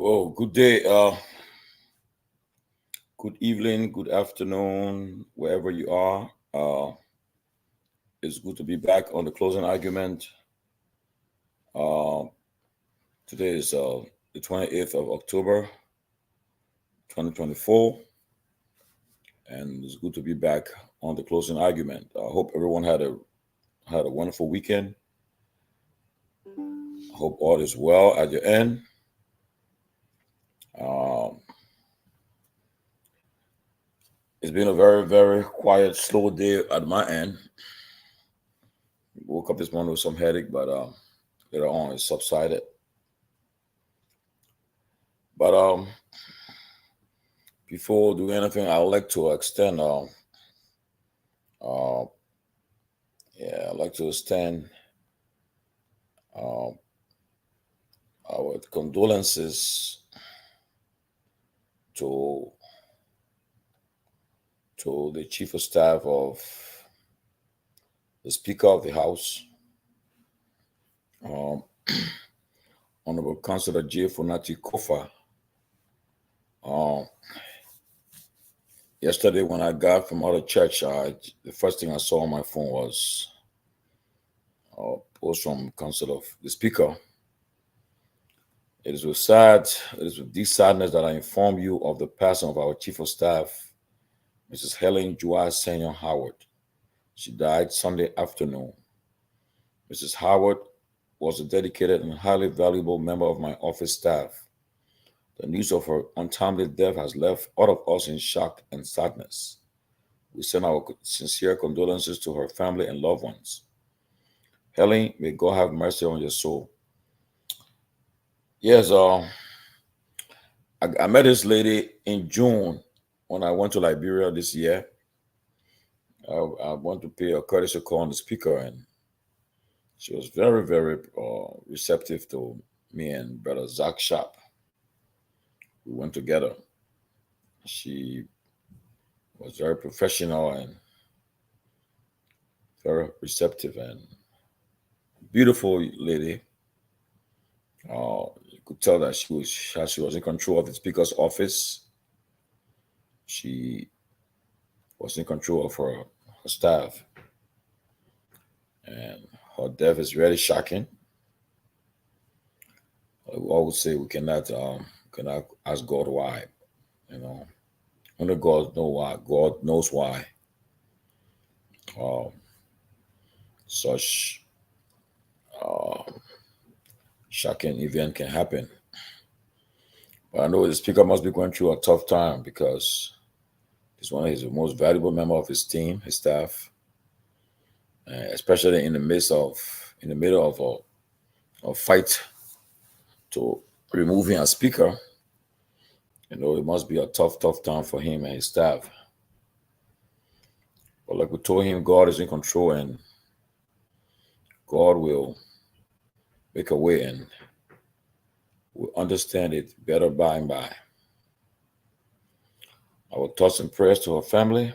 Oh, good day, good evening, good afternoon, wherever you are. It's good to be back on the closing argument. Uh, Today is the 28th of October, 2024, and it's good to be back on the closing argument. I hope everyone had a wonderful weekend. I hope all is well at your end. Um, it's been a very, very quiet, slow day at my end. Woke up this morning with some headache, but later on it subsided. But before doing anything, I would like to extend uh I'd like to extend uh, our condolences to the chief of staff of the Speaker of the House, um, Honorable Councillor J. Funati Kofa. Um, Yesterday, when I got from out of church, the first thing I saw on my phone was a post from Council of the Speaker. It is with deep sadness that I inform you of the passing of our Chief of Staff, Mrs. Helen Guar Senior Howard. She died Sunday afternoon. Mrs. Howard was a dedicated and highly valuable member of my office staff. The news of her untimely death has left all of us in shock and sadness. We send our sincere condolences to her family and loved ones. Helen, may God have mercy on your soul. Yes, I met this lady in June when I went to Liberia this year. I went to pay a courtesy call on the speaker, and she was very, very receptive to me and Brother Zach Sharp. We went together. She was very professional and very receptive and beautiful lady. You could tell that she was in control of the speaker's office. She was in control of her staff, and her death is really shocking. I always say we cannot ask God why, you know. Only God knows why. God knows why um, such uh, shocking event can happen. But I know the speaker must be going through a tough time because he's one of his most valuable member of his team, his staff, especially in the middle of a fight to removing a speaker. You know, it must be a tough time for him and his staff. But like we told him, God is in control and God will make a way and we'll understand it better by and by. Our thoughts and prayers to her family,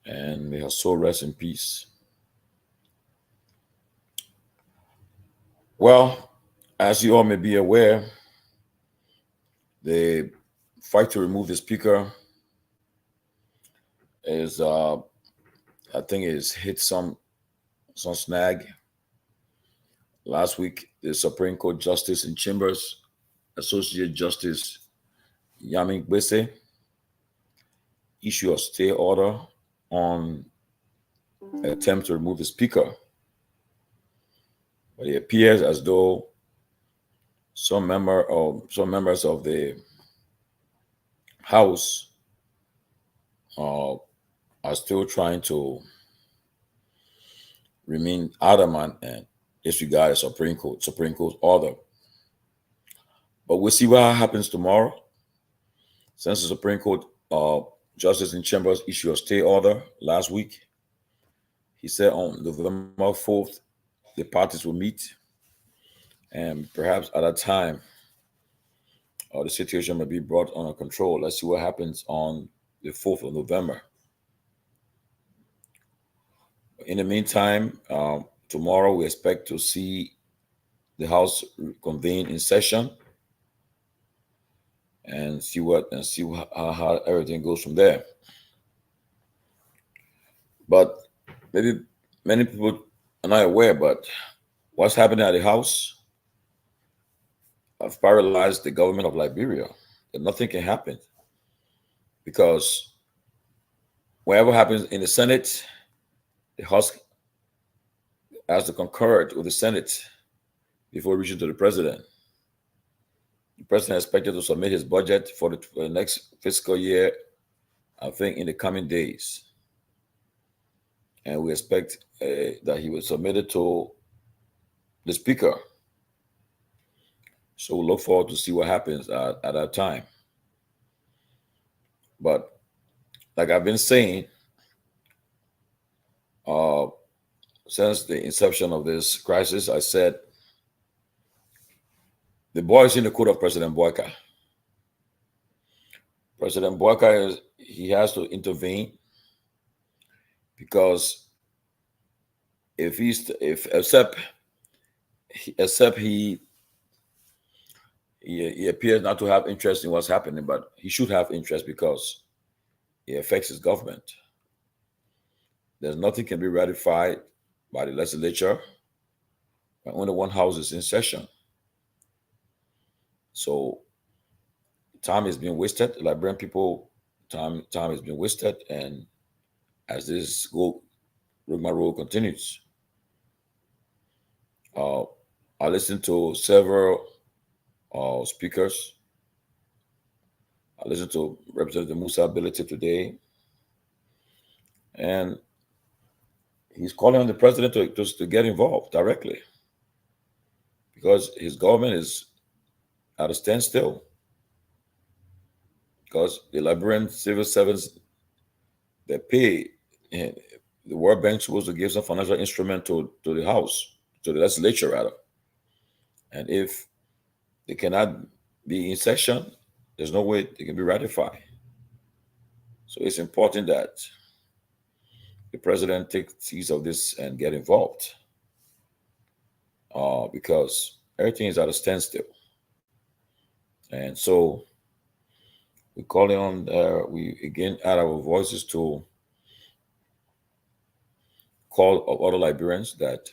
and may her soul rest in peace. Well, as you all may be aware, the fight to remove the speaker is, I think, is hit some snag. Last week, the Supreme Court Justice in Chambers, Associate Justice Yamin Gbese, issued a stay order on an attempt to remove the speaker. But it appears as though some members of the House are still trying to remain adamant and disregard the Supreme Court order. But we'll see what happens tomorrow. Since the Supreme Court Justice in Chambers issued a stay order last week, he said on November 4th, the parties will meet, and perhaps at that time, the situation may be brought under control. Let's see what happens on the 4th of November. In the meantime, tomorrow we expect to see the House convene in session. and see how everything goes from there. But maybe many people are not aware, but what's happening at the House have paralyzed the government of Liberia. That nothing can happen because whatever happens in the Senate, the House has to concur with the Senate before reaching to the president. The president is expected to submit his budget for the next fiscal year, I think, in the coming days. And we expect that he will submit it to the speaker. So we'll look forward to see what happens at that time. But like I've been saying, since the inception of this crisis, I said the ball is in the court of President Boyka. President Boyka he has to intervene because except he appears not to have interest in what's happening, but he should have interest because it affects his government. There's nothing can be ratified by the legislature when only one house is in session. So time is being wasted. Liberian people, time is being wasted, and as this rigmarole continues, I listened to several speakers. I listened to Representative Musa Ability today, and he's calling on the president to get involved directly because his government is at a standstill. Because the Liberian civil servants, they pay, and the World Bank supposed to give some financial instrument to the House, to the legislature rather. And if they cannot be in session, there's no way they can be ratified. So it's important that the president take seize of this and get involved because everything is at a standstill. And so we're calling on, we again add our voices to call other Liberians that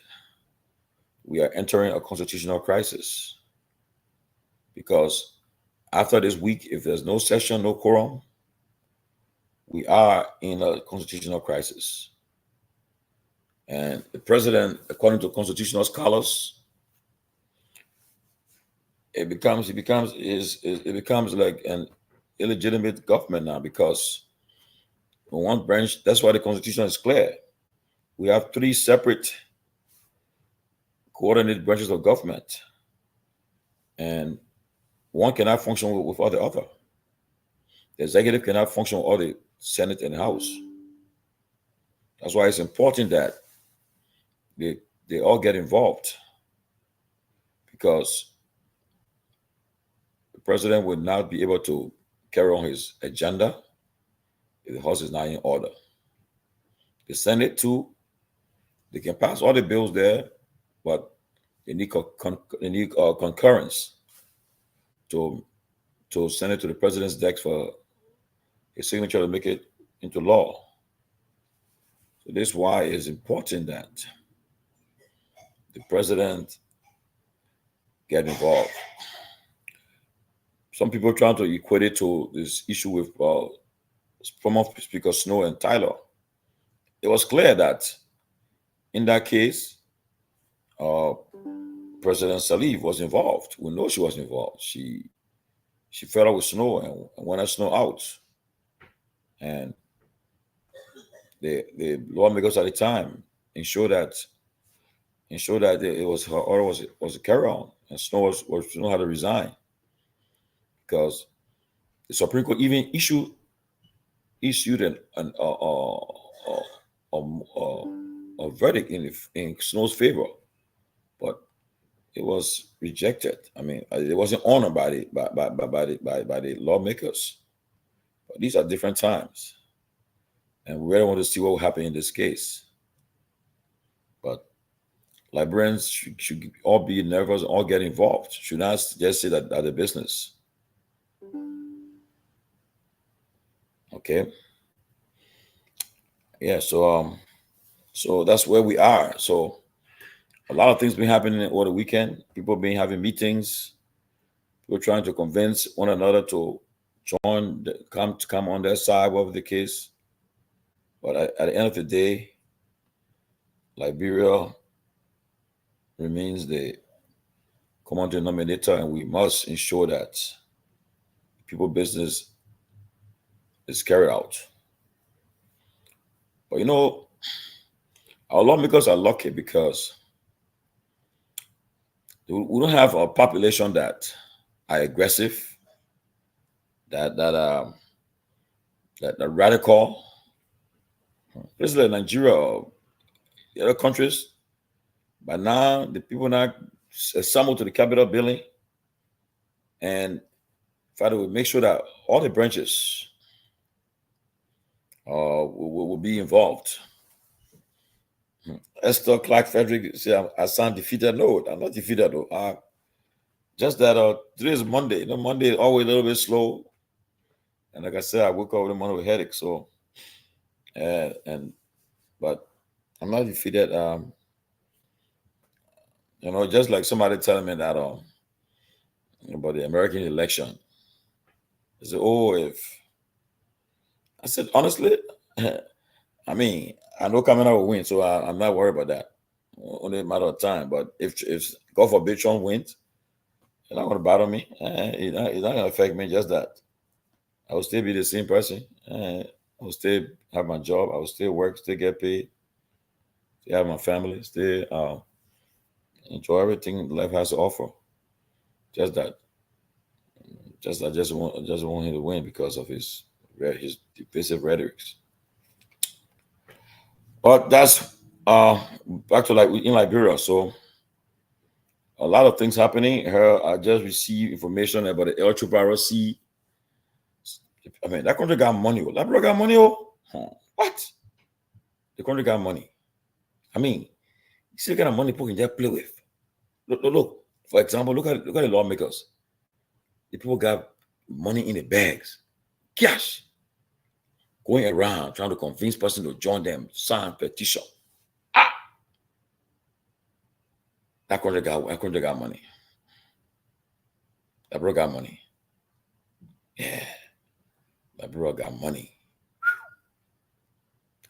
we are entering a constitutional crisis. Because after this week, if there's no session, no quorum, we are in a constitutional crisis. And the president, according to constitutional scholars, it becomes like an illegitimate government now because one branch, that's why the constitution is clear. We have three separate coordinated branches of government, and one cannot function without the other. The executive cannot function without the Senate and House. That's why it's important that they all get involved, because the president will not be able to carry on his agenda if the House is not in order. The Senate too, they can pass all the bills there, but they need concurrence to send it to the president's desk for his signature to make it into law. So this is why it's important that the president get involved. Some people are trying to equate it to this issue with former Speaker Snow and Tyler. It was clear that in that case, President Sirleaf was involved. We know she was involved. She fell out with Snow and wanted Snow out. And the lawmakers at the time ensured that it was her order was a carry on, and Snow had to resign because the Supreme Court even issued a verdict in Snow's favor, but it was rejected. I mean, it wasn't honored by the lawmakers. But these are different times, and we really want to see what will happen in this case. But Liberians should all be nervous, all get involved. Should not just say that the business. Okay. Yeah. So that's where we are. So a lot of things been happening over the weekend. People been having meetings. People trying to convince one another to come on their side, whatever the case. But at the end of the day, Liberia remains the common denominator, and we must ensure that people business is carried out. But our lawmakers are lucky because we don't have a population that are aggressive, that radical. Places like Nigeria or the other countries, but now the people now assemble to the Capitol building and try to make sure that all the branches will be involved. Esther Clark Frederick said, I sound defeated. No, I'm not defeated though. Just that today is Monday. Monday is always a little bit slow. And like I said, I woke up with a morning with a headache. So, but I'm not defeated. Just like somebody telling me that about the American election. They said, I said, honestly, I mean, I know Kamala will win, so I'm not worried about that. Only a matter of time. But if God forbid Trump wins, it's not going to bother me. It's not going to affect me. Just that I will still be the same person. I will still have my job. I will still work, still get paid, still have my family, still enjoy everything life has to offer. Just that. I just want him to win because of his divisive rhetorics. But that's back to in Liberia. So a lot of things happening here. I just received information about the El Chubarosi. I mean, that country got money. Liberia got money. What? The country got money. I mean, you see the kind of money people can just play with. Look. For example, look at the lawmakers. The people got money in the bags, cash, going around trying to convince person to join them, sign petition. That country got money. That bro got money. Yeah. That bro got money.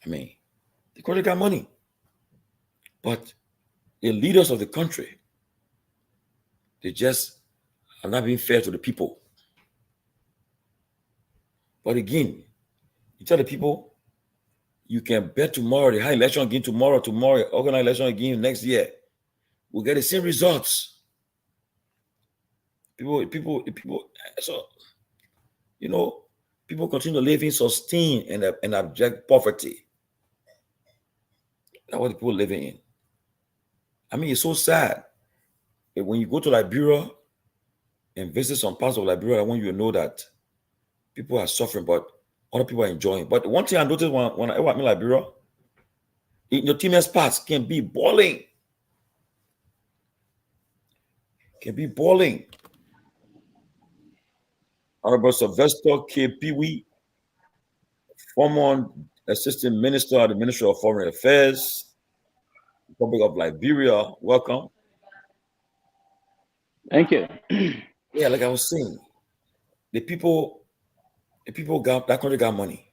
I mean, the country got money. But the leaders of the country, they just are not being fair to the people. But again, you tell the people, you can bet tomorrow, the high election again tomorrow, organize election again next year. We'll get the same results. People, so, people continue to live in sustained and abject poverty. That's what the people are living in. I mean, it's so sad. When you go to Liberia and visit some parts of Liberia, I want you to know that people are suffering, but other people are enjoying. But one thing I noticed when I'm in Liberia, your teammates' parts can be boiling. Honorable Sylvester Pewee, former Assistant Minister at the Ministry of Foreign Affairs, Republic of Liberia. Welcome. Thank you. Yeah, like I was saying, the people got that country got money.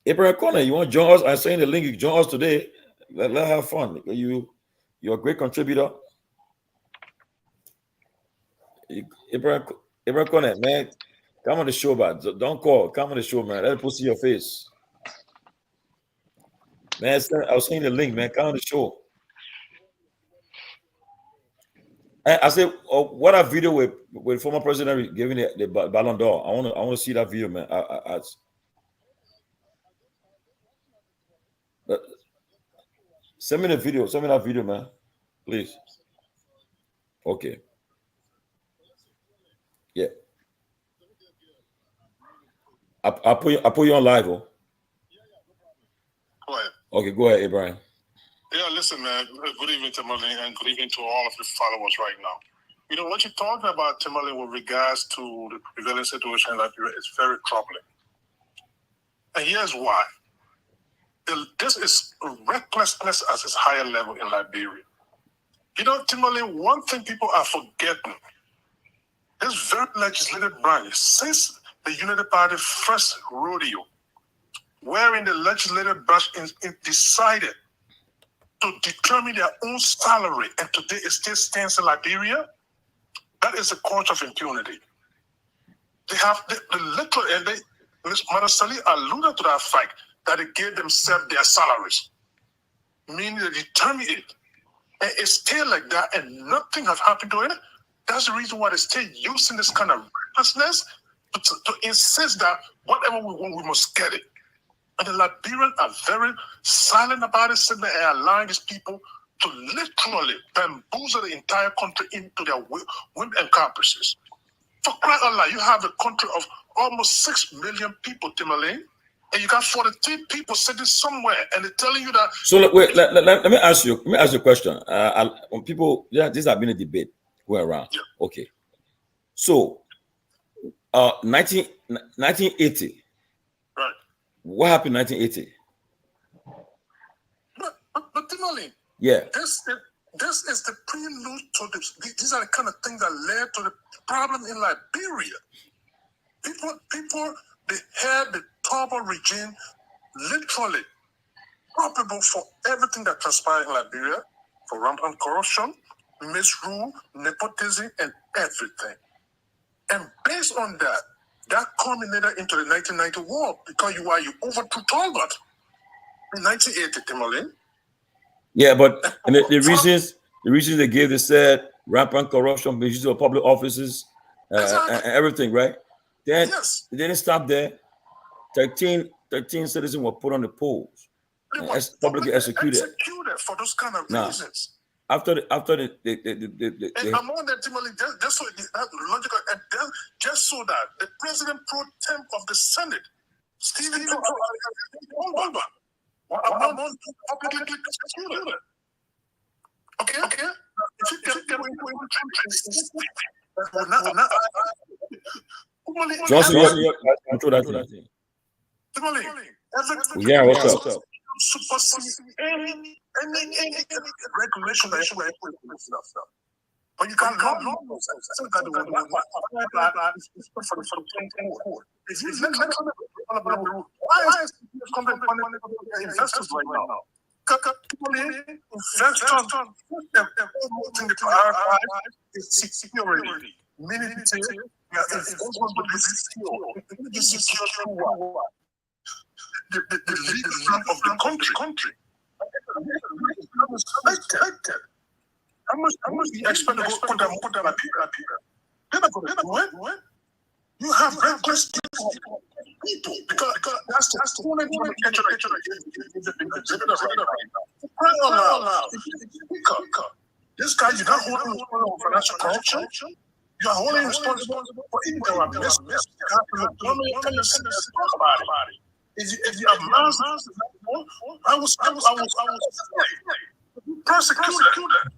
Abraham Connor, you want to join us? I'm saying the link. You join us today. Let's have fun. You're a great contributor. Abraham Connor, man, come on the show, man. Don't call. Come on the show, man. Let people see your face. Man, I was saying the link, man. Come on the show. I said, what a video with former president giving the Ballon d'Or. I want to see that video, man. Send me the video. Send me that video, man. Please. Okay. Yeah. I put you on live. Oh. Go ahead. Okay, go ahead, Abraham. Yeah, listen, man. Good evening, Tomalin, and good evening to all of the followers right now. What you're talking about, Tomalin, with regards to the prevailing situation in Liberia is very troubling. And here's why. This is recklessness at its higher level in Liberia. You know, Tomalin, one thing people are forgetting, this very legislative branch, since the Unity Party first rodeo, wherein the legislative branch decided to determine their own salary, and today it still stands in Liberia, that is a culture of impunity. They have the little, and Ms. Marasali alluded to that fact that they gave themselves their salaries, meaning they determine it. And it's still like that, and nothing has happened to it. That's the reason why they're still using this kind of recklessness to insist that whatever we want, we must get it. And the Liberians are very silent about it, sitting there and allowing these people to literally bamboozle the entire country into their whim and caprices. For crying out loud, you have a country of almost 6 million people, Tomalin, and you got 43 people sitting somewhere, and they're telling you that. So wait, let me ask you. Let me ask you a question. When people, this has been a debate going around. Yeah. Okay. So, 1980. Right. What happened in 1980? But Tomalin, yeah, this is the prelude to this. These are the kind of things that led to the problem in Liberia. People, they had the Togar regime literally culpable for everything that transpired in Liberia, for rampant corruption, misrule, nepotism, and everything. And based on that, that culminated into the 1990 war because you overthrew Togar in 1980, Tomalin. Yeah, but and the reasons they gave, they said rampant corruption, misuse of public offices, Exactly. and everything, right? Then Yes. they didn't stop there. 13 citizens were put on the polls and publicly executed for those kind of reasons. After the and among them, just so that logical, and just so that the president pro temp of the Senate, Stephen Togar, among publicly executed. Okay. If you can go into Johnson, control that thing. Yeah, what's up? Supersede any regulation that you put in stuff. But you can't law for the if you look at why is investors right now? Security. Meaning the leadership of the country. How much do you expect to put them up here? They're not going to do it. You have reckless people because that's the only one that this guy, you're not holding responsible for financial corruption. You're only responsible for income and business. If you have masters, I was persecuted.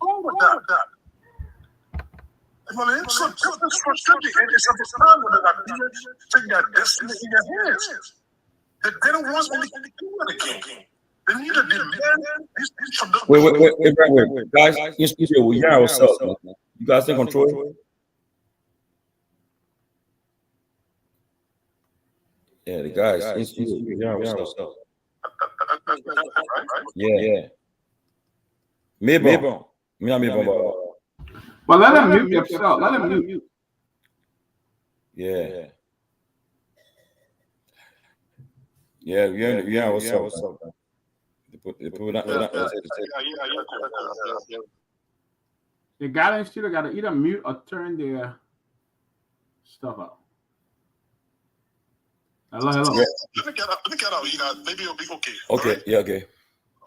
With that. So this is frustrating, and it's at the time when they take their destiny in their hands. They don't want to do it again. They need to demand these from the wait. Guys, we hear ourselves. You guys in control? Yeah, the guys. We hear ourselves. Yeah. Maybe. Well, let him mute yourself. Let him mute. Yeah. Yeah, what's up? The guy in the studio got to either mute or turn their stuff up. Hello. Yeah. Let me get out. Maybe it'll be okay. Okay, right? Yeah, okay.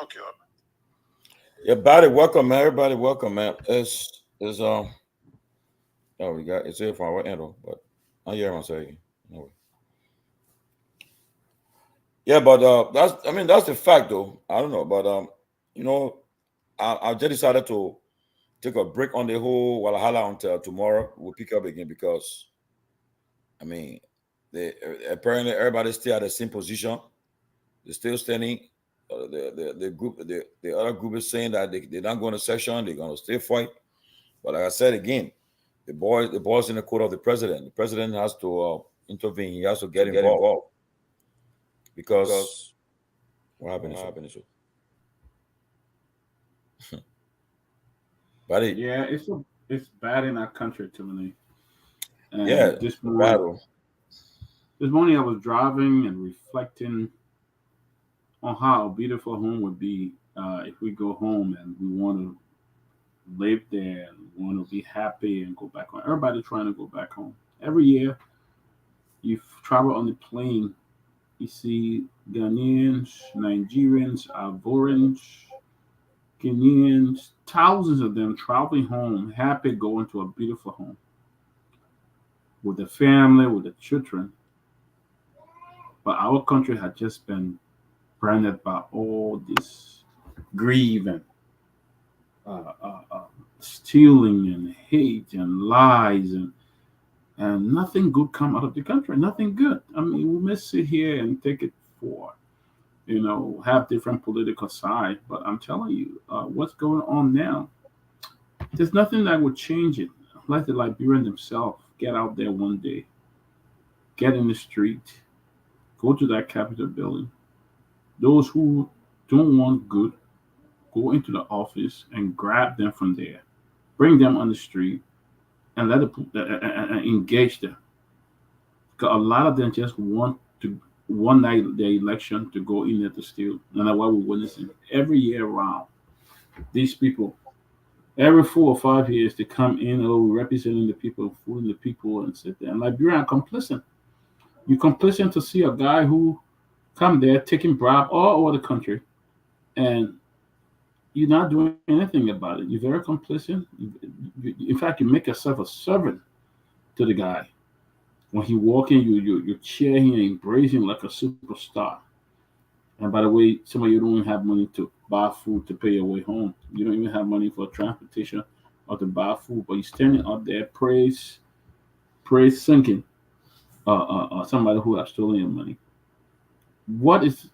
Okay. Everybody, welcome, man. Everybody, welcome, man. It's we got it's here from our end, but I hear him say no. Yeah, but that's the fact, though. I don't know, but I just decided to take a break on the whole Walhalla until tomorrow. We'll pick up again because, They apparently everybody's still at the same position. They're still standing. The group, the other group is saying that they're not going to session. They're going to stay fight. But like I said again, the ball's in the court of the president. The president has to intervene. He has to get involved because what happened? Buddy. Yeah, it's bad in our country, Timothy. And Yeah, this battle. morning I was driving and reflecting on how a beautiful home would be if we go home and we want to live there and want to be happy and go back home. Everybody trying to go back home. Every year you travel on the plane, you see Ghanaians, Nigerians, Ivorians, Kenyans, thousands of them traveling home, happy going to a beautiful home with the family, with the children. But our country had just been branded by all this grief and stealing and hate and lies and nothing good come out of the country. Nothing good. I mean, we may sit here and take it for, have different political side, but I'm telling you, what's going on now, there's nothing that would change it. Let the Liberian themselves get out there one day, get in the street, go to that Capitol building. Those who don't want good, go into the office and grab them from there, bring them on the street, and let engage them. Because a lot of them just want to one night the election to go in there to steal. And that's why we're witnessing every year around these people. Every 4 or 5 years they come in, representing the people, fooling the people, and sit there. And Liberia are complicit. You're complicit to see a guy who come there taking bribe all over the country, and you're not doing anything about it. You're very complicit. In fact, you make yourself a servant to the guy. When he walk in, you cheer him and embrace him like a superstar. And by the way, some of you don't even have money to buy food to pay your way home. You don't even have money for transportation or to buy food, but you're standing up there, praise, singing somebody who has stolen your money. What is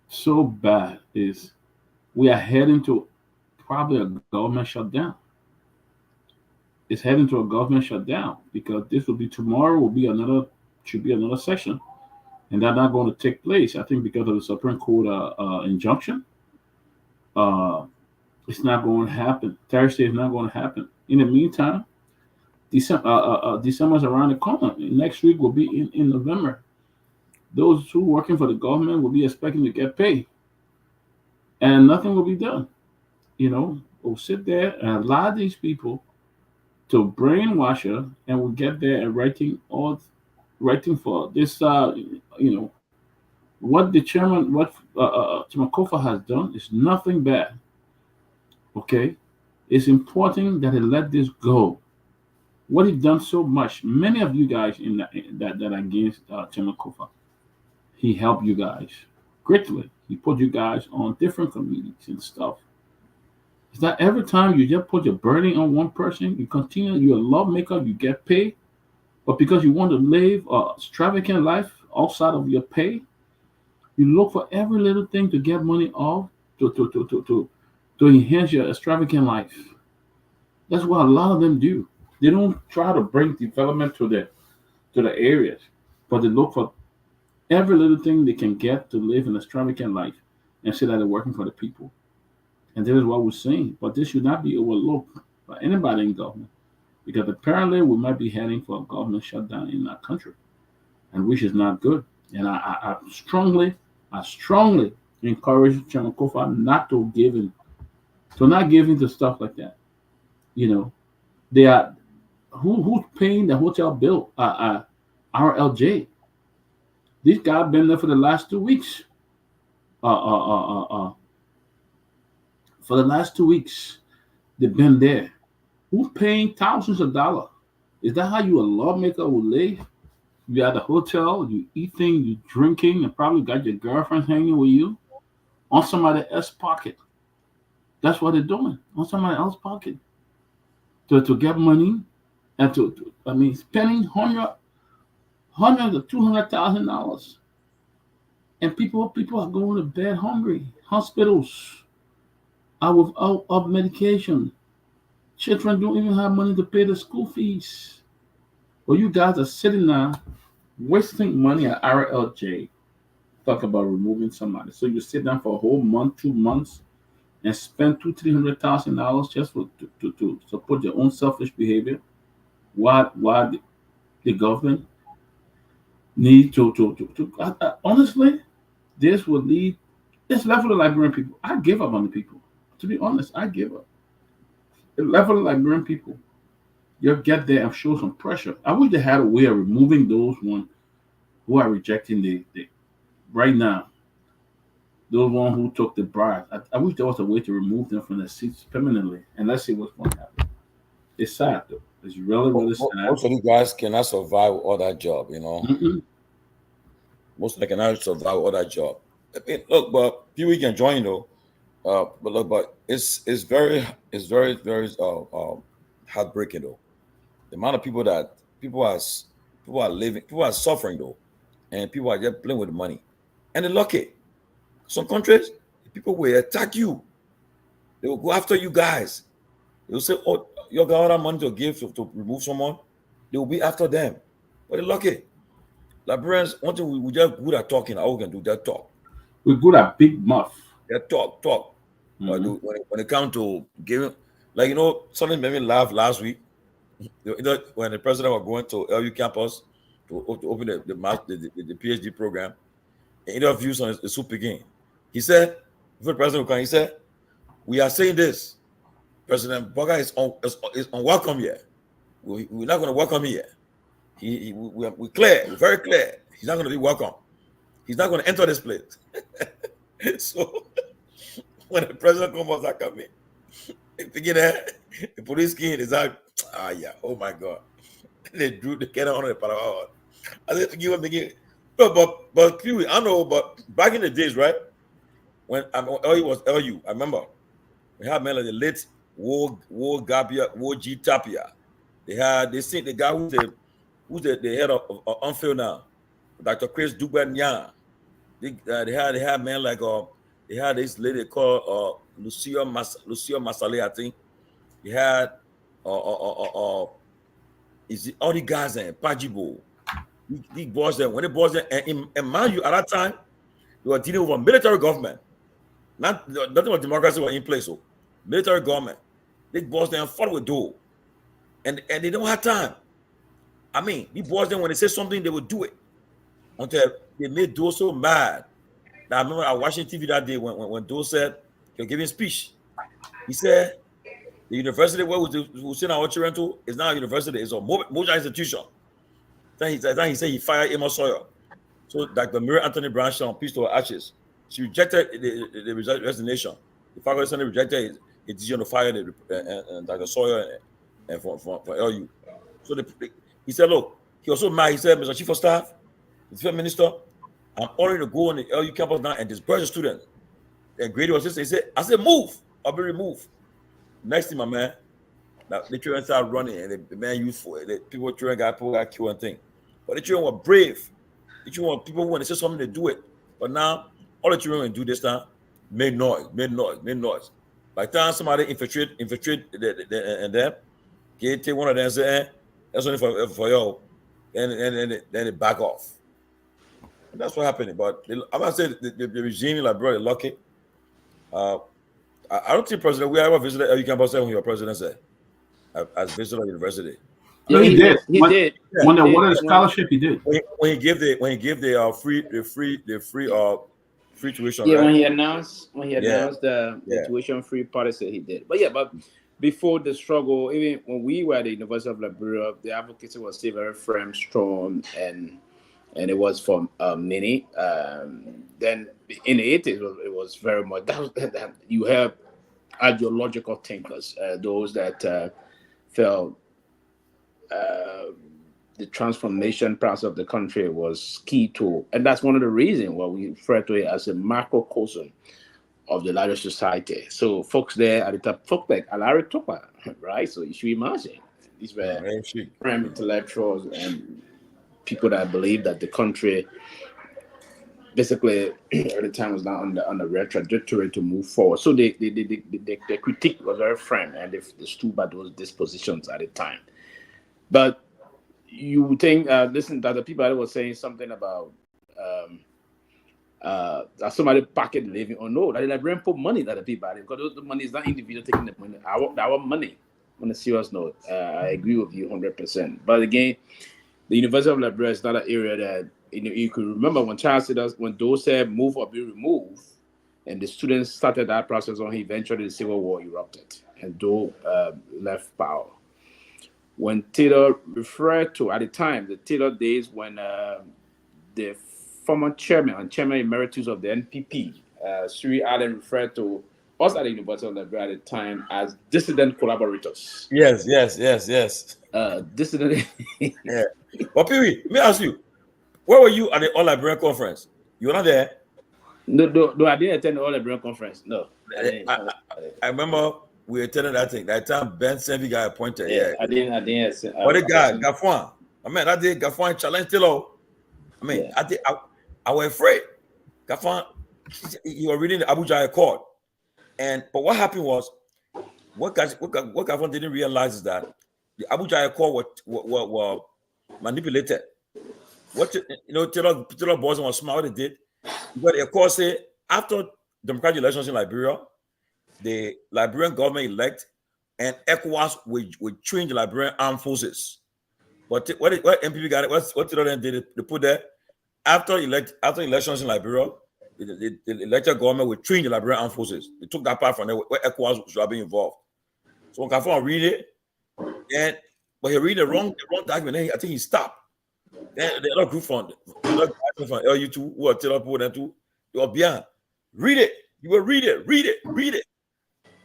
so bad is we are heading to probably a government shutdown. It's heading to a government shutdown because this will be tomorrow. Should be another session, and that's not going to take place. I think because of the Supreme Court injunction, it's not going to happen. Thursday is not going to happen. In the meantime, December's around the corner. Next week will be in November. Those who working for the government will be expecting to get paid, and nothing will be done. We'll sit there and allow these people to brainwash her, and we'll get there and writing for this. What the chairman, what Timakofa has done is nothing bad. Okay, it's important that he let this go. What he done so much. Many of you guys in that are against Timakofa, he helped you guys greatly. He put you guys on different committees and stuff. Is that every time you just put your burden on one person, you continue, you're a lawmaker, you get paid, but because you want to live a extravagant life outside of your pay, you look for every little thing to get money off to enhance your extravagant life. That's what a lot of them do. They don't try to bring development to the areas, but they look for every little thing they can get to live an extravagant life and say that they're working for the people. And this is what we're saying. But this should not be overlooked by anybody in government, because apparently we might be heading for a government shutdown in our country, and which is not good. And I strongly encourage Chairman Kofa not to give in to stuff like that. They are who's paying the hotel bill? RLJ. These guys been there for the last 2 weeks. For the last 2 weeks, they've been there. Who's paying thousands of dollars? Is that how you a lawmaker will live? You at the hotel, you eating, you drinking, and probably got your girlfriend hanging with you on somebody else's pocket. That's what they're doing, on somebody else's pocket. To get money and spending $100,000 to $200,000, and people are going to bed hungry. Hospitals are without of medication. Children don't even have money to pay the school fees. Well, you guys are sitting there wasting money at RLJ. Talk about removing somebody. So you sit down for a whole month, 2 months, and spend $200,000-$300,000 just to support your own selfish behavior. Why the government need to honestly, this would lead this level of Liberian people. I give up on the people. To be honest, I give up. The level of Liberian people, you'll get there and show some pressure. I wish they had a way of removing those one who are rejecting the right now. Those one who took the bribe. I wish there was a way to remove them from their seats permanently. And let's see what's going to happen. It's sad though. It's really sad. Most of you guys cannot survive all that job, you know. Mm-mm. Most of them cannot survive all that job. I mean, look, but Pewee can join though. But look, but it's very heartbreaking though. The amount of people that people are living, people are suffering though, and people are just playing with the money, and they're lucky. Some countries, people will attack you. They will go after you guys. They will say, "Oh, you got all that money to give to remove someone." They will be after them, but they're lucky. Liberians, one thing we just good at talking. All we can do that talk. We're good at big muff. Yeah, talk. But when it comes to giving, like something made me laugh last week. When the president was going to LU campus to open the PhD program, in interviews on the soup again, he said, before the president would come, he said, "We are saying this. President Boga is unwelcome here. We're not going to welcome him here. We're clear. We're very clear. He's not going to be welcome. He's not going to enter this place." So when the president comes out coming, the police skin is out. Yeah, oh my God. They drew the cannon on the power. I said to give him again. But Pewee, I know, but back in the days, right? When LU was LU, I remember we had men like the late War G Tapia. They seen the guy who's the head of Unfield now, Dr. Chris Dugban. They had men like they had this lady called Lucia Masale, I think. They had is it all the guys in Pajibo. These boys there, when they boys there, and mind you, at that time, they were dealing with a military government. Nothing but democracy was in place. So military government. These boys there fought with Doe. And they don't have time. I mean, these boys there, when they say something, they would do it. Until they made Doe so mad. Now, I remember I was watching TV that day when Doe said he was giving a speech. He said the university where we send our children to is now a university, it's a major institution. Then he said he fired Amos Sawyer. So Dr. Mary Anthony Branshaw, Peace to her ashes, she rejected the resignation. The faculty senate rejected his decision to fire Dr. Sawyer and for LU. So he said, look, he was so mad. He said, Mr. Chief of Staff, the Defense Minister, I'm ordering to go on the LU campus now and disperse the students. And Grady was just he said, I said, move, I'll be removed. Next thing, my man, now the children started running and the man useful. People got killed and things. But the children were brave. The children were people who when they say something, they do it. But now all the children will do this time, make noise. By the time somebody infiltrate and then take one of them and say, that's only for you, and then they back off. And that's what happened. But I'm gonna say the regime in Liberia is lucky. I don't think President we ever visited LU campus when you were president said as visitor university. No, he did. He did. When they awarded a scholarship, he did. When he gave the free tuition. Yeah, right? when he announced the tuition free policy, he did. But before the struggle, even when we were at the University of Liberia, the advocacy was still very firm, strong, and it was from many. Then in the 80s, it was very much that you have ideological thinkers, those that felt the transformation process of the country was key to, and that's one of the reasons why we refer to it as a macrocosm of the larger society. So folks there at the top, folks like Alaric Togar, right? So you should imagine these were prime intellectuals and people that believe that the country basically at the time was not on the right trajectory to move forward. So the critique was very firm, and they stood by those dispositions at the time. But you think, listen, that the people that was saying something about that somebody pocket living or no, that the Liberian put money that the people, because the money is not individual taking the money. Our money. On a serious note, I agree with you 100%. But again, the University of Liberia is not an area that you could remember when when those said move or be removed, and the students started that process on, eventually the Civil War erupted and Doe left power. When Taylor referred to, at the time, the Taylor days, when the former chairman and chairman emeritus of the NPP, Siri Allen, referred to us at the University of Liberia at the time as dissident collaborators. Yes. Dissident. Yeah. But Pewee, let me ask you, where were you at the All Liberian Conference? You were not there? No, I didn't attend the All Liberian Conference. No. I remember we attended that thing. That time Ben Sanvee got appointed. Yeah. I didn't. What the guy, Gafuan. I mean, that day Gafuan challenged Tilo. I mean, yeah. I was afraid. Gafuan, you were reading the Abuja Accord. But what happened was, what Gafuan didn't realize is that the Abuja Accord were manipulated. Taylor Boys was smart. What they did, but the Accord said after democratic elections in Liberia, the Liberian government elect and ECOWAS would train the Liberian armed forces. But what MPP got it? What Taylor then did? They put there after elections in Liberia, the elected government would train the Liberian armed forces. They took that part from there where ECOWAS should be involved. So when Gafuan read it, but he read the wrong document. I think he stopped. Then the other group from LU2 who are Taylor put them to, they were beyond. Read it. You will read it.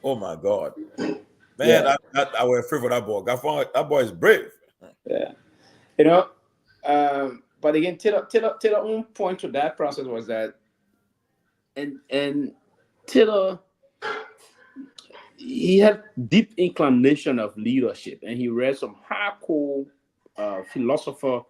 Oh my God, man! Yeah. I was afraid for that boy. Gafuan, that boy is brave. Yeah, but again, Taylor own point to that process was that, and Taylor, he had deep inclination of leadership, and he read some hardcore philosopher.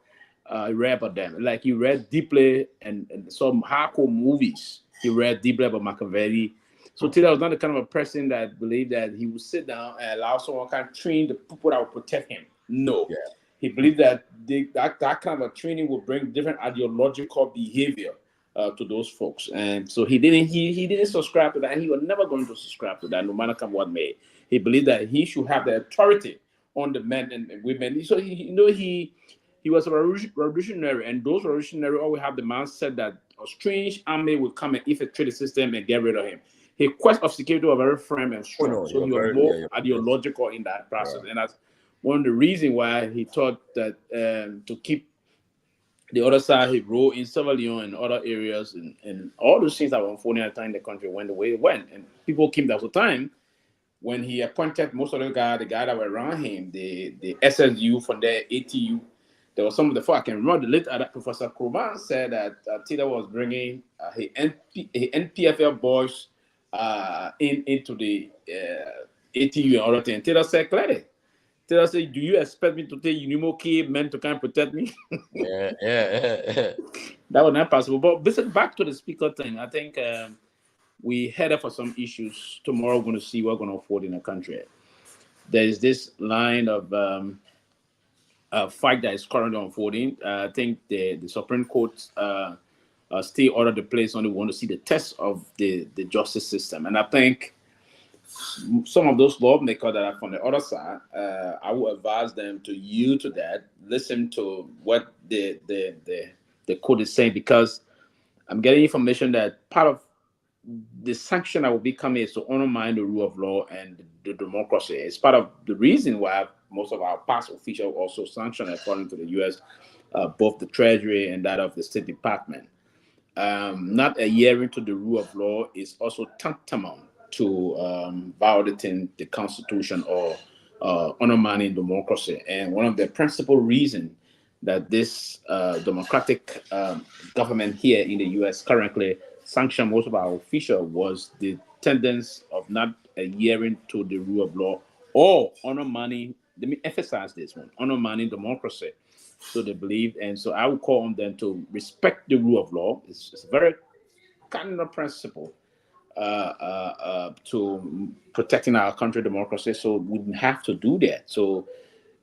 Read about them, like he read deeply and some hardcore movies. He read deeply about Machiavelli. So Taylor was not the kind of a person that believed that he would sit down and allow someone kind of train the people that would protect him. No. Yeah. He believed that that kind of a training would bring different ideological behavior to those folks. And so he didn't subscribe to that, and he was never going to subscribe to that, no matter what may. He believed that he should have the authority on the men and women. So he was a revolutionary, and those revolutionaries always have the mindset that a strange army will come and infiltrate the system and get rid of him. His quest of security was very firm and strong, so he was more ideological in that process. Yeah. And that's one of the reasons why he thought that to keep the other side, he wrote in Sierra Leone and other areas, and all those things that were unfolding at the time the country went the way it went. And people came that was the time when he appointed most of the guys that were around him, the SSU from the ATU. There was some of the folk I can remember the late Professor Kroman said that Taylor was bringing his NPFL boys into the ATU and other things. Taylor said clearly. Taylor said, "Do you expect me to take Unimoke men to come and protect me?" Yeah. That was not possible. But back to the speaker thing, I think we headed for some issues. Tomorrow we're going to see what's going to unfold in the country. There is this line of fight that is currently unfolding. I think the Supreme Court still ordered the place only want to see the test of the justice system. And I think some of those lawmakers that are from the other side, I would advise them to yield to that, listen to what the court is saying, because I'm getting information that part of the sanction that will be coming is to undermine the rule of law and the democracy. It's part of the reason why most of our past officials also sanctioned, according to the U.S., both the Treasury and that of the State Department. Not adhering to the rule of law is also tantamount to violating the Constitution or undermining democracy. And one of the principal reasons that this democratic government here in the U.S. currently sanctioned most of our officials was the tendency of not adhering to the rule of law or undermining, let me emphasize this one, undermining democracy. So they believe, and so I would call on them to respect the rule of law. It's a very cardinal principle to protecting our country democracy. So we wouldn't have to do that. So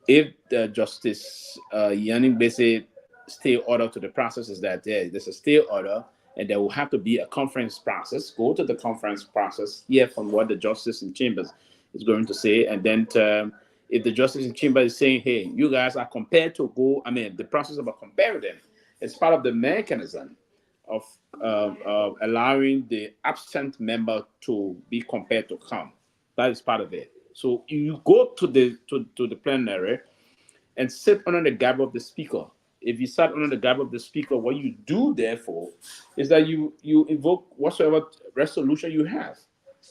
if the Justice Yanning basically stay order to the process is that there's a stay order, and there will have to be a conference process. Go to the conference process, hear from what the justice in chambers is going to say, and then if the justice in chamber is saying, hey, you guys are compared to go, the process about comparing them is part of the mechanism of allowing the absent member to be compared to come. That is part of it. So you go to the plenary and sit under the gab of the speaker. If you sat under the gab of the speaker, what you do, therefore, is that you invoke whatsoever resolution you have.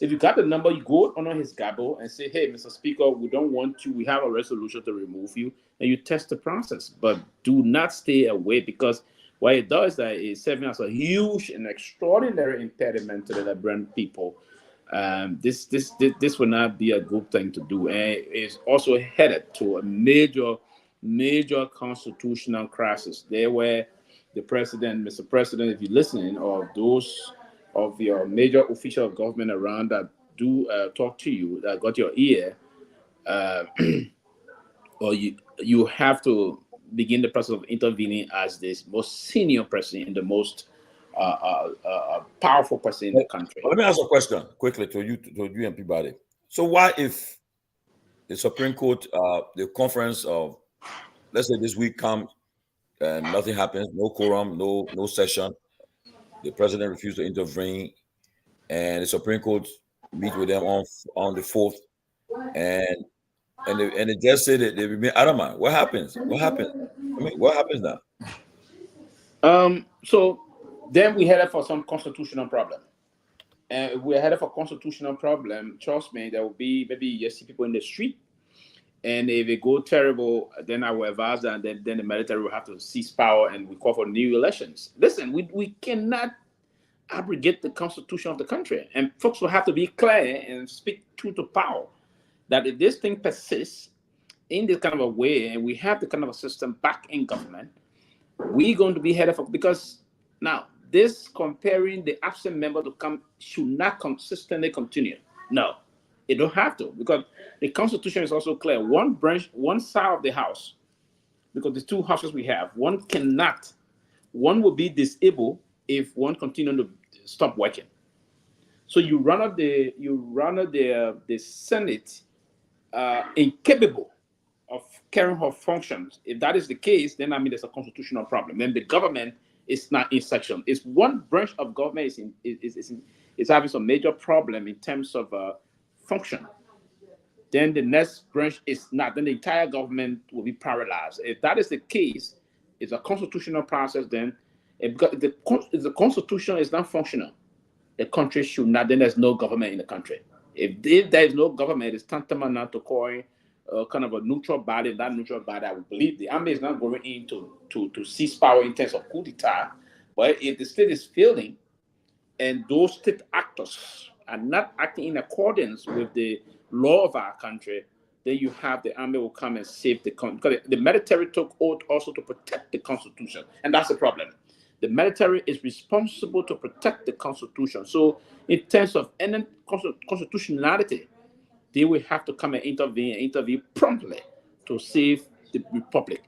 If you got the number, you go under his gavel and say, hey, Mr. Speaker, we don't want you. We have a resolution to remove you. And you test the process. But do not stay away, because what it does is that it's serving as a huge and extraordinary impediment to the Liberian people. This will not be a good thing to do. And it's also headed to a major constitutional crisis. There where the president, Mr. President, if you're listening, or those of your major official of government around that do talk to you, that got your ear, or you have to begin the process of intervening as this most senior person and the most powerful person in the country. Let me ask a question quickly to you and Peabody. So why, if the Supreme Court, the conference of, let's say this week comes and nothing happens, no quorum, no session, the president refused to intervene, and the Supreme Court meet with them on the 4th, and they just say that they remain adamant. What happens? What happens now? So then we headed for some constitutional problem. And if we're headed for constitutional problem, trust me, there will be maybe you see people in the street. And if it go terrible, then I will advise that then the military will have to seize power and we call for new elections. Listen, we cannot abrogate the constitution of the country. And folks will have to be clear and speak truth to power. That if this thing persists in this kind of a way, and we have the kind of a system back in government, we're going to be headed for, because now this comparing the absent member to come should not consistently continue. No, it don't have to, because the Constitution is also clear. One branch, one side of the house, because the two houses we have, one will be disabled if one continue to stop working. So you run out the Senate incapable of carrying her functions. If that is the case, then there's a constitutional problem. Then the government is not in section. It's one branch of government is having some major problem in terms of function. Then the next branch is not. Then the entire government will be paralyzed. If that is the case, it's a constitutional process. Then, if the constitution is not functional, the country should not. Then there's no government in the country. If there is no government, it's tantamount now to calling kind of a neutral body. That neutral body, I would believe the army is not going in to seize power in terms of coup d'etat. But if the state is failing, and those state actors are not acting in accordance with the law of our country, then you have the army will come and save the country. Because the military took oath also to protect the Constitution, and that's the problem. The military is responsible to protect the Constitution. So in terms of any constitutionality, they will have to come and intervene promptly to save the republic.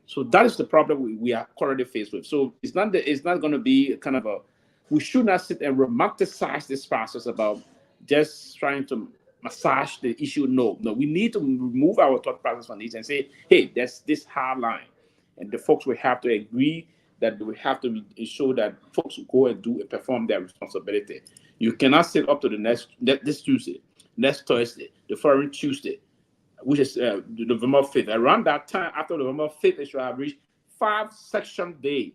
So that is the problem we are currently faced with. So it's not going to be kind of we should not sit and romanticize this process about just trying to massage the issue. No, we need to remove our thought process from this and say, hey, that's this hard line. And the folks will have to agree that we have to ensure that folks go and perform their responsibility. You cannot sit up to this Tuesday, next Thursday, the following Tuesday, which is November 5th. Around that time, after November 5th, it should have reached 5 section days.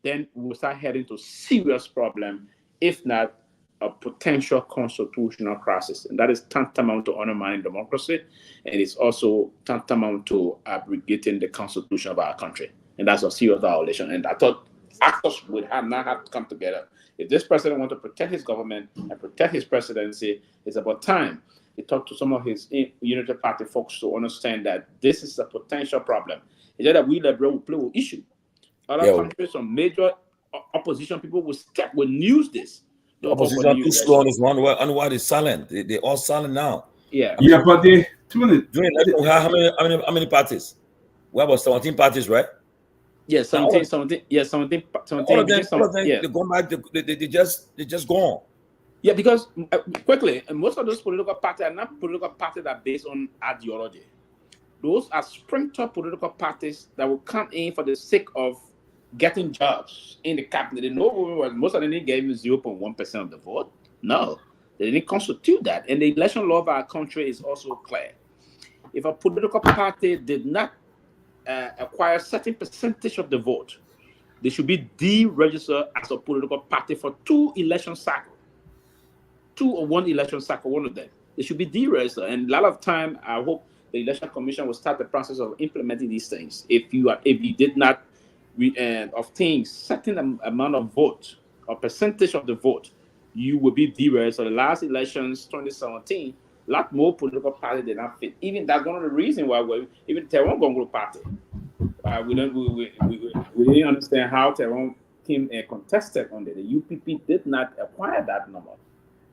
Then we'll start heading to serious problem, if not a potential constitutional crisis. And that is tantamount to undermining democracy, and it's also tantamount to abrogating the constitution of our country. And that's a serious violation. And I thought actors would not have to come together. If this president wants to protect his government and protect his presidency, it's about time he talked to some of his Unity Party folks to understand that this is a potential problem. It's just that we Liberia will play with issue. Other Yeah. countries, some major opposition people will news this. The opposition too slow on this one. Why they silent? They all silent now. Yeah. Yeah, but they during election, we have how many parties? We have about 17 parties, right? Yeah, 17. Yeah, 17. All of them, yeah. They go back. They just gone. Yeah, because quickly, most of those political parties are not political parties that are based on ideology. Those are sprinter political parties that will come in for the sake of getting jobs in the cabinet. They know most of them didn't get even 0.1% of the vote. No, they didn't constitute that. And the election law of our country is also clear. If a political party did not acquire a certain percentage of the vote, they should be deregistered as a political party for 2 election cycles. 2 or 1 election cycle, one of them. They should be deregistered. And a lot of time, I hope the Election Commission will start the process of implementing these things. If you did not obtain certain amount of vote or percentage of the vote, you will be deregistered. So the last elections, 2017, a lot more political parties did not fit. Even that's one of the reasons why even Kehleboe Gongloe party, we didn't understand how Kehleboe came and contested on it. The UPP did not acquire that number.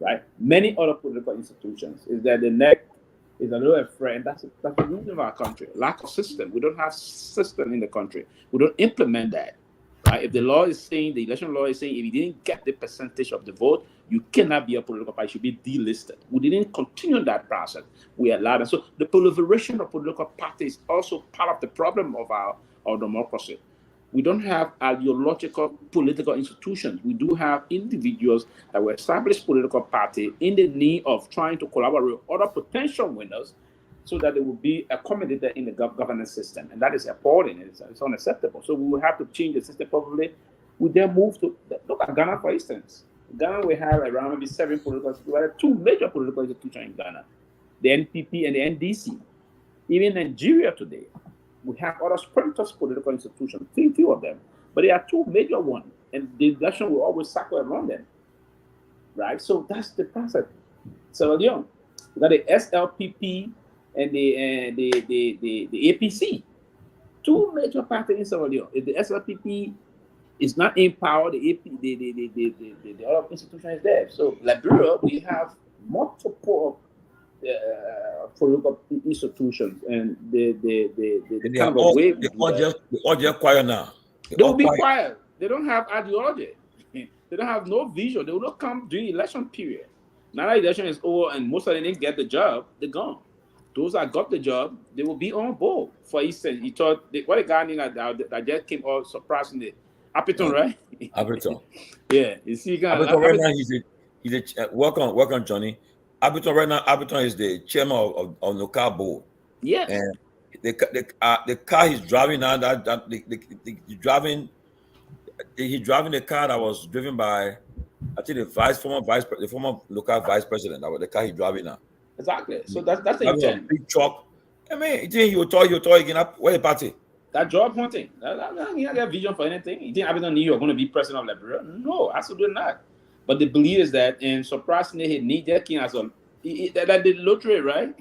Right, many other political institutions is that the neck is a little afraid, and that's the reason of our country. Lack of system. We don't have system in the country. We don't implement that. Right? If the law is saying, the election law is saying, if you didn't get the percentage of the vote, you cannot be a political party. You should be delisted. We didn't continue that process. We allowed it. So the proliferation of political parties is also part of the problem of our democracy. We don't have ideological political institutions. We do have individuals that will establish political party in the need of trying to collaborate with other potential winners so that they will be accommodated in the governance system. And that is appalling. It's unacceptable. So we will have to change the system probably. We then move to, look at Ghana, for instance. Ghana, we have around maybe 7 political institutions. We have 2 major political institutions in Ghana, the NPP and the NDC. Even Nigeria today, we have other sprinter's political institutions, few of them, but there are 2 major ones, and the election will always circle around them, right? So that's the process. So we got the SLPP and the APC, 2 major parties in Sierra Leone. If the SLPP is not in power, the other institution is there. So Liberia, we have multiple political institutions, and they all just quiet now. They will be quiet. They don't have ideology. They don't have no vision. They will not come during election period. Now that election is over and most of them didn't get the job, they're gone. Those that got the job, they will be on board. For instance, you thought what a guy that just came out surprisingly, Appiton, right? Appiton. Yeah, you see, Appiton right now he's a welcome Johnny. Appiton right now, Appiton is the chairman of the car board. Yeah. And the car he's driving now, he's driving the car that was driven by, I think the former local vice president. That was the car he's driving now. Exactly. So that's the intent. Big truck. I mean, you think he will talk again up? Where the party? That job hunting. He didn't have vision for anything. He didn't Appiton knew you were going to be president of Liberia. No, absolutely not. But the belief is that, and surprisingly, he needed King as well. That the lottery, right?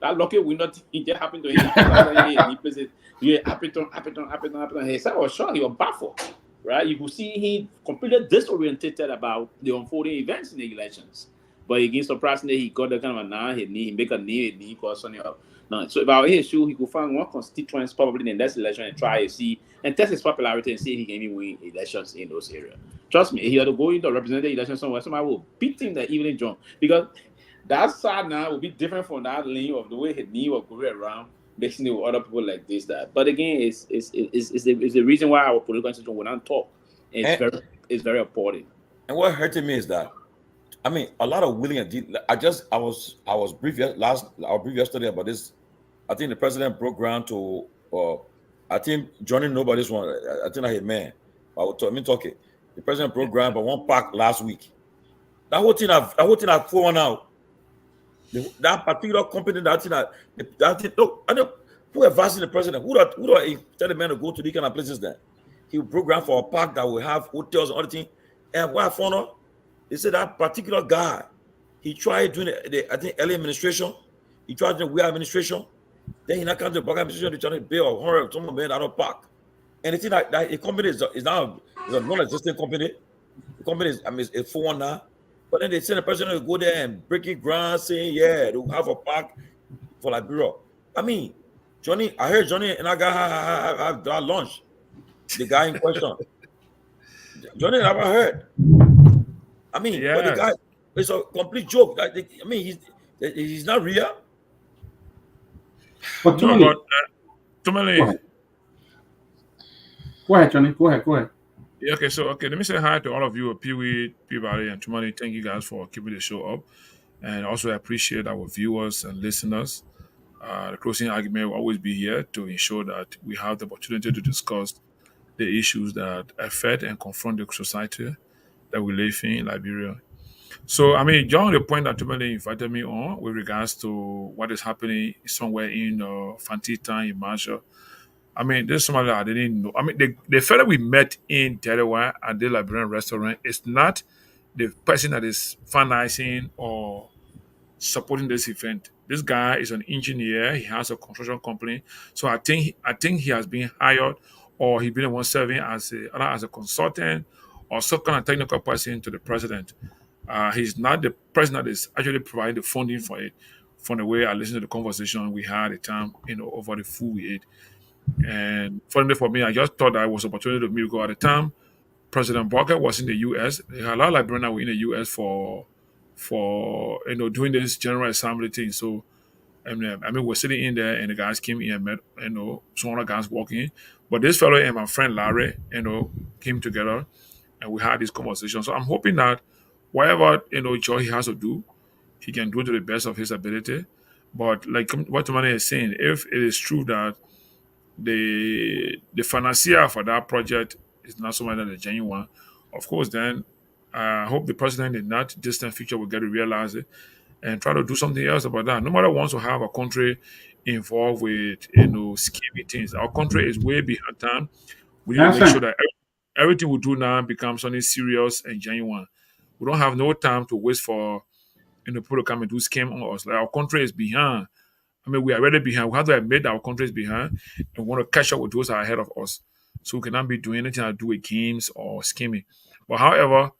That lucky window, it just happened to him. He plays it. Yeah, Appiton. He said, "Oh, sure, he was baffled, right?" You could see he completely disorientated about the unfolding events in the elections. But again, surprisingly, he got the kind of he make a knee cause something up. No, so if I were his shoe, he could find one constituents probably in the next election and try to see and test his popularity and see if he can even win elections in those areas. Trust me, he had to go into a representative election somewhere. Somebody will beat him that evening drum because that side now will be different from that lane of the way his knee will go around, mixing it with other people like this, that. But again, it's the reason why our political institution will not talk. It's very important. And what hurted me is that, I mean, a lot of willing. I was brief yesterday about this. I think the president broke ground to. I think Johnny nobody's one. I think I hear man. Talking. The president broke ground by one park last week. That whole thing I fallen out. That particular company that thing. Look, I know who advising the president. Who do I tell the man to go to these kind of places? Then he broke ground for a park that will have hotels and other things. And what I found out. They said that particular guy, he tried doing I think early administration, he tried doing weird administration, Then in that country, the park position, they're trying to pay a $100 million park. And the thing that the company is now a non-existent company. The company is, it's full one now. But then they send a person to go there and breaking ground, saying, yeah, they'll have a park for Liberia. I mean, Johnny, I heard Johnny and I got have lunch. The guy in question. Johnny never heard. I mean, but the guy, it's a complete joke. I mean, he's not real. But Tomalin. Go ahead, Johnny. Go ahead. Yeah, okay. Let me say hi to all of you, Pewee, Peabody, and Tomalin. Thank you guys for keeping the show up, and also I appreciate our viewers and listeners. The closing argument will always be here to ensure that we have the opportunity to discuss the issues that affect and confront the society that we live in Liberia. So, I mean, John, the point that Tomalin invited me on with regards to what is happening somewhere in Fantita in Marshall. I mean, there's somebody that I didn't know. I mean, the fellow we met in Delaware at the Liberian restaurant is not the person that is financing or supporting this event. This guy is an engineer. He has a construction company. So I think he has been hired, or he's been the one serving as a consultant or some kind of technical person to the president. He's not the person that is actually providing the funding for it. From the way I listened to the conversation we had at the time, over the food we ate. And fortunately for me, I just thought that it was an opportunity to meet because at the time, President Barker was in the U.S. There are a lot of Liberians that were in the U.S. for doing this General Assembly thing. So I mean, we're sitting in there, and the guys came in and met, some other guys walking. But this fellow and my friend Larry, came together, and we had this conversation. So I'm hoping that whatever Joy he has to do, he can do it to the best of his ability. But like what Tomalin is saying, if it is true that the financier for that project is not someone that is genuine, of course, then I hope the president in that distant future will get to realize it and try to do something else about that. No matter wants to have a country involved with scheming things. Our country is way behind time. We need to make sure that everything we do now becomes something serious and genuine. We don't have no time to waste for people to come and do scam on us. Like, our country is behind. I mean, we are already behind. We have to admit that our country is behind and want to catch up with those that are ahead of us. So we cannot be doing anything to do with games or scheming. But however,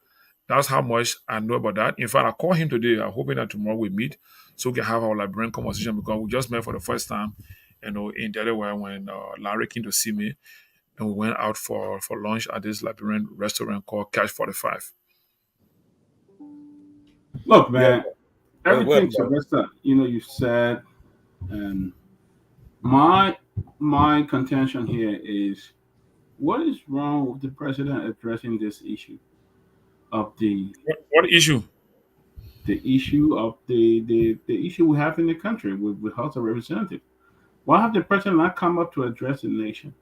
that's how much I know about that. In fact, I called him today. I'm hoping that tomorrow we meet so we can have our Liberian conversation, because we just met for the first time, in Delaware when Larry came to see me, and we went out for lunch at this Liberian restaurant called Catch 45. Look, man, everything Sylvester, you said, and my contention here is, what is wrong with the president addressing this issue of the what issue? The issue of the issue we have in the country with House of Representatives. Why have the president not come up to address the nation?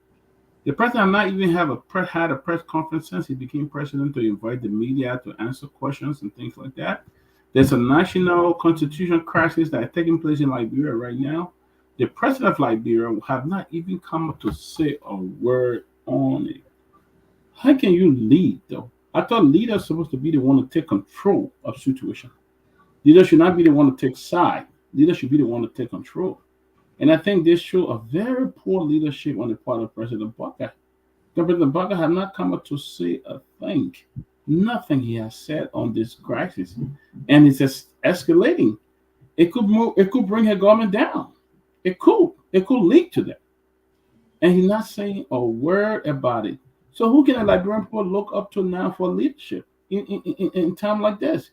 The president not even had a press conference since he became president to invite the media to answer questions and things like that. There's a national constitutional crisis that is taking place in Liberia right now. The president of Liberia have not even come up to say a word on it. How can you lead, though? I thought leaders are supposed to be the one to take control of situation. Leaders should not be the one to take side. Leaders should be the one to take control. And I think this shows a very poor leadership on the part of President Barker. President Barker has not come up to say a thing. Nothing he has said on this crisis. And it's just escalating. It could bring her government down. It could lead to that. And he's not saying a word about it. So who can a Liberian people look up to now for leadership in time like this?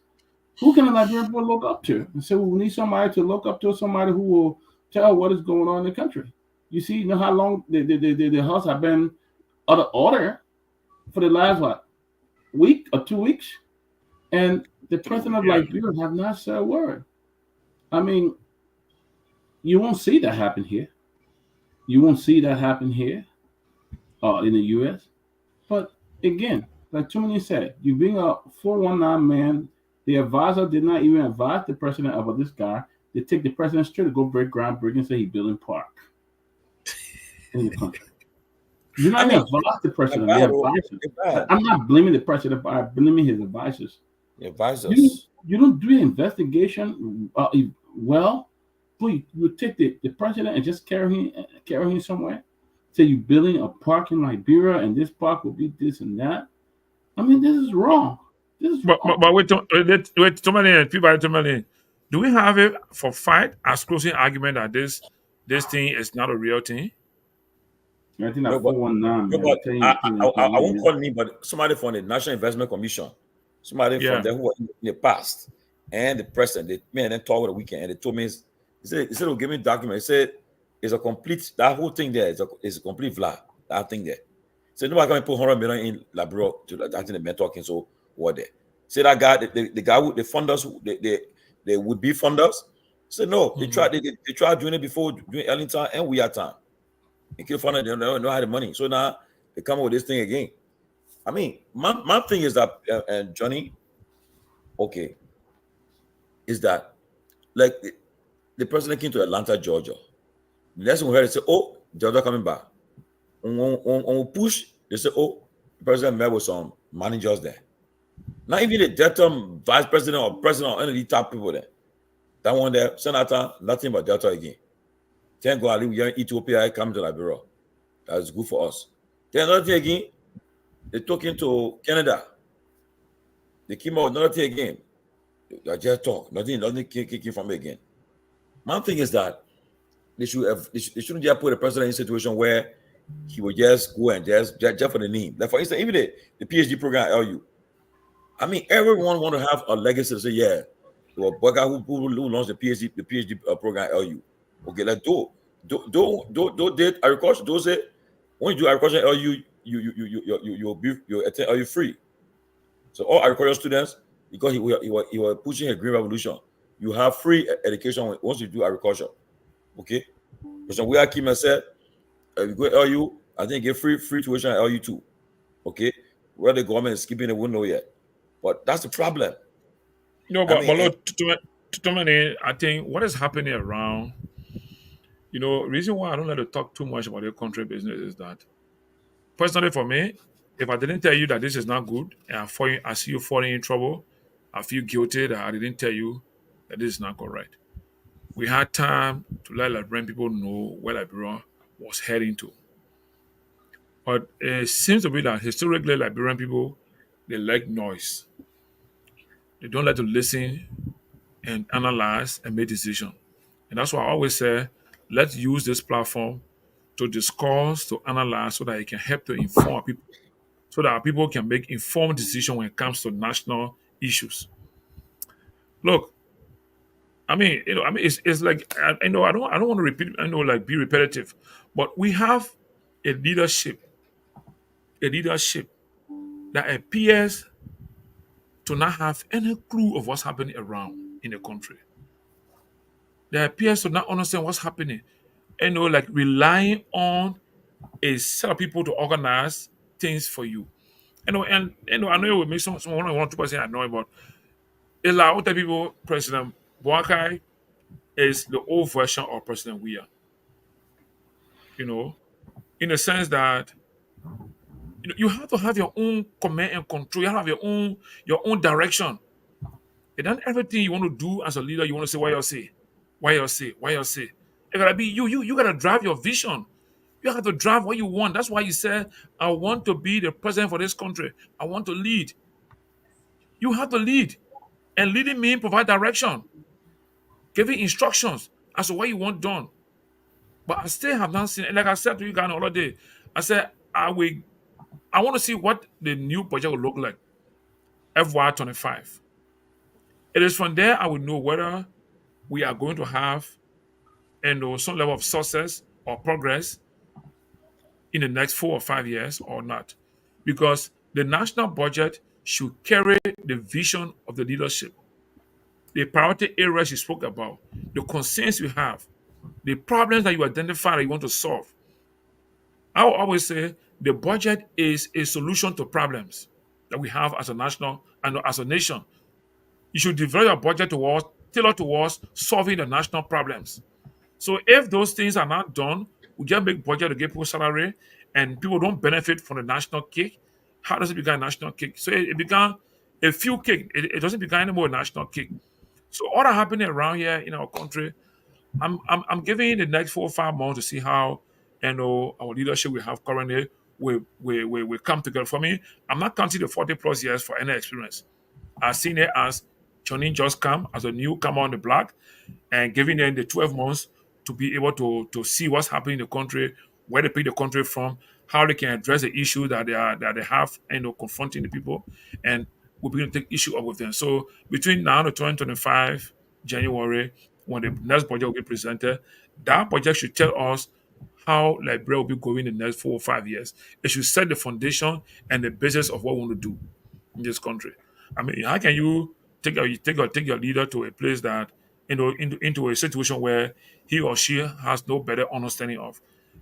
Who can a Liberian people look up to and say, well, we need somebody to look up to, somebody who will tell what is going on in the country? You see, how long the House have been out of order for the last week or 2 weeks, and the president of Liberia have not said a word. I mean, you won't see that happen here. You won't see that happen here in the U.S. But again, like Tomalin said, you being a 419 man, the advisor did not even advise the president about this guy. They take the president straight to go break groundbreaking and say he's building park in the country. You're not even advise the president. I'm not blaming the president, but I'm blaming his advisors. The advisors. You don't do an investigation well Boy, you take the president and just carry him somewhere. Say you building a park in Liberia and this park will be this and that. I mean, this is wrong. This is wrong. But wait, Tomalin and Peabody, Tomalin, do we have it for fight as closing argument that this thing is not a real thing? I think No, that but 419, no, man. but I tell you, I won't call me, but somebody from the National Investment Commission, somebody from Yeah. there who was in the past, and the president, they man, then talk over the weekend, and they told me, he said, give me documents. He said, it's a complete, that whole thing there is a complete flat, that thing there. So nobody can put 100 million in Labro to, I think they've been talking, so what there. Say that guy, the guy, the funders, they would be funders. Said no, they tried doing it before during Ellington and we had time. And kill funders, they don't know how the money. So now they come up with this thing again. I mean, my thing is that, and Johnny, okay, is that like the president came to Atlanta, Georgia. The next one we heard, they say, oh, Georgia coming back. On push, they say, oh, the president met with some managers there. Not even the Delta vice president or president or any of the top people there. That one there, Senator, nothing but Delta again. Thank God I live here in Ethiopia, I come to Liberia. That's good for us. Then another thing again, they're talking to Canada. They came out with another thing again. They just talk. Nothing came from it again. My thing is that they shouldn't just put the president in a situation where he would just go and just for the name. Like for instance, even the PhD program at LU. I mean, everyone want to have a legacy to say, yeah, the guy who launched the PhD program at LU. Okay, let's do agriculture. Do say when you do agriculture at LU, you attend LU free. So all agricultural students, because he was pushing a green revolution, you have free education once you do agriculture. Okay, so we are Kim said, if you go to LU, I think get free tuition at LU too. Okay, where the government is keeping it, we don't know yet. But that's the problem. No, but look, to many, I think what is happening around, reason why I don't like to talk too much about the country business is that, personally for me, if I didn't tell you that this is not good and I see you falling in trouble, I feel guilty that I didn't tell you that this is not correct. We had time to let Liberian people know where Liberia was heading to. But it seems to be that historically Liberian people, they like noise. They don't like to listen and analyze and make decisions. And that's why I always say, let's use this platform to discuss, to analyze, so that it can help to inform people, so that people can make informed decisions when it comes to national issues. Look, it's like I know I don't want to repeat, like be repetitive, but we have a leadership that appears to not have any clue of what's happening around in the country. They appears to not understand what's happening. Like relying on a set of people to organize things for you. I know it will make someone one or two percent annoyed, but a lot of the people, President Boakai is the old version of President Weah. In the sense that you have to have your own command and control. You have your own direction. And then everything you want to do as a leader, you want to say why you say. It gotta be you gotta drive your vision. You have to drive what you want. That's why you said, I want to be the president for this country. I want to lead. You have to lead. And leading means provide direction, giving instructions as to what you want done. But I still have not seen, and like I said to you guys the other day, I said, I want to see what the new budget will look like, FY25. It is from there I will know whether we are going to have some level of success or progress in the next 4 or 5 years or not. Because the national budget should carry the vision of the leadership, the priority areas you spoke about, the concerns you have, the problems that you identify that you want to solve. I will always say the budget is a solution to problems that we have as a national and as a nation. You should develop your budget tailored towards solving the national problems. So if those things are not done, we just make budget to get people salary and people don't benefit from the national cake. How does it become a national cake? So it becomes a few cake. It doesn't become anymore a national cake. So all that happening around here in our country, I'm giving the next 4 or 5 months to see how our leadership we have currently will come together. For me, I'm not counting the 40 plus years for any experience. I've seen it as Johnny just come as a newcomer on the block and giving them the 12 months to be able to see what's happening in the country, where they pick the country from, how they can address the issue that they have confronting the people, and we're going to take issue up with them. So between now and 2025 January, when the next budget will be presented, that budget should tell us how Liberia will be going in the next 4 or 5 years. It should set the foundation and the basis of what we want to do in this country. I mean, how can you take your leader to a place that into a situation where he or she has no better understanding of?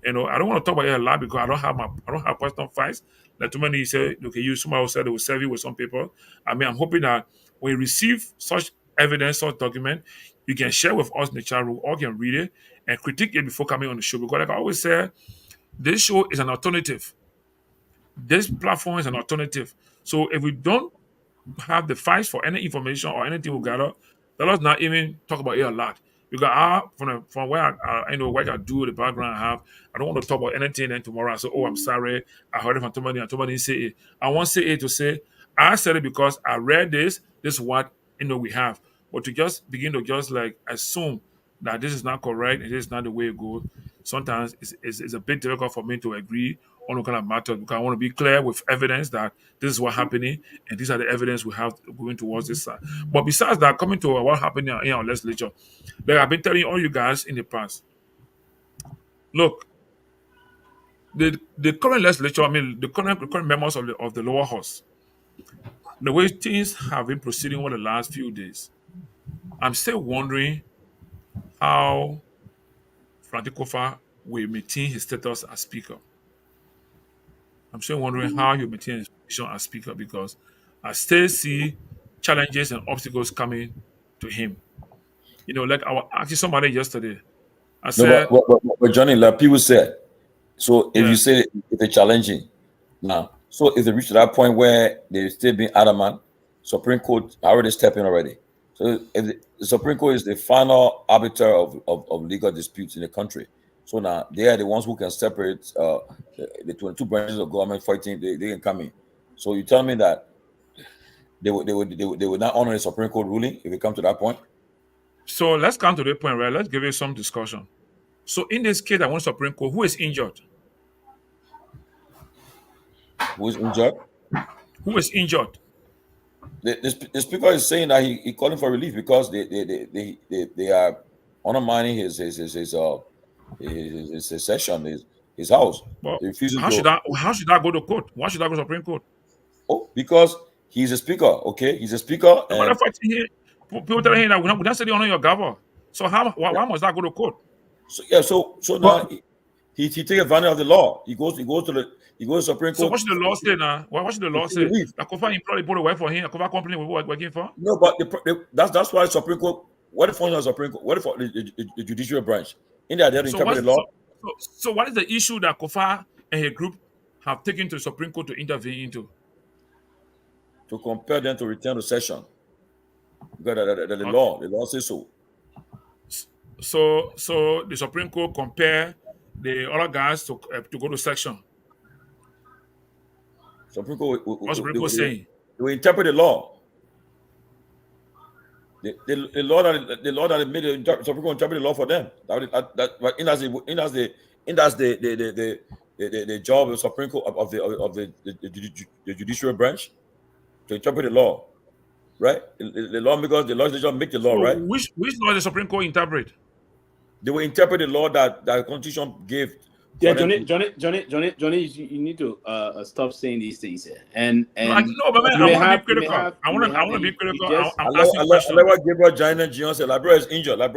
I don't want to talk about it a lot because I don't have personal fights. Like too many say, okay, somebody said they will serve you with some people. I mean, I'm hoping that when you receive such evidence, such document, you can share with us in the chat room, or can read it and critique it before coming on the show. Because like I always say, this show is an alternative. This platform is an alternative. So if we don't have the fights for any information or anything we gather, let us not even talk about it a lot. Because from where what I do, the background I have, I don't want to talk about anything. And tomorrow I say, "Oh, I'm sorry, I heard it from somebody, and somebody didn't say it." I want to say it to say I said it because I read this. This is what we have. But to just begin to just like assume that this is not correct and this is not the way it goes, sometimes it's a bit difficult for me to agree on what kind of matters, because I want to be clear with evidence that this is what's happening and these are the evidence we have going towards this side. But besides that, coming to what happened in our legislature, like I've been telling all you guys in the past, look, the current legislature, I mean the current members of the lower house, the way things have been proceeding over the last few days, I'm still wondering how Frank Kofa will maintain his status as speaker. I'm still wondering how he'll maintain his position as speaker, because I still see challenges and obstacles coming to him. Like I was asking somebody yesterday. I said, but Johnny, like people said, so if yeah. you say it's challenging now, so if they reach to that point where they're still being adamant, Supreme Court already stepping already. So if the Supreme Court is the final arbiter of legal disputes in the country, so now they are the ones who can separate the 22 branches of government fighting. They can come in. So you tell me that they would not honor the Supreme Court ruling if it comes to that point? So let's come to the point, right? Let's give it some discussion. So in this case, I want Supreme Court, who is injured? Who is injured? Who is injured? The speaker is saying that he calling for relief because they are undermining his session, his house. Well, how should that go to court? Why should that go to Supreme Court? Oh, because he's a speaker. Okay, he's a speaker. But people telling him that we're not saying honor your governor. So why must that go to court? So yeah, so now he take advantage of the law. He goes to Supreme Court. So what should the law say now? What should the law say? That Kofa employee put away for him. A Kofa company we're working for. No, but that's why Supreme Court. What the function of Supreme Court? What if the judicial branch in there they interpret the law? So what is the issue that Kofa and her group have taken to the Supreme Court to intervene into? To compel them to return to session. Because the law says so. So the Supreme Court compare the other guys to go to section. Supreme Court. What's Supreme Court saying? They will interpret the law. The law that they made the Supreme Court interpret the law for them. That's the job of the Supreme Court of the judicial branch to interpret the law, right? The lawmakers, the legislature make the law, right? Which law the Supreme Court interpret? They will interpret the law that the Constitution gave. Yeah, Johnny, you need to stop saying these things here. And I want to be critical. I want to be critical. I'm asking questions. Like Gabriel Giant Gion said, Liberia is injured. That's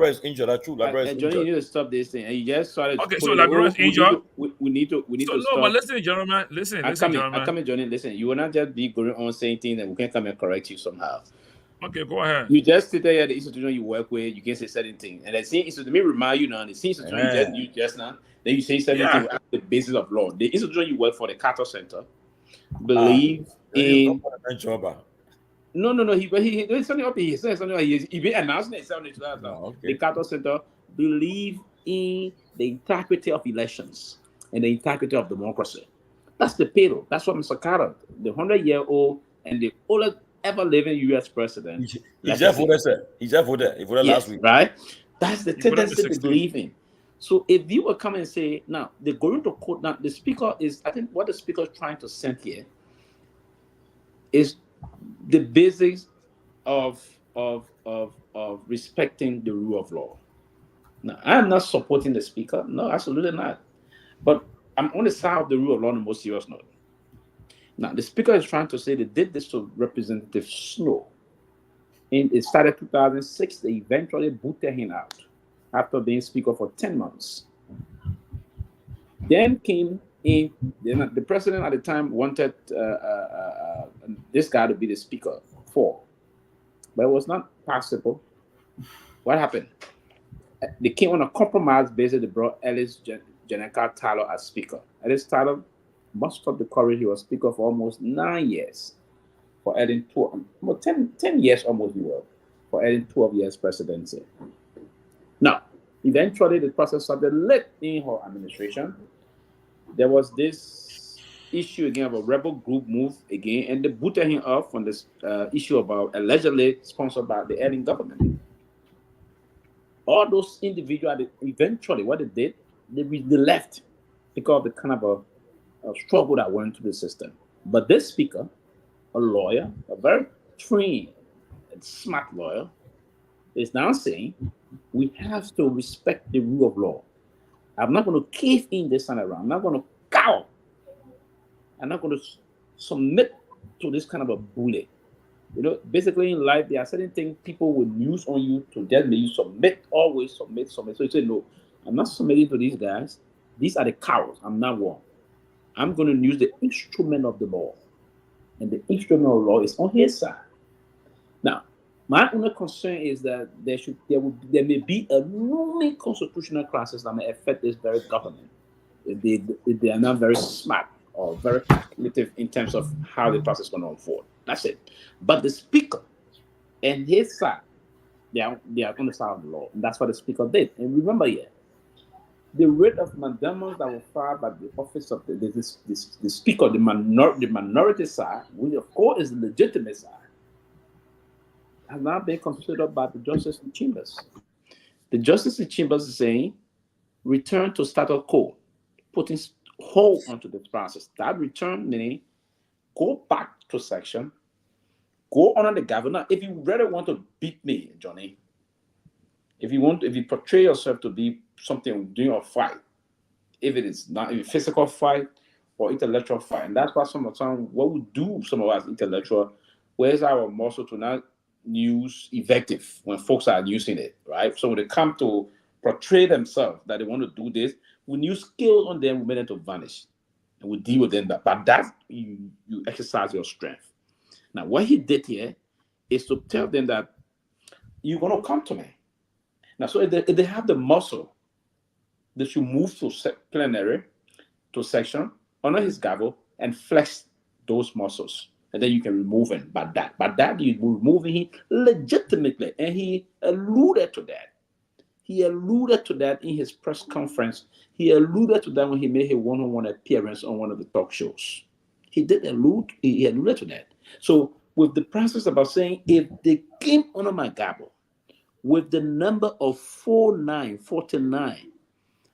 true. Liberia is injured. Johnny, you need to stop this thing. And you just started. Okay, so Liberia is injured. We need to stop. No, but listen, gentlemen. I come in, Johnny. Listen, you will not just be going on saying things and we can come and correct you somehow. Okay, go ahead. You just sit there at the institution you work with. You can say certain things, and the same institution. Let me remind you now. The same institution you just now. Then you say certain things on the basis of law. The institution you work for, the Carter Center, believe in. No. He something up. He said something. He been announcing it. The Carter Center believe in the integrity of elections and the integrity of democracy. That's the payload. That's what Mr. Carter, the 100-year-old and the oldest ever living U.S. president. He just voted, sir. He just voted. He voted last week. Right? That's the He voted tendency the to 16th. believe in. So if you were coming and say, now, they're going to quote, now, the speaker is, I think what the speaker is trying to send here is the basics of respecting the rule of law. Now, I'm not supporting the speaker. No, absolutely not. But I'm on the side of the rule of law in the most serious note. Now, the speaker is trying to say they did this to Representative Snow. It started 2006. They eventually booted him out after being speaker for 10 months. Then came in, the president at the time wanted this guy to be the speaker for, but it was not possible. What happened? They came on a compromise basis. They brought Ellis Jeneka Tyler as speaker. Ellis Tyler must have the courage. He was speaker for almost 9 years. For adding 10 years almost, he was, for adding 12 years presidency. Now, eventually, the process started late in her administration. There was this issue again of a rebel group move again, and they booted him off on this issue about allegedly sponsored by the Ellen government. All those individuals, eventually, what they did, they left because of the kind of a struggle that went through the system. But this speaker, a lawyer, a very trained and smart lawyer, is now saying we have to respect the rule of law. I'm not going to cave in this time around. I'm not going to cower. I'm not going to submit to this kind of a bully. You know, basically in life, there are certain things people will use on you to just make you submit, always submit. So you say, no, I'm not submitting to these guys. These are the cowards. I'm not one. I'm going to use the instrument of the law. And the instrument of law is on his side. Now, my only concern is that there may be a looming constitutional crisis that may affect this very government if they are not very smart or very calculative in terms of how the process is going to unfold. That's it. But the speaker and his side, they are on the side of the law. And that's what the speaker did. And remember here, the rate of mandamus that were filed by the office of the speaker, the minority side, which of course is the legitimate side, has now been considered by the Justice Chambers. The Justice Chambers is saying, return to status quo, putting hold onto the process. That return meaning go back to section, go under the governor. If you really want to beat me, Johnny, if you portray yourself to be something doing a fight, if it is not a physical fight or intellectual fight, and that's why some of the time what we do, some of us intellectual, where's our muscle to not use effective when folks are using it, right? So when they come to portray themselves that they want to do this, we use skills on them, we make them to vanish, and we deal with them. But that you exercise your strength. Now, what he did here is to tell them that you're going to come to me. Now, so if they have the muscle, they should move to plenary, to section, under his gavel, and flex those muscles. And then you can remove him. But that you're removing him legitimately. And he alluded to that. He alluded to that in his press conference. He alluded to that when he made his one-on-one appearance on one of the talk shows. He alluded to that. So with the process about saying, if they came under my gavel with the number of 49,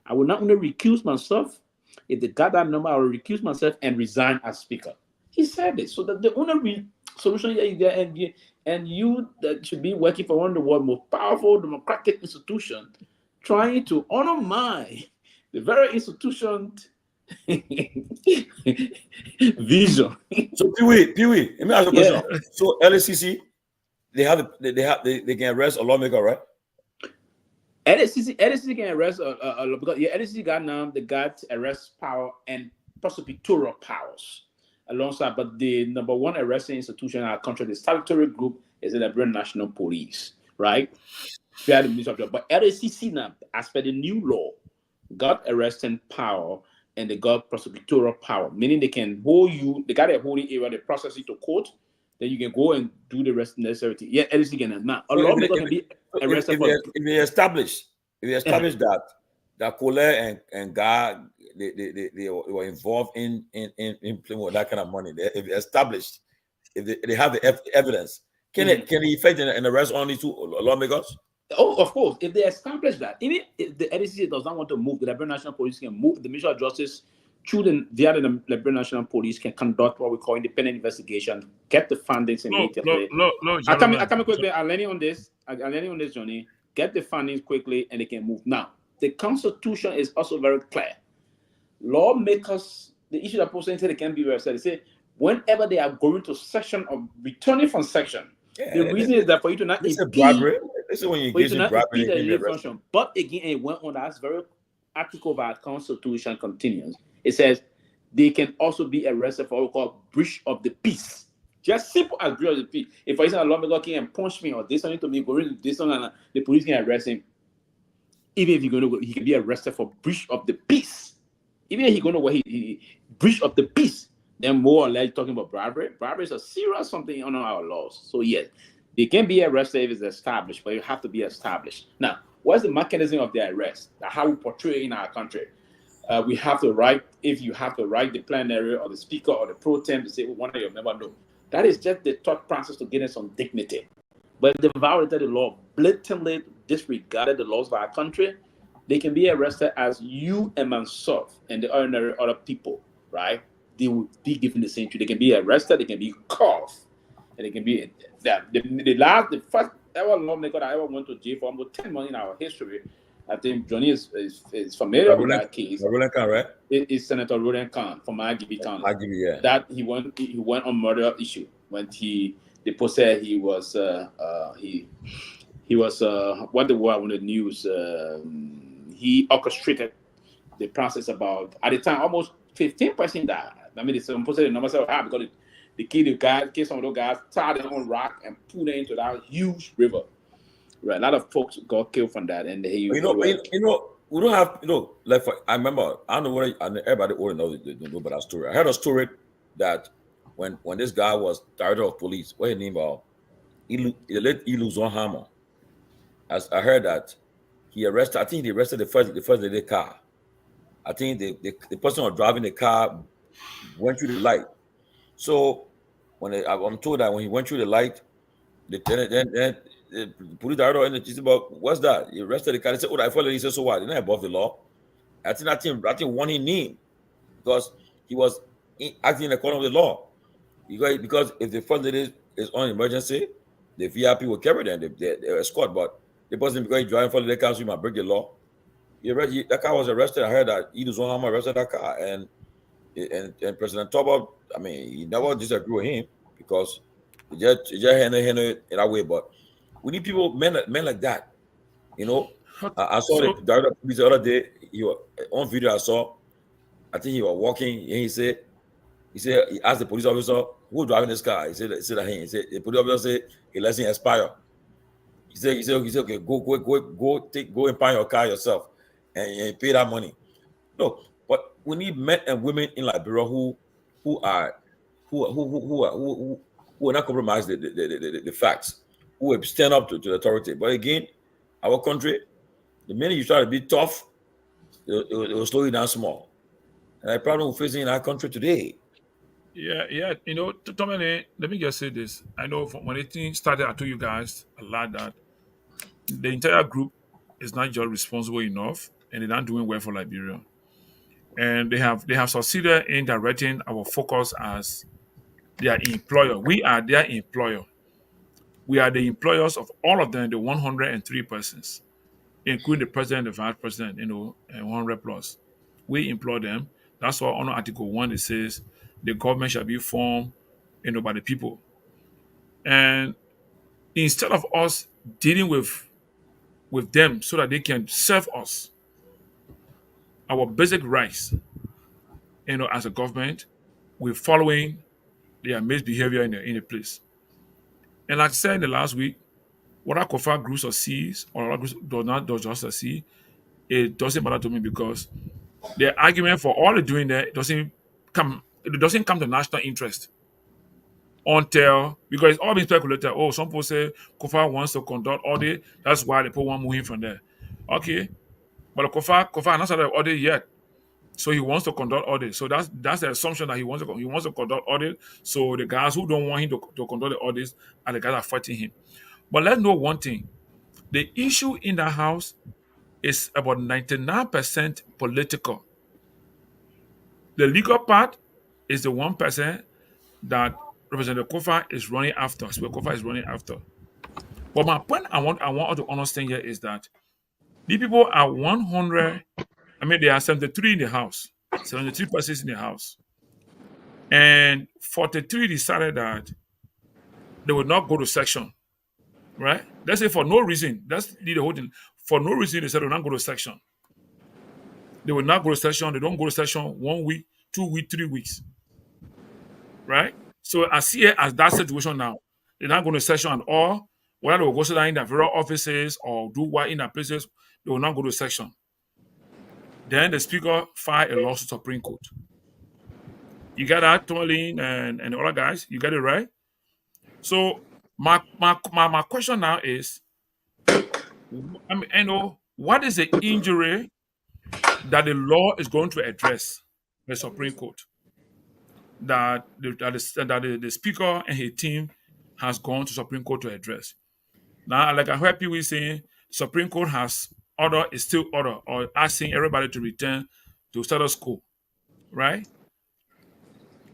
I will not only recuse myself. If they got that number, I will recuse myself and resign as speaker. He said it. So that the only solution here you get, and you that should be working for one of the world's most powerful democratic institutions, trying to undermine the very institution vision. So Pewee, let me ask you a question. So LSCC, they can arrest a lawmaker, right? LSCC can arrest because LSCC got now they got arrest power and prosecutorial powers alongside, but the number one arresting institution in our country, the statutory group, is the Liberian National Police, right? But LSCC now, as per the new law, got arresting power and they got prosecutorial power, meaning they can hold you, they got a holding area, they process it to court, then you can go and do the rest necessary. Yeah, LSCC can now. A lawmaker can be arrested if they establish if they establish that Cole and Guar they were involved in playing with that kind of money, if they established, if they have the evidence, can it affect an arrest on these two lawmakers? Oh, of course. If they establish that, even if the NDC does not want to move, the Liberian National Police can move. The Ministry of Justice, via the Liberian National Police, can conduct what we call independent investigation, get the findings immediately. I come quickly. I'm learning on this, Johnny. Get the findings quickly, and they can move. Now, the Constitution is also very clear. Lawmakers, the issue that posted they can be arrested. They say whenever they are going to section or returning from section. The reason is that for you to not impede, this is when you get the function. But again, it went on. That's very article of our Constitution continues. It says they can also be arrested for what we call breach of the peace. Just simple as breach of the peace. If for example a lawmaker came and punch me or this something to me, going to this one, and the police can arrest him. Even if he's going to go, he can be arrested for breach of the peace. Even if he's going to go, he breach of the peace. Then more or less talking about bribery. Bribery is a serious something under our laws. So yes, they can be arrested if it's established, but you have to be established. Now, what's the mechanism of the arrest? How we portray it in our country? We have to write, if you have to write the plenary or the speaker or the pro tem to say, one of your members, no. That is just the thought process to getting some dignity. But if they violated the law, blatantly disregarded the laws of our country, they can be arrested as you and myself and the ordinary other people, right? They will be given the same treatment. They can be arrested, they can be caught, and they can be the first ever lawmaker that ever went to jail for almost 10 months in our history. I think Johnny is familiar with that case. Roland Khan, right? It's Senator Roland Khan from Agibie County. Yeah. That he went on murder issue when they posted he was what the word on the news. He orchestrated the process about at the time almost 15% died. I mean, it's supposed the numbers are high because they killed some of those guys, tied them on rock and pulled them into that huge river. Right, a lot of folks got killed from that, and we don't have like I remember I don't know what everybody already knows about that story. I heard a story that when this guy was director of police, what his name was, Ilu Zonhama. As I heard that he arrested, I think they arrested the first lady car. I think the person who was driving the car went through the light. So I'm told that when he went through the light, the police director and he said, "But what's that?" He arrested the car. They said, "Oh, I followed." He said, "So what? They're not above the law." I think one he knew because he was acting in accordance with the law. Because if the first lady is on emergency, the VIP will carry them. They escort, but the person because he's driving for the car, so you might break the law. That car was arrested. I heard that Ilu Zonhama arrested that car, and President Togar, I mean, he never disagreed with him because he just handled it in that way. But we need people, men like that. I saw the director of police the other day. He was on video. I saw. I think he was walking, and he asked the police officer who's driving this car. He said that he said the police officer said he lets him expire. He said okay, go and buy your car yourself and pay that money. No, but we need men and women in Liberia who will not compromise the facts, who will stand up to the authority. But again, our country, the minute you try to be tough, it will slow you down small. And the problem we're facing in our country today. Yeah. Tomalin, let me just say this. I know from when it started, I told you guys a lot that the entire group is not just responsible enough, and they're not doing well for Liberia. And they have succeeded in directing our focus as their employer. We are their employer. We are the employers of all of them, the 103 persons, including the president, the vice president, and 100 plus. We employ them. That's why under Article 1 it says the government shall be formed, by the people. And instead of us dealing with them so that they can serve us, our basic rights, as a government, we're following their misbehavior in the place. And like I said in the last week, whether COFA groups or C's or other groups does just succeed, it doesn't matter to me because the argument for all they're doing there doesn't come to national interest until, because it's all been speculated. Oh, some people say COFA wants to conduct audit, that's why they put one moving from there. Okay, but the Kofa has not started the audit yet. So he wants to conduct audit. So that's the assumption that he wants to conduct audit. So the guys who don't want him to conduct the audits are the guys that are fighting him. But let's know one thing. The issue in the house is about 99% political. The legal part is the 1% that Representative Kofa is running after. Speaker Kofa is running after. But my point I want all to understand here is that the people are 100. I mean, there are 73 in the house, 73 persons in the house. And 43 decided that they would not go to section, right? Let's say for no reason. That's the whole thing. For no reason, they said they will not go to section. They will not go to section. They don't go to section 1 week, 2 weeks, 3 weeks, right? So I see it as that situation now. They're not going to section at all. Whether they will go sit down in their various offices or do what in their places, they will not go to section. Then the speaker filed a lawsuit to Supreme Court. You got that, Tomalin and the other guys? You got it right? So my question now is, I mean, what is the injury that the law is going to address the Supreme Court? That the speaker and his team has gone to Supreme Court to address. Now, like I heard people saying, Supreme Court has still order or asking everybody to return to status quo, right?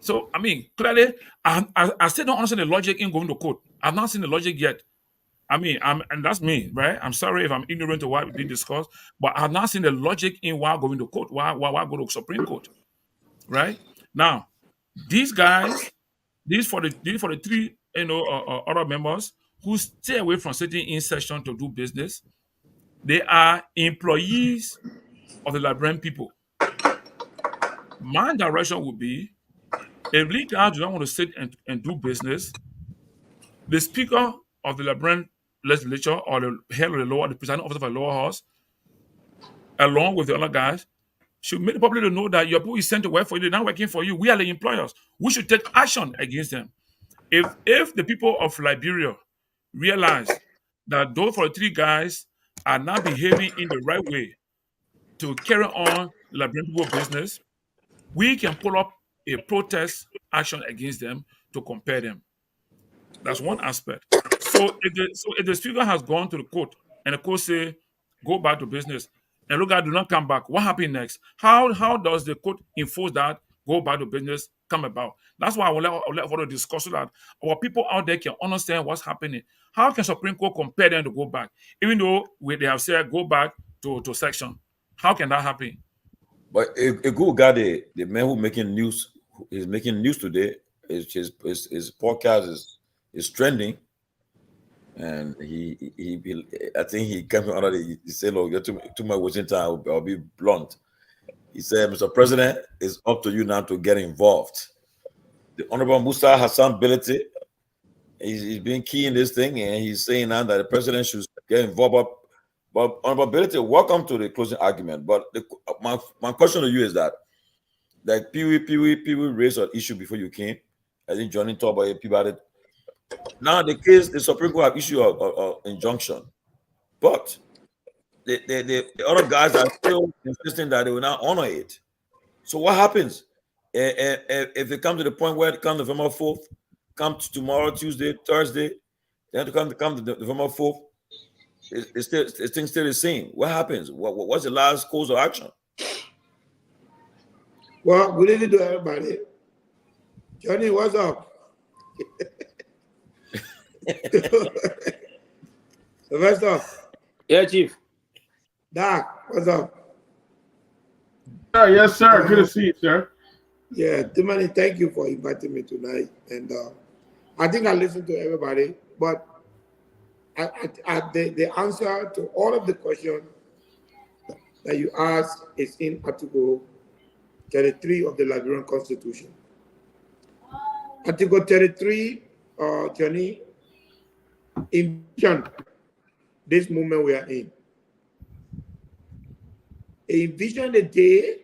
So, I mean, clearly, I still don't understand the logic in going to court. I've not seen the logic yet. I mean, and that's me, right? I'm sorry if I'm ignorant to what being discussed, but I've not seen the logic in why going to court, why go to Supreme Court, right? Now, these guys, these for the three, other members who stay away from sitting in session to do business, they are employees of the Liberian people. My direction would be, if these guys do not want to sit and do business, the speaker of the Liberian legislature or the head of the presiding officer of the lower house, along with the other guys, should make the public to know that your people is sent to work for you, they're not working for you. We are the employers. We should take action against them. If the people of Liberia realize that those 43 guys are not behaving in the right way to carry on the Liberian people business, we can pull up a protest action against them to compare them. That's one aspect. So if the speaker has gone to the court and the court say, go back to business, and look at do not come back, what happens next? How does the court enforce that go back to business come about? That's why I would let for the discussion that our people out there can understand what's happening. How can Supreme Court compare them to go back? Even though they have said go back to section. How can that happen? But a good guy, the man who making news is making news today. His podcast is trending, and he I think he came out of he said, "Look, you're too much wasting time. I'll be blunt." He said, "Mr. President, it's up to you now to get involved." The Honorable Musa Hassan Bility, he's been key in this thing, and he's saying now that the president should get involved. But Honorable Bility, welcome to the closing argument. But my question to you is that, like Pewee raised an issue before you came. I think Johnny talked about Peabody. Now the Supreme Court have issued an injunction, but the other guys are still insisting that they will not honor it. So what happens if it comes to the point where it comes November 4th, comes tomorrow, Tuesday, Thursday, then to come to November 4th, it's still the same. What happens? What's the last course of action? Well, good evening to everybody. Johnny, what's up? Sylvester. Yeah, Chief. Doc, what's up? Yes, sir. Good to see you, sir. Yeah, Tomalin, thank you for inviting me tonight. And I think I listened to everybody, but the answer to all of the questions that you asked is in Article 33 of the Liberian Constitution. Article 33, Johnny, envision this moment we are in. Envision a day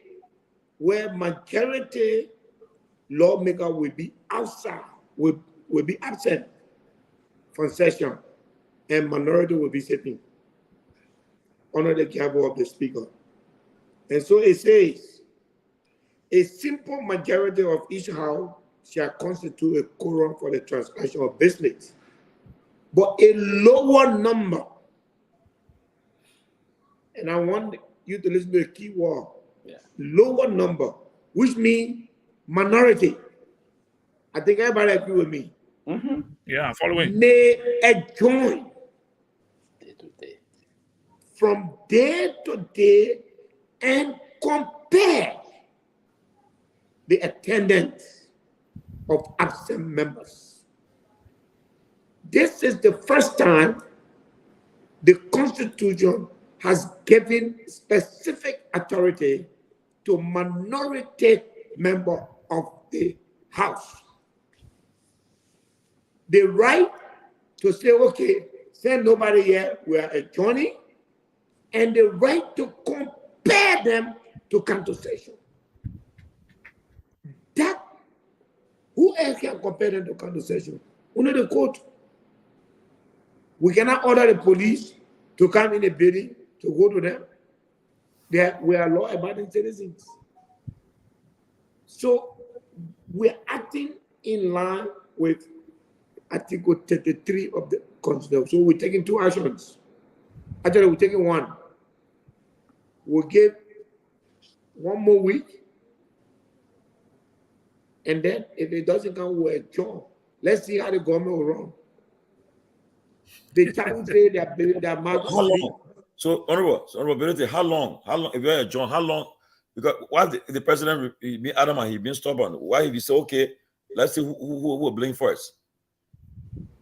where majority lawmaker will be outside, will be absent from session, and minority will be sitting. honor the gavel of the speaker. And so it says, a simple majority of each house shall constitute a quorum for the transaction of business. But a lower number, and I want you to listen to the key word, lower number, which means minority. I think everybody agree with me. Yeah, following. May adjourn from day to day and compare the attendance of absent members. This is the first time the Constitution has given specific authority to minority member of the House. The right to say, okay, send nobody here, we are adjourning, and the right to compare them to come to session. That, who else can compare them to come to session? Only the court. We cannot order the police to come in the building to go to them. We are law-abiding citizens. So we're acting in line with Article 33 of the Constitution. So we're taking two actions. Actually, we're taking one. We'll give 1 more week. And then if it doesn't come, we'll adjourn. Let's see how the government will run. The challenge say their market. How long? So, Honorable Bealded, how long? If you're adjourn, how long? Because why the president he been adamant, he been stubborn? Why if he say, okay, let's see who will blame first?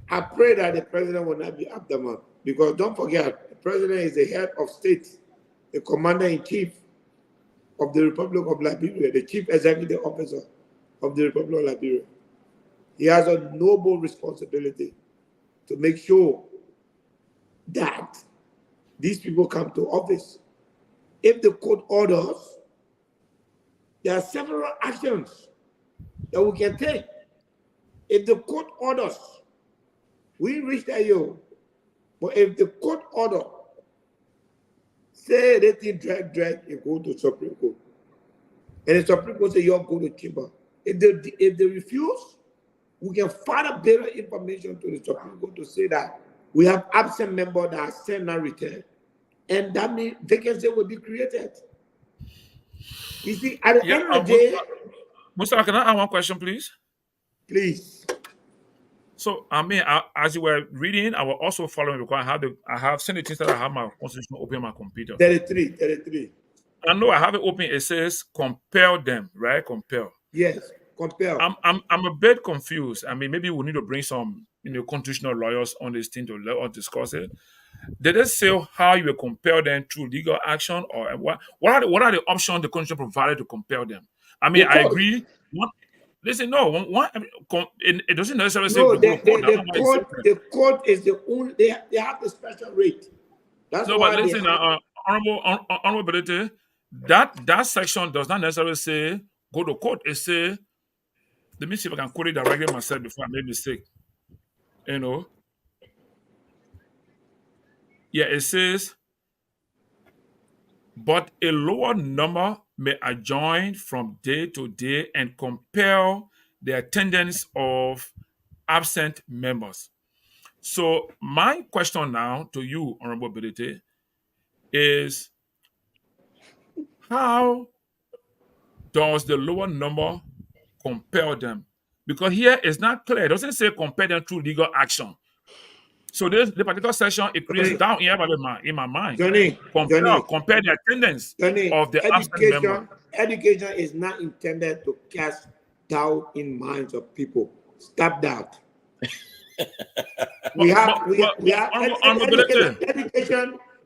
I pray that the president will not be adamant, because don't forget, the president is the head of state, the commander-in-chief of the Republic of Liberia, the chief executive officer of the Republic of Liberia. He has a noble responsibility to make sure that these people come to office. If the court orders, there are several actions that we can take. If the court orders, we reach that yo. But if the court order say anything drag, you go to Supreme Court. And the Supreme Court say you go to chamber. If they refuse, we can further better information to the Supreme Court to say that we have absent members that are sent and returned. And that means vacancy will be created. You see, at the end of the day... Mustafa, can I ask one question, please? Please. So, as you were reading, I was also following because I have seen it instead. I have my constitution open on my computer. 33. I know I have it open. It says compel them, right? Compel. Yes, compel. I'm a bit confused. I mean, maybe we need to bring some constitutional lawyers on this thing to let us discuss it. Did it say how you will compel them through legal action, or what are the options the Constitution provided to compel them? I mean, I agree. Listen, no, it doesn't necessarily say the court is the only, they have the special rate. That's no, but listen, Honorable Bealded, that section does not necessarily say go to court. It say, let me see if I can quote it directly myself before I make a mistake. Yeah, it says, but a lower number may adjourn from day to day and compel the attendance of absent members. So my question now to you, Honorable Bealded, is how does the lower number compel them? Because here it's not clear. It doesn't say compel them through legal action. So the particular section, it creates down here in my mind. Compare the attendance of the absent member. Education is not intended to cast doubt in minds of people. Stop that.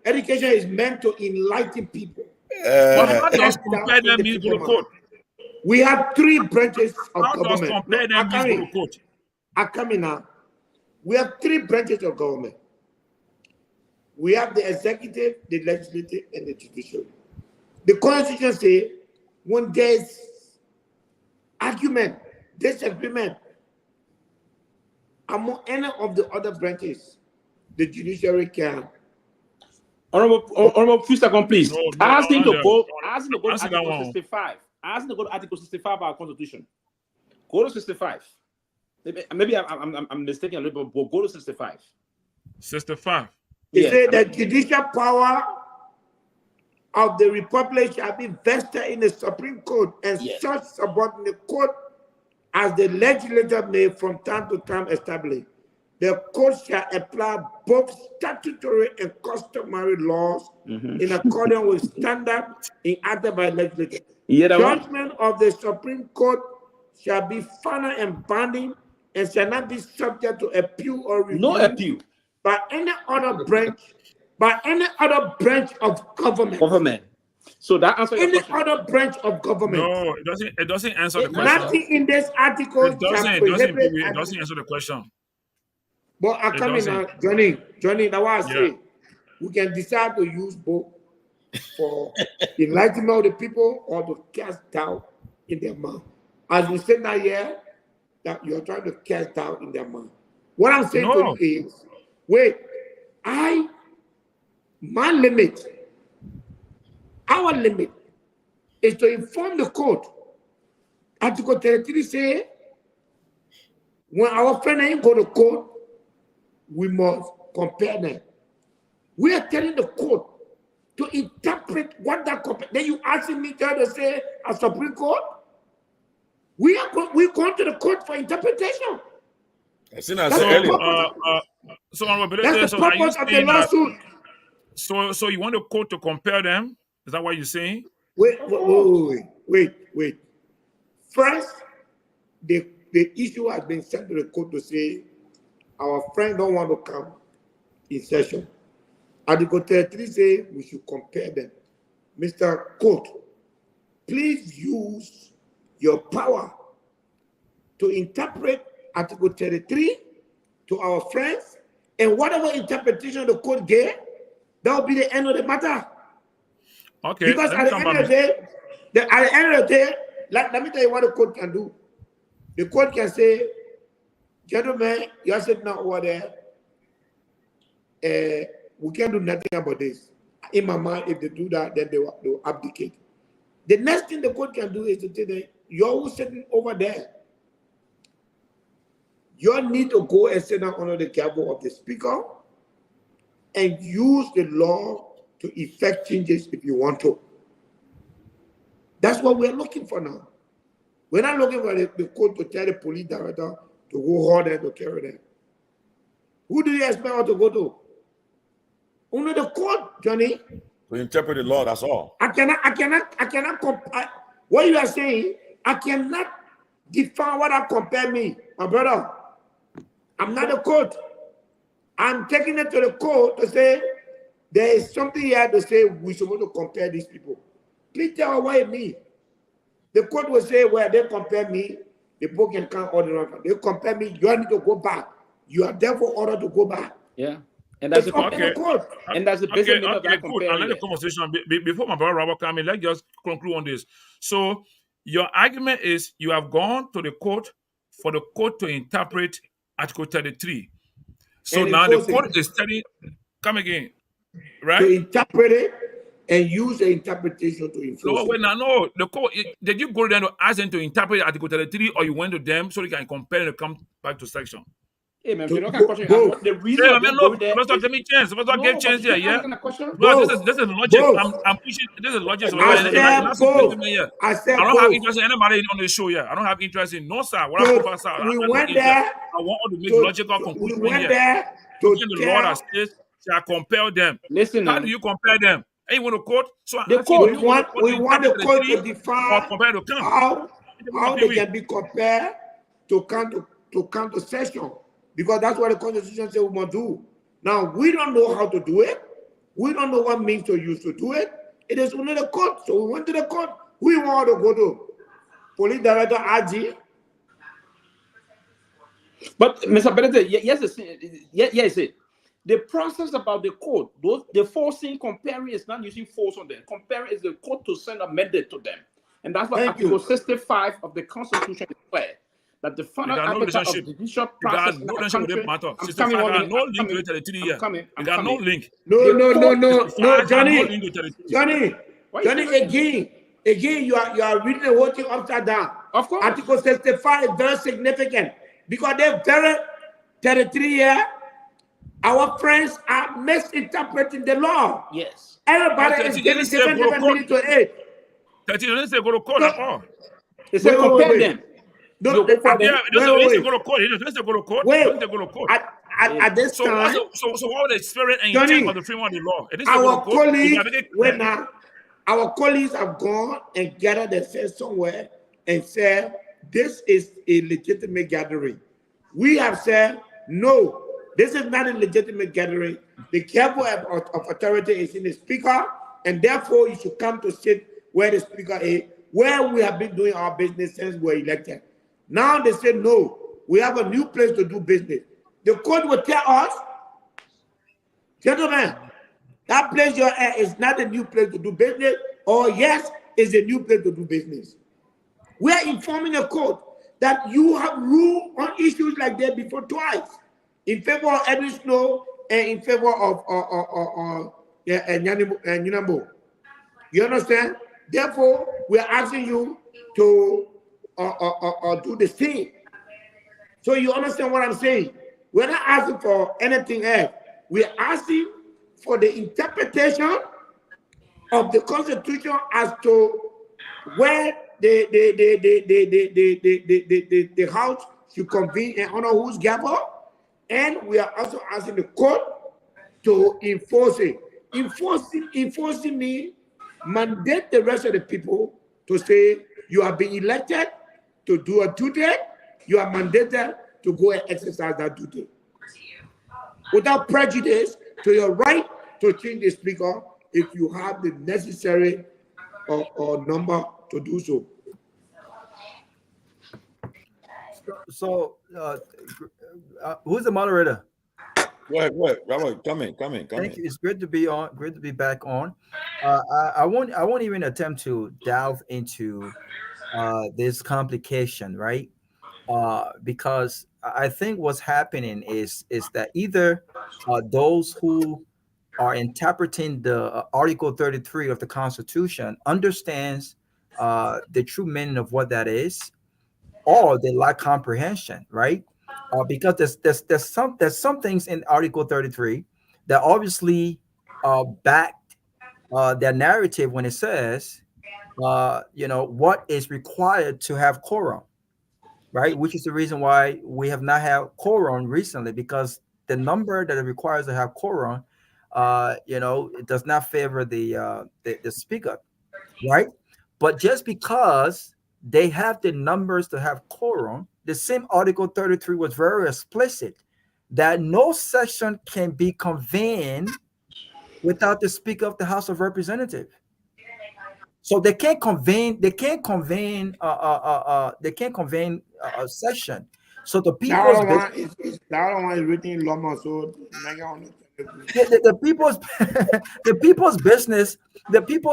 Education is meant to enlighten people. But how does compare them mean to the court? We have 3 branches of government. How does compare them mean to the court? I'm coming now. We have 3 branches of government. We have the executive, the legislative, and the judiciary. The Constitution says when there's argument, disagreement among any of the other branches, the judiciary can Honorable, few seconds, please. Asking to go to Article 65. Asking to go to Article 65 of our Constitution. Go to 65. Maybe I'm mistaken a little bit, but go to 65. 65. It said the judicial power of the Republic shall be vested in the Supreme Court and such subordinate court as the legislature may from time to time establish. The court shall apply both statutory and customary laws in accordance with standards enacted by legislature. Judgment of the Supreme Court shall be final and binding and shall not be subject to appeal or review. No appeal. By any other branch of government. So that answers your question. Any other branch of government. No, it doesn't answer the question. Nothing in this article it doesn't answer the question. But I come in now, Johnny, now what I say, we can decide to use both for enlightenment of the people or to cast doubt in their mind. As we said now here, that you're trying to cast doubt in their mind. What I'm saying to you is, wait, my limit, our limit is to inform the court. Article 33 say, when our friend ain't go to court, we must compare them. We are telling the court to interpret what that compare. Then you asking me to say a Supreme Court? We're going to the court for interpretation. That's the purpose of the lawsuit. So you want the court to compare them? Is that what you're saying? Wait. First, the issue has been sent to the court to say our friend don't want to come in session. Article 33 say we should compare them. Mr. Court, please use your power to interpret Article 33 to our friends, and whatever interpretation the court gave, that will be the end of the matter. Okay. Because at the end of the day, let me tell you what the court can do. The court can say, gentlemen, you are sitting over there. We can't do nothing about this. In my mind, if they do that, then they will abdicate. The next thing the court can do is to tell them, you're sitting over there. You need to go and sit down under the gavel of the speaker and use the law to effect changes if you want to. That's what we're looking for now. We're not looking for the court to tell the police director to go hold them, to carry them. Who do you expect us to go to? Only the court, Johnny. To interpret the law, that's all. I cannot what you are saying, I cannot define what I compare me, my brother. I'm not a court. I'm taking it to the court to say there is something here to say we should want to compare these people. Please tell me what it means. The court will say, well, they compare me, the book can come order. They compare me, you need to go back. You are therefore ordered to go back. Yeah. And that's the court. And that's the basic meaning of that cool. I'll let the conversation before my brother Robert come in. Let's just conclude on this. So your argument is you have gone to the court for the court to interpret Article 33. So and now the court is studying. Come again, right? To interpret it and use the interpretation to enforce it. No. The court, did you go there to ask them to interpret Article 33, or you went to them so they can compare and come back to section? Hey man, you don't have question. The reason give me chance. Give chance here, yeah. Bro, this is logic. I'm pushing. This is logic. I don't have interest in anybody on the show here. I don't have interest in no sir. What I went there. I want to make logical conclusion here. The Lord has said, shall compel them. Listen, how do you compare them? Hey, you want to quote? So we want the court to define how they can be compared to come to session. Because that's what the Constitution says we must do. Now, we don't know how to do it. We don't know what means to use to do it. It is only the court. So we went to the court. We want to go to Police Director RG. But, Mr. Bealded, yes, the process about the court, the forcing comparing is not using force on them. Comparing is the court to send a mandate to them. And that's what Article 65 of the Constitution is clear. that the final got no arbiter of relationship. the judicial You got process in no our relationship with country. them matter. I'm Sister coming Fire one got minute. no I'm link to coming. the 33 I'm year. coming. You got no link. No, No Johnny. link to 33. Johnny, again, you are reading the whole thing upside down. Of course. Article 65 is very significant because they're very 33 year. Our friends are misinterpreting the law. Yes. Everybody is giving different meaning to it. 13 doesn't say go to court at all. It said compare them. No, Yeah, it doesn't say go to court. It doesn't say go to court. It doesn't say go to court. At this time, so what was the spirit and Johnny, intent of the framework of the law? It didn't say go to court. Our colleagues have gone and gathered themselves somewhere and said this is a legitimate gathering. We have said no, this is not a legitimate gathering. The careful of authority is in the speaker, and therefore you should come to sit where the speaker is, where we have been doing our business since we were elected. Now they say no, we have a new place to do business. The court will tell us, gentlemen, that place you're at is not a new place to do business, or yes, it's a new place to do business. We are informing the court that you have ruled on issues like that before twice, in favor of Edwin Snow and in favor of Nyenwolo. You understand? Therefore, we are asking you to do the same. So you understand what I'm saying? We're not asking for anything else. We're asking for the interpretation of the Constitution as to where the House should convene and honor whose gavel, and we are also asking the court to enforce it. Enforcing me mandate the rest of the people to say you have been elected to do a duty. You are mandated to go and exercise that duty without prejudice to your right to change the speaker if you have the necessary or number to do so. So, who's the moderator? Go ahead. Robert, come in. Thank you. It's great to be on. Great to be back on. I won't even attempt to delve into this complication, right? Because I think what's happening is that either those who are interpreting the Article 33 of the Constitution understands the true meaning of what that is, or they lack comprehension, right? Because there's some things in Article 33 that obviously back their narrative when it says, what is required to have quorum, right? Which is the reason why we have not had quorum recently, because the number that it requires to have quorum, it does not favor the speaker, right? But just because they have the numbers to have quorum, the same Article 33 was very explicit that no session can be convened without the Speaker of the House of Representatives. So they can't convene a session. So the people's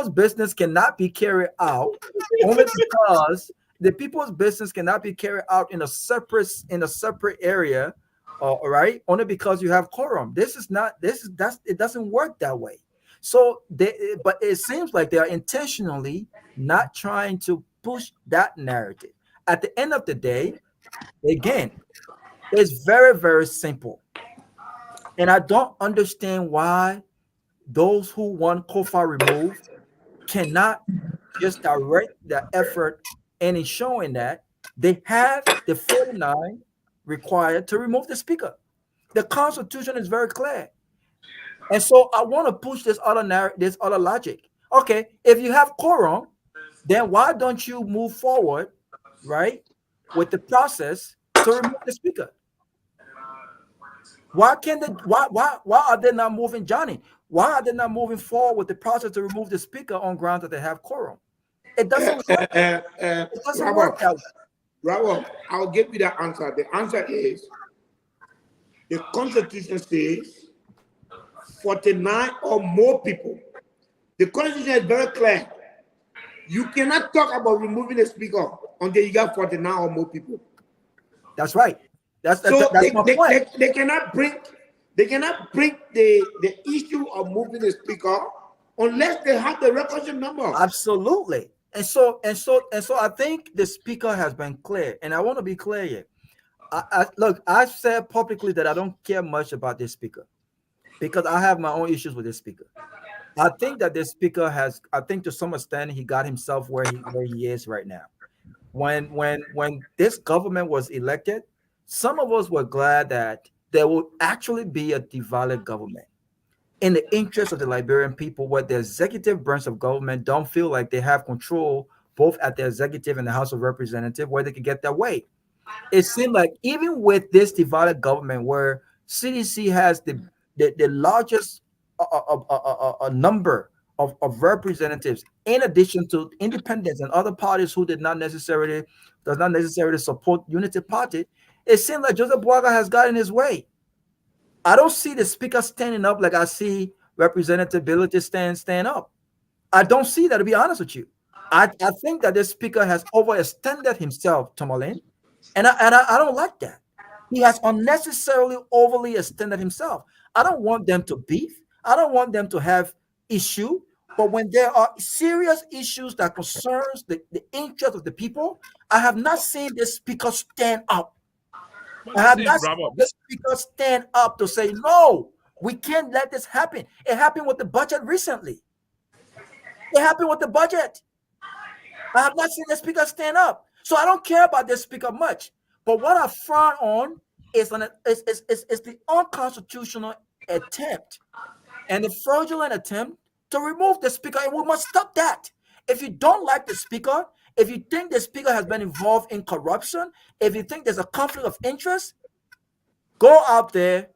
business cannot be carried out only because the people's business cannot be carried out in a separate area, right? Only because you have quorum. It doesn't work that way. So but it seems like they are intentionally not trying to push that narrative. At the end of the day, again, it's very, very simple. And I don't understand why those who want COFA removed cannot just direct their effort in showing that they have the 49 required to remove the speaker. The Constitution is very clear. And so I want to push this other logic. Okay, if you have quorum, then why don't you move forward, right, with the process to remove the speaker? Why are they not moving, Johnny? Why are they not moving forward with the process to remove the speaker on grounds that they have quorum? It doesn't work. It doesn't work out. Bravo, I'll give you the answer. The answer is the Constitution says 49 or more people. The Constitution is very clear. You cannot talk about removing the speaker until you got 49 or more people. That's right. That's my point. They cannot bring the issue of moving the speaker unless they have the requisite number. Absolutely. And so I think the speaker has been clear, and I want to be clear here. Look, I've said publicly that I don't care much about this speaker because I have my own issues with this speaker. I think that this speaker I think to some extent he got himself where he is right now. When this government was elected, some of us were glad that there would actually be a divided government in the interest of the Liberian people, where the executive branch of government don't feel like they have control both at the executive and the House of Representatives, where they can get their way. It seemed like even with this divided government, where CDC has the largest number of representatives, in addition to independents and other parties who does not necessarily support Unity Party, it seems like Joseph Boaga has gotten his way. I don't see the speaker standing up like I see Representative Bealded stand up. I don't see that, to be honest with you. I think that this speaker has overextended himself, Tomalin, and I don't like that. He has unnecessarily overly extended himself. I don't want them to beef. I don't want them to have issue. But when there are serious issues that concerns the interest of the people, I have not seen this speaker stand up. I have not seen the speaker stand up to say, no, we can't let this happen. It happened with the budget recently. It happened with the budget. I have not seen the speaker stand up. So I don't care about this speaker much. But what I frown on is the unconstitutional attempt and the fraudulent attempt to remove the speaker, and we must stop that. If you don't like the speaker, if you think the speaker has been involved in corruption, if you think there's a conflict of interest, go out there,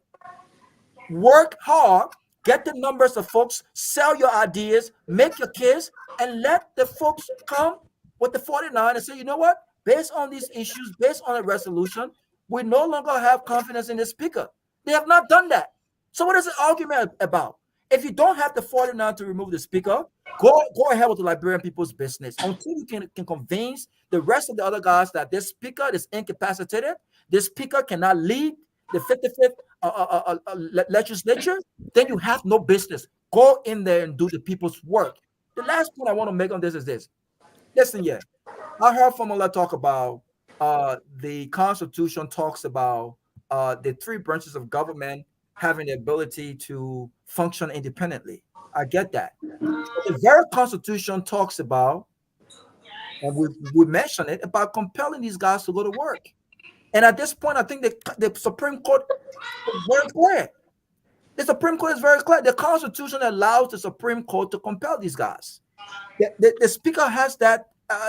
work hard, get the numbers of folks, sell your ideas, make your case, and let the folks come with the 49 and say, you know what? Based on these issues, based on a resolution, we no longer have confidence in the speaker. They have not done that. So what is the argument about? If you don't have the 49 to remove the speaker, go ahead with the Liberian people's business until you can convince the rest of the other guys that this speaker is incapacitated, this speaker cannot lead the 55th legislature, then you have no business. Go in there and do the people's work. The last point I want to make on this is this. Listen, yeah, I heard Formula talk about the Constitution talks about the three branches of government having the ability to function independently. I get that. But the very Constitution talks about, and we mentioned it, about compelling these guys to go to work. And at this point, I think the Supreme Court is very clear. The Supreme Court is very clear. The Constitution allows the Supreme Court to compel these guys. The Speaker has that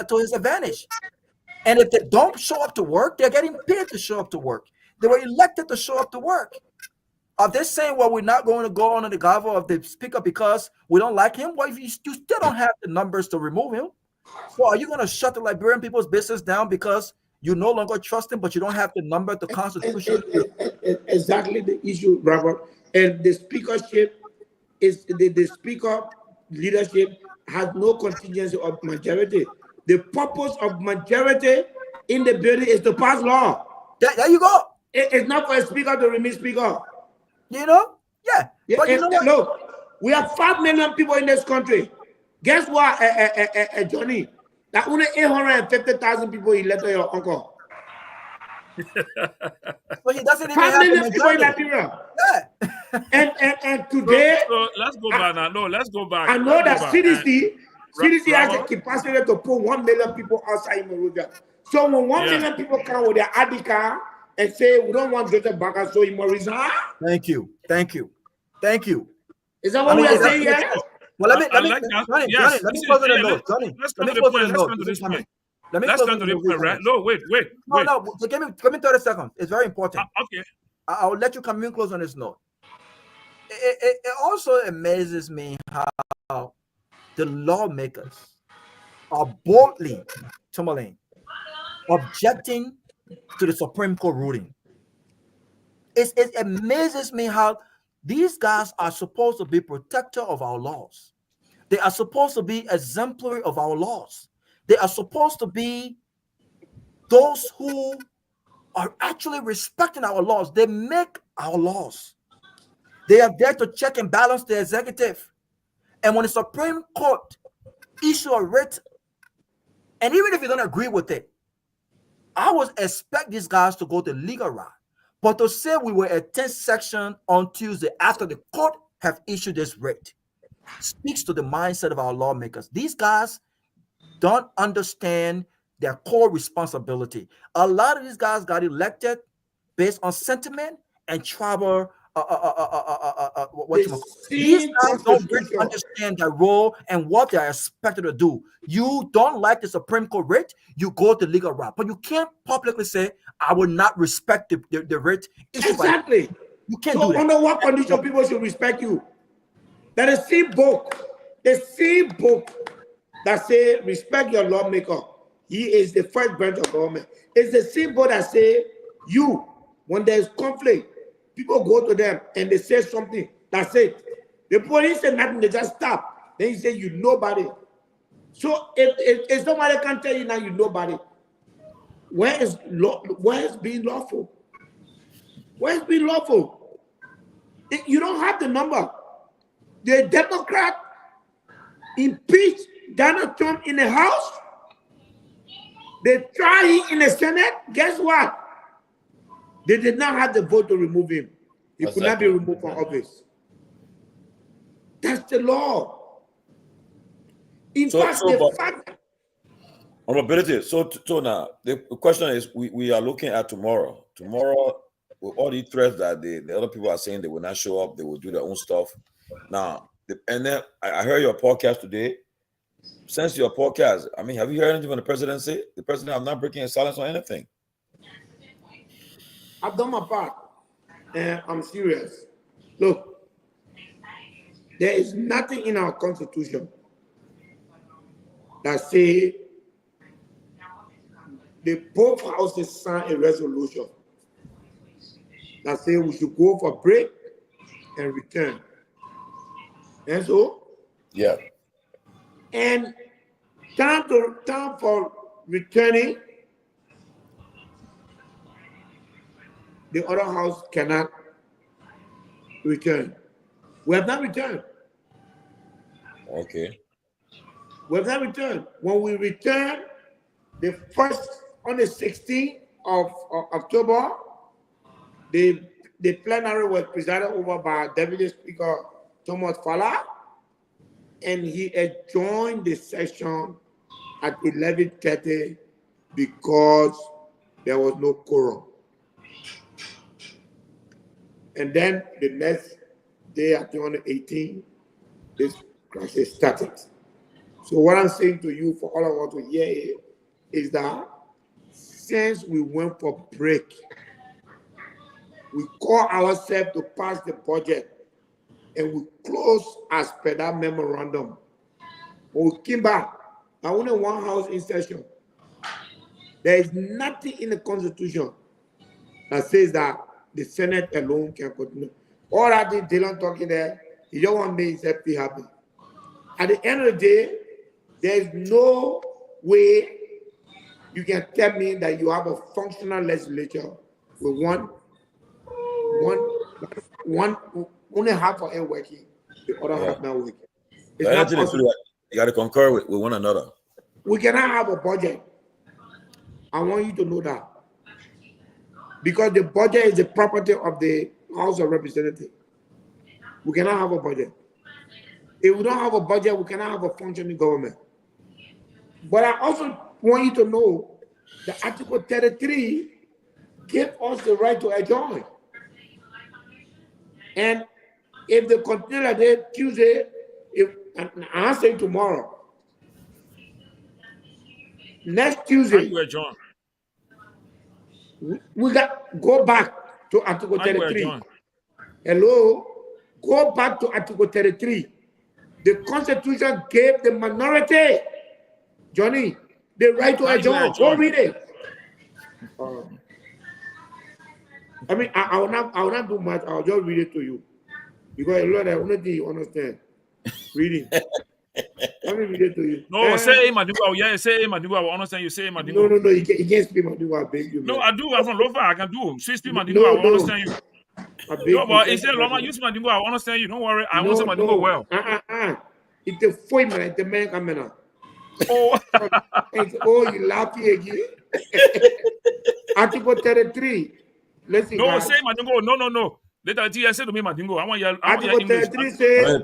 to his advantage. And if they don't show up to work, they're getting paid to show up to work. They were elected to show up to work. Are they saying, well, we're not going to go under the cover of the speaker because we don't like him? Well, if you still don't have the numbers to remove him, so are you going to shut the Liberian people's business down because you no longer trust him, but you don't have the number, the Constitution? Exactly the issue, Robert. And the speakership is the speaker leadership has no contingency of majority. The purpose of majority in the building is to pass law. There you go. It's not for a speaker to remain speaker. You know? Yeah. But you know what? Look, we have 5 million people in this country. Guess what, Johnny? That only 850,000 people elected your uncle. But he doesn't even 5 have million people in Liberia. Yeah. and today, so let's go back now. No, let's go back. I know that CDC has the Robert? capacity to put 1 million people outside Monrovia. So when 1 million people come with their ID card and say we don't want Joseph Boaga, so he must resign. Thank you. Is that what we are saying here? Well, let me close on the note, Johnny. Let's come to this point. Let's come to the point, right? No, wait. No. So give me 30 seconds. It's very important. Okay. I'll let you come in close on this note. It also amazes me how the lawmakers are boldly, Tomalin, objecting to the Supreme Court ruling. It amazes me how these guys are supposed to be protector of our laws. They are supposed to be exemplary of our laws. They are supposed to be those who are actually respecting our laws. They make our laws. They are there to check and balance the executive. And when the Supreme Court issue a writ, and even if you don't agree with it, I would expect these guys to go the legal route. But to say we were at 10th section on Tuesday after the court have issued this writ speaks to the mindset of our lawmakers. These guys don't understand their core responsibility. A lot of these guys got elected based on sentiment and tribal. These guys don't really understand their role and what they are expected to do. You don't like the Supreme Court writ, you go the legal route, but you can't publicly say, "I will not respect the writ." Exactly. You can't do that. Under what condition people should respect you? That is the same book that say respect your lawmaker. He is the first branch of government. It's the same book that say you, when there's conflict, people go to them and they say something. That's it. The police say nothing, they just stop. Then you say you nobody. So if somebody can tell you now you nobody, where is being lawful? Where is being lawful? You don't have the number. The Democrat impeached Donald Trump in the House. They tried him in the Senate. Guess what? They did not have the vote to remove him. He could not be removed from office. That's the law. In fact, the fact. Honorability. So now the question is, we are looking at tomorrow. Tomorrow, with all the threats that the other people are saying they will not show up, they will do their own stuff. Now, and then I heard your podcast today. Since your podcast, I mean, have you heard anything from the president say? The president, I'm not breaking his silence on anything. I've done my part, and I'm serious. Look, there is nothing in our constitution that say the both houses sign a resolution that say we should go for break and return. And so, yeah. And time for returning, the other house cannot return. We have not returned. Okay. We have not returned. When we return, the first on the 16th of October, the plenary was presided over by Deputy Speaker Thomas Fala, and he adjourned the session at 11:30 because there was no quorum. And then the next day, at the 18th, this crisis started. So what I'm saying to you, for all of us to hear, is that since we went for break, we call ourselves to pass the budget, and we close as per that memorandum. When we came back, I only one house in session. There is nothing in the Constitution that says that the Senate alone can continue. All that Dylan talking there, he don't want me himself be happy. At the end of the day, there is no way you can tell me that you have a functional legislature with only half of it working, the other half not working. It's not possible. You got to concur with one another. We cannot have a budget. I want you to know that. Because the budget is the property of the House of Representatives. We cannot have a budget. If we don't have a budget, we cannot have a functioning government. But I also want you to know that Article 33 gives us the right to adjourn. And if they continue like that Tuesday, and I say tomorrow, next Tuesday, we got go back to Article 33. Hello, go back to Article 33. The Constitution gave the minority, Johnny, the right to adjourn. Go read it. I mean, I will not do much. I'll just read it to you. Because a lot of only thing you understand. Reading. Let me read it to you. No, say Madingwa. Yeah, say Madingwa. I understand you say Madingwa. No, you can't speak Madingwa, baby. No, I do. I'm from Lofa. I can do. Say speak Madingwa. No, I understand you. No, but it's instead Loma use Madingwa. I understand you. Don't worry. I want to say Madingwa well. It's a foil man. It's a man coming out. Oh, you laughing again? Article 33. Let's see. No, say Madingo. No. Later, TS say to me Madingo. I want your English. 33 says.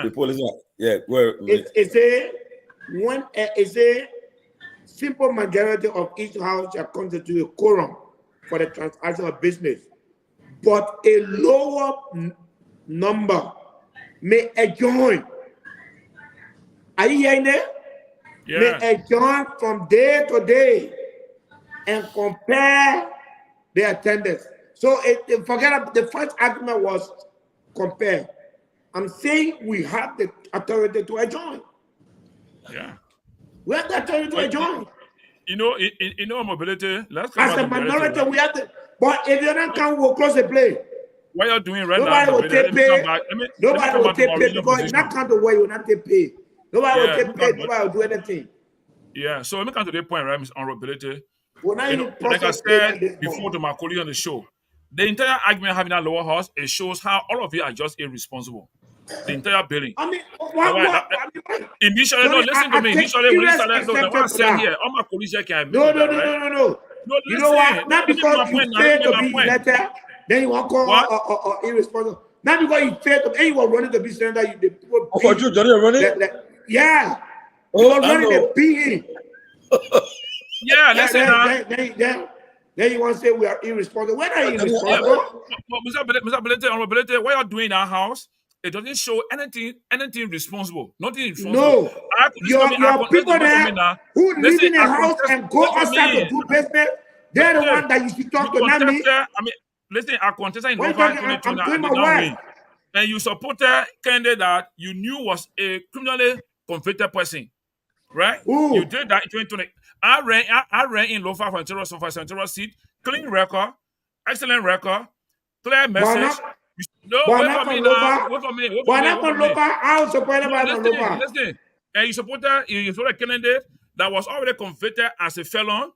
People listen. Yeah, where it's a simple majority of each house shall constitute a quorum for the transaction of business, but a lower number may adjourn. Are you hearing that? Yeah. May adjourn from day to day and compare the attendance. So forget the first argument was compare. I'm saying we have the authority to adjourn. Yeah. We have the authority to adjourn. You know, in mobility, let's come as a minority, we have to. But if you don't come, we'll close the play. What you're doing right nobody now, will take pay. Nobody will take pay because it's not come to where you will not take pay. Nobody will take pay. Nobody will do anything. Yeah. So let me come to the point, right, Mr. Honorability. Well, like I said before to my colleague on the show, the entire argument having that lower house, it shows how all of you are just irresponsible. The entire building. I mean, initially, no, listen to me. Initially, when you started, what I said here, all my colleagues can No. You know what? Not because you failed to be elected, then you want to call irresponsible. Not because you failed to, and you were running to be senator. Johnny running? Yeah. You were running to be him. Yeah, listen. Then you want to say we are irresponsible. We're not irresponsible. Mr. Bealded, what you're doing in our house, it doesn't show anything responsible. Nothing responsible. No. Your people there who live in a house and go outside to do business, they're the one that you should talk to, not me. I mean, listen, I contested in November 2020, and you supported a candidate that you knew was a criminally convicted person, right? Ooh. You did that in 2020. I ran in Lofa for Central seat, clean record, excellent record, clear message. Wait for me. I also support Lofa. Listen. And you supported a candidate that was already convicted as a felon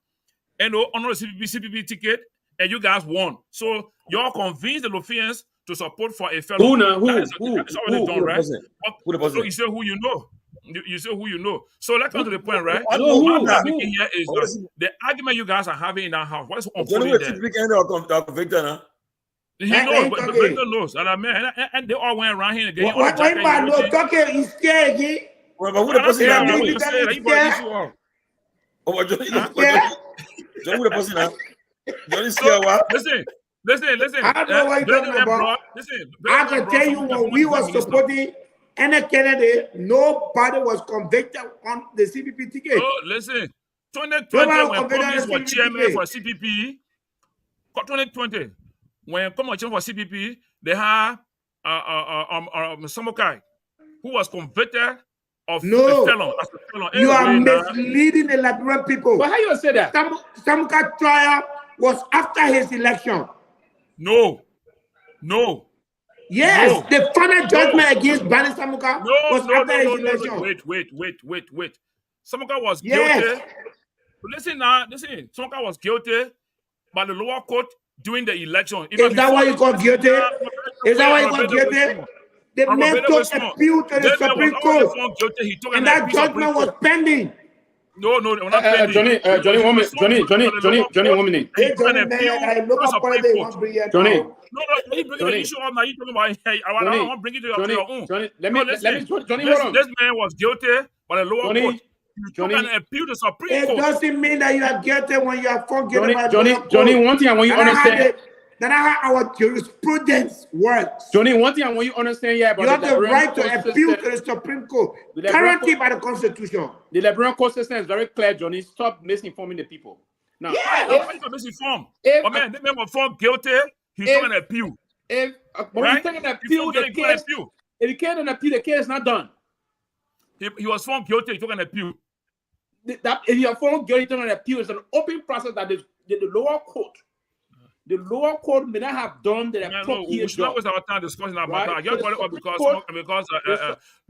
and on the CPP ticket, and you guys won. So you're convinced the Lofians to support for a felon. It's already done, right? So you say who you know. You say who you know. So let's come to the point, right? What I'm making here is the argument you guys are having in our house. What is unfolding there? He knows, but Victor knows. And they all went around here again. What man no talking? He's scared again. But who the person Johnny the person now? Johnny scared what? Listen. I don't know what you're talking about. I can tell you when we were supporting any candidate, nobody was convicted on the CPP ticket. Oh, listen. 2020 when Congress was chairman for CPP. 2020 when Congress for CPP, they had Samokai, who was convicted of a felon. You are misleading the Liberian people. But how you say that? Samokai trial was after his election. No. Yes, the final judgment against Bani Samuka was after his election. Wait. Samuka was guilty. Listen, Samuka was guilty by the lower court during the election. Is that why you got guilty? Is that why you got guilty? The man took appeal to the Supreme Court, and that judgment was pending. No, we're not pending. Johnny, 1 minute. Johnny, 1 minute. Hey, Johnny, man, I look up for the one Johnny. No, you bring the issue up now. You talking about? Hey, I want to bring it to your own. Johnny, let me. Johnny, hold on. This man was guilty by the lower court. Johnny, you can appeal the Supreme Court. It doesn't mean that you are guilty when you are found guilty by the lower court. Johnny, one thing I want you to understand. That's how our jurisprudence works. Johnny, one thing I want you to understand here about you have the right to appeal to the Supreme Court, guaranteed by the Constitution. The Liberian court system is very clear, Johnny. Stop misinforming the people. Now, why you misinform? Man, the man was found guilty. He's taking an appeal. When he's taking an appeal, the case. If he can't appeal, the case is not done. He was found guilty. He took an appeal. If you are found guilty, taking an appeal, it's an open process that the lower court. the lower court may not have done the appropriate we should not job. waste our time discussing about that. I So just brought it up because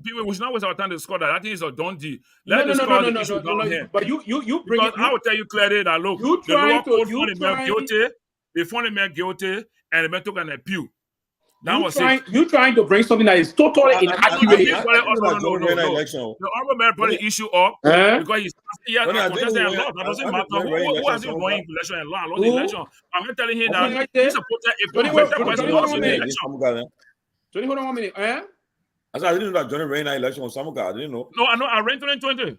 people, we should not waste our time discussing that. I think it's a done deal. Let's discuss the issue down here. But you bring because I will tell you clearly that look, the lower court found the man guilty. They found the man guilty, and the man took an appeal. You trying to bring something that is totally inaccurate. No. The honorable man brought the issue up because he has contested a lot. That doesn't matter. Who has been going election and lost the election? I'm not telling him that he's supported a person lost the election. Johnny, hold on 1 minute. I said I didn't know that Johnny ran that election on Samuka. I didn't know. No, I know. I ran 2020.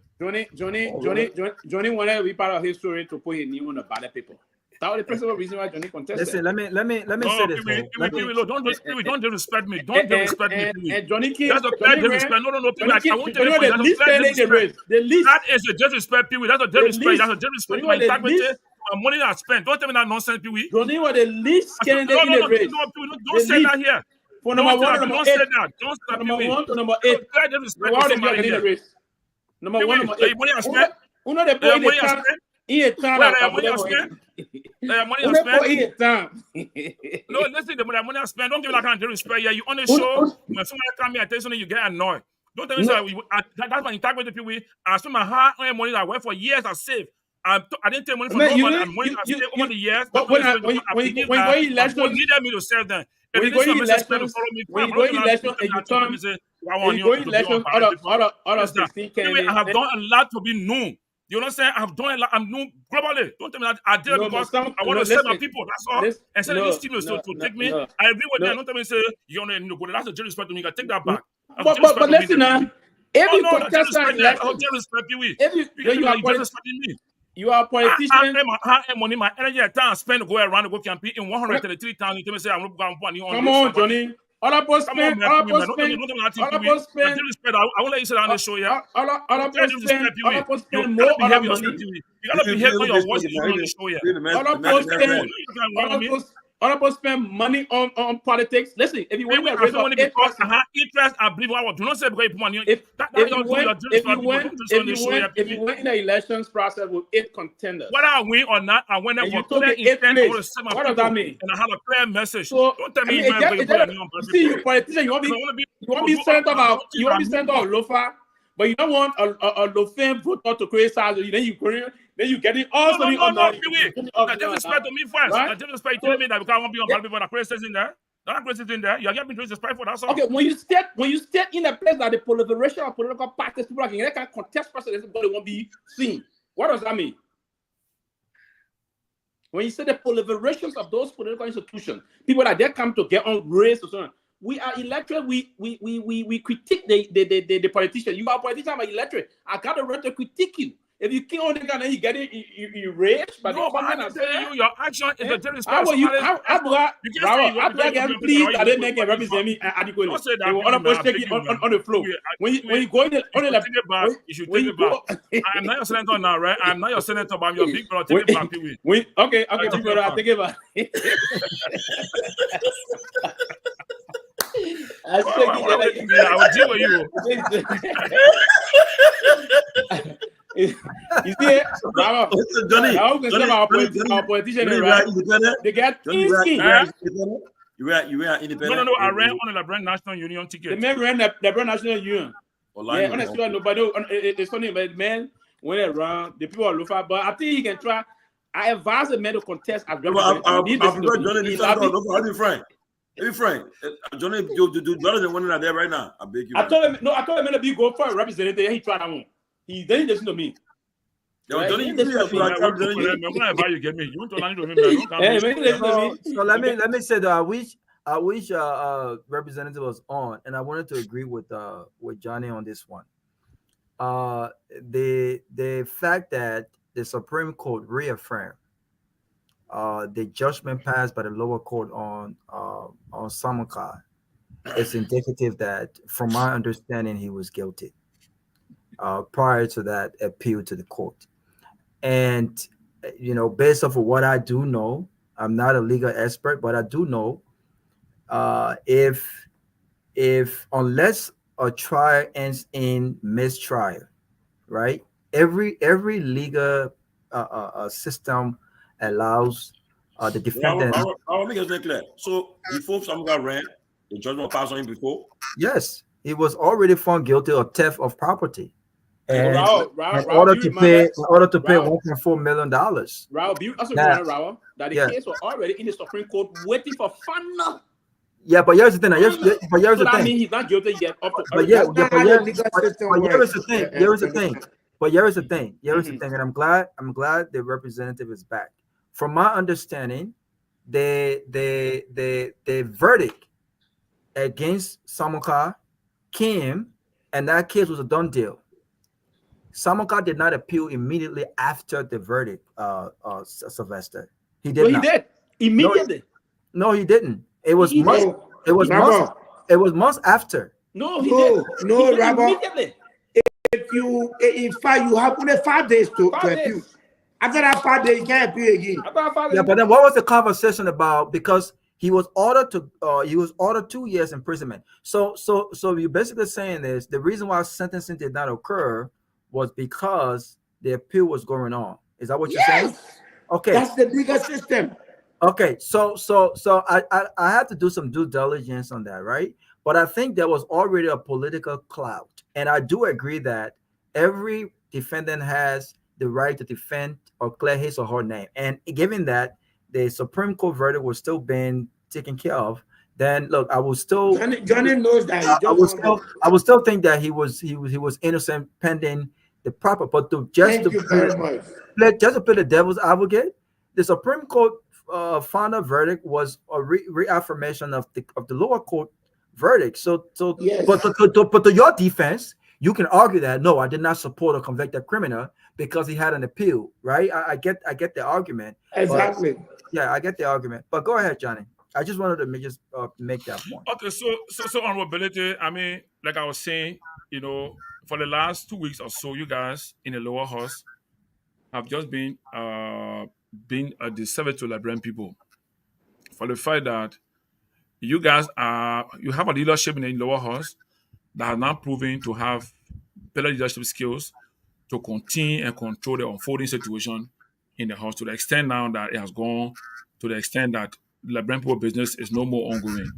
Johnny wanted to be part of his story to put his name on the ballot paper. That was the principal reason why Johnny contested. Listen, let me say this. Don't disrespect me. Don't disrespect me. And Johnny King. That's a clear disrespect. No. I won't tell you. That's a clear disrespect. That is a disrespect, Pewee. That's a disrespect. That's a disrespect. My integrity. Money I spent. Don't tell me that nonsense, Pewee. Johnny was the least candidate in the race. Don't say that here. For number 1 to number 8. Don't stop number Pewee. 1 to number 8. Number 1 number 8. Money I spent. Uno de boy de time. No, listen, the money I spent. Don't give that kind of disrespect. Yeah, you on the show. When somebody come here and tell you something, you get annoyed. Don't tell me that's my integrity, Pewee. I spent my hard-earned money that I worked for years. I saved. I didn't take money from nobody. And money I saved over the years. But when you go election, needed me to serve them. When you go election, I have done a lot to be known. You understand? I've done a lot. I'm known globally. Don't tell me that I did it because I want to serve my people. That's all. And so these teams to take me. I agree with them. Don't tell me say you don't know good. That's a disrespect to me. You can take that back. But listen now. Every contestant you are a politician. I money, my energy, and time spent to go around to go campaign in 133,000. You tell me say I'm not going to come on, Johnny. All I won't let you sit on the show, yeah. All I spend more on money. You gotta behave on your voice on the show, yeah. All of us spend money on politics. Listen, if you want to raise money because I have interest, I believe I will. Do not say because you put money on. If you went in the elections process with 8 contenders, whether I win or not, I went there for clear intent to serve my people. What does that mean? And I have a clear message. So, don't tell me see, you politician, you want to be senator of Lofa, but you don't want a Lofa voter to criticize you. Then you get it all no, disrespect to me first. Right? Disrespect to me that because I won't be on bad people that criticize in there. Not criticize in there. You are getting disrespectful. That's all. Okay, when you step in a place that the proliferation of political parties, people can contest presidents, but they won't be seen. What does that mean? When you say the proliferations of those political institutions, people that they come to get on race or something. We are electorate. We critique the politician. You are a politician, I'm an electorate. I got the right to critique you. If you kill on the guy, then you get it, you rage. But no, but I'm telling you, your action is the disrespect. How do I get please? I didn't make it represent me adequately. Don't say that. On the floor. When you go in on the take it back, you should take it back. I'm not your senator now, right? I'm not your senator, but I'm your big brother. Take it back, Pewee. Okay, big brother, I'll take it back. I will deal with you. You see it? Johnny, our politician, right? They get you were independent. No, I ran on the Liberia National Union ticket. The man ran the Liberia National Union. Yeah, honestly, nobody. It's funny, but man went around. The people are Lofa, but I think he can try. I advise the man to contest as representative. Johnny, be frank. Johnny, do better than one that there right now. I beg you. I told him to be go for a representative. He tried that one. He didn't listen to me. Yo, Johnny, you get me. You want to learn to him. So let me say that I wish representative was on, and I wanted to agree with Johnny on this one. The fact that the Supreme Court reaffirmed the judgment passed by the lower court on Samuka is indicative that, from my understanding, he was guilty prior to that appeal to the court. And based off of what I do know, I'm not a legal expert, but I do know if unless a trial ends in mistrial, right? Every legal system allows the defendant. I'll make it very clear. So before Samuka ran, the judgment passed on him before? Yes, he was already found guilty of theft of property. And in order to pay $1.4 million. Raul, that the case was already in the Supreme Court waiting for final. Yeah, but here's the thing. Here's the thing. I mean he's not guilty yet. But here's the thing. And I'm glad the representative is back. From my understanding, the verdict against Samuka came, and that case was a done deal. Samuka did not appeal immediately after the verdict, Sylvester. He did not. He did immediately. No, he didn't. It was months. It was months after. No, he did. No, Rabbi. If you have only 5 days to appeal. After that 5 days, you can't appeal again. Yeah, but then what was the conversation about? Because he was ordered 2 years imprisonment. So you're basically saying is the reason why sentencing did not occur was because the appeal was going on. Is that what you're saying? Okay, that's the bigger system. Okay, so I had to do some due diligence on that, right? But I think there was already a political clout, and I do agree that every defendant has the right to defend or clear his or her name. And given that the Supreme Court verdict was still being taken care of, then look, I will still Johnny knows that. I will still think that he was innocent pending the proper. But to play the devil's advocate, the Supreme Court final verdict was a reaffirmation of the lower court verdict. So yes. but to your defense, you can argue that no, I did not support a convicted criminal because he had an appeal, right? I get the argument. Exactly. I get the argument. But go ahead, Johnny. I just wanted to make that point. Okay, so honorability. I mean, like I was saying, for the last 2 weeks or so, you guys in the lower house have just been being a disservice to Liberian people for the fact that you guys you have a leadership in the lower house that has not proven to have better leadership skills to continue and control the unfolding situation in the house to the extent now that it has gone to the extent that the Liberian people business is no more ongoing.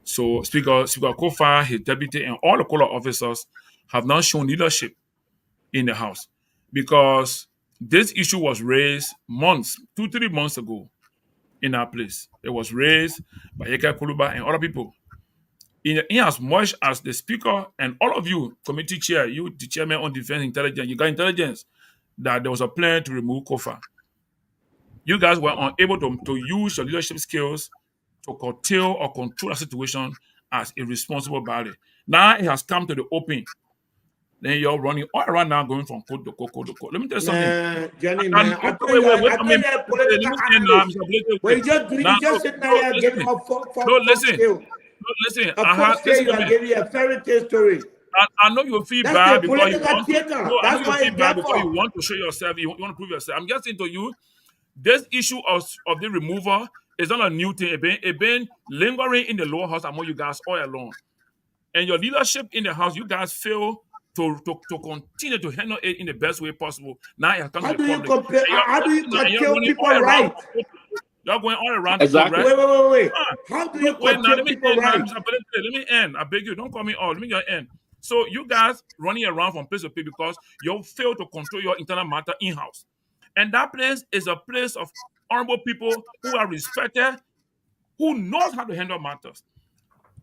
So Speaker Kofa, his deputy, and all the color officers have not shown leadership in the house because this issue was raised 2-3 months ago in our place. It was raised by Eka Kuluba and other people. In as much as the speaker and all of you, committee chair, you, the chairman on defense intelligence, you got intelligence that there was a plan to remove Kofa. You guys were unable to use your leadership skills to curtail or control the situation as a responsible body. Now it has come to the open. Then you're running all around now, going from code to code to code. Let me tell you something. Johnny, man, listen. A fairy tale story. I know you feel bad because you want to show yourself, you want to prove yourself. I'm just saying to you, this issue of the removal is not a new thing. It's been lingering in the lower house among you guys all along. And your leadership in the house, you guys fail to continue to handle it in the best way possible. Now it has come to the public. How do you curtail people right? You're going all around. Exactly. Wait. How do you curtail people right? Let me end. I beg you, don't call me all. Let me get end. So you guys running around from place to place because you fail to control your internal matter in-house. And that place is a place of honorable people who are respected, who knows how to handle matters.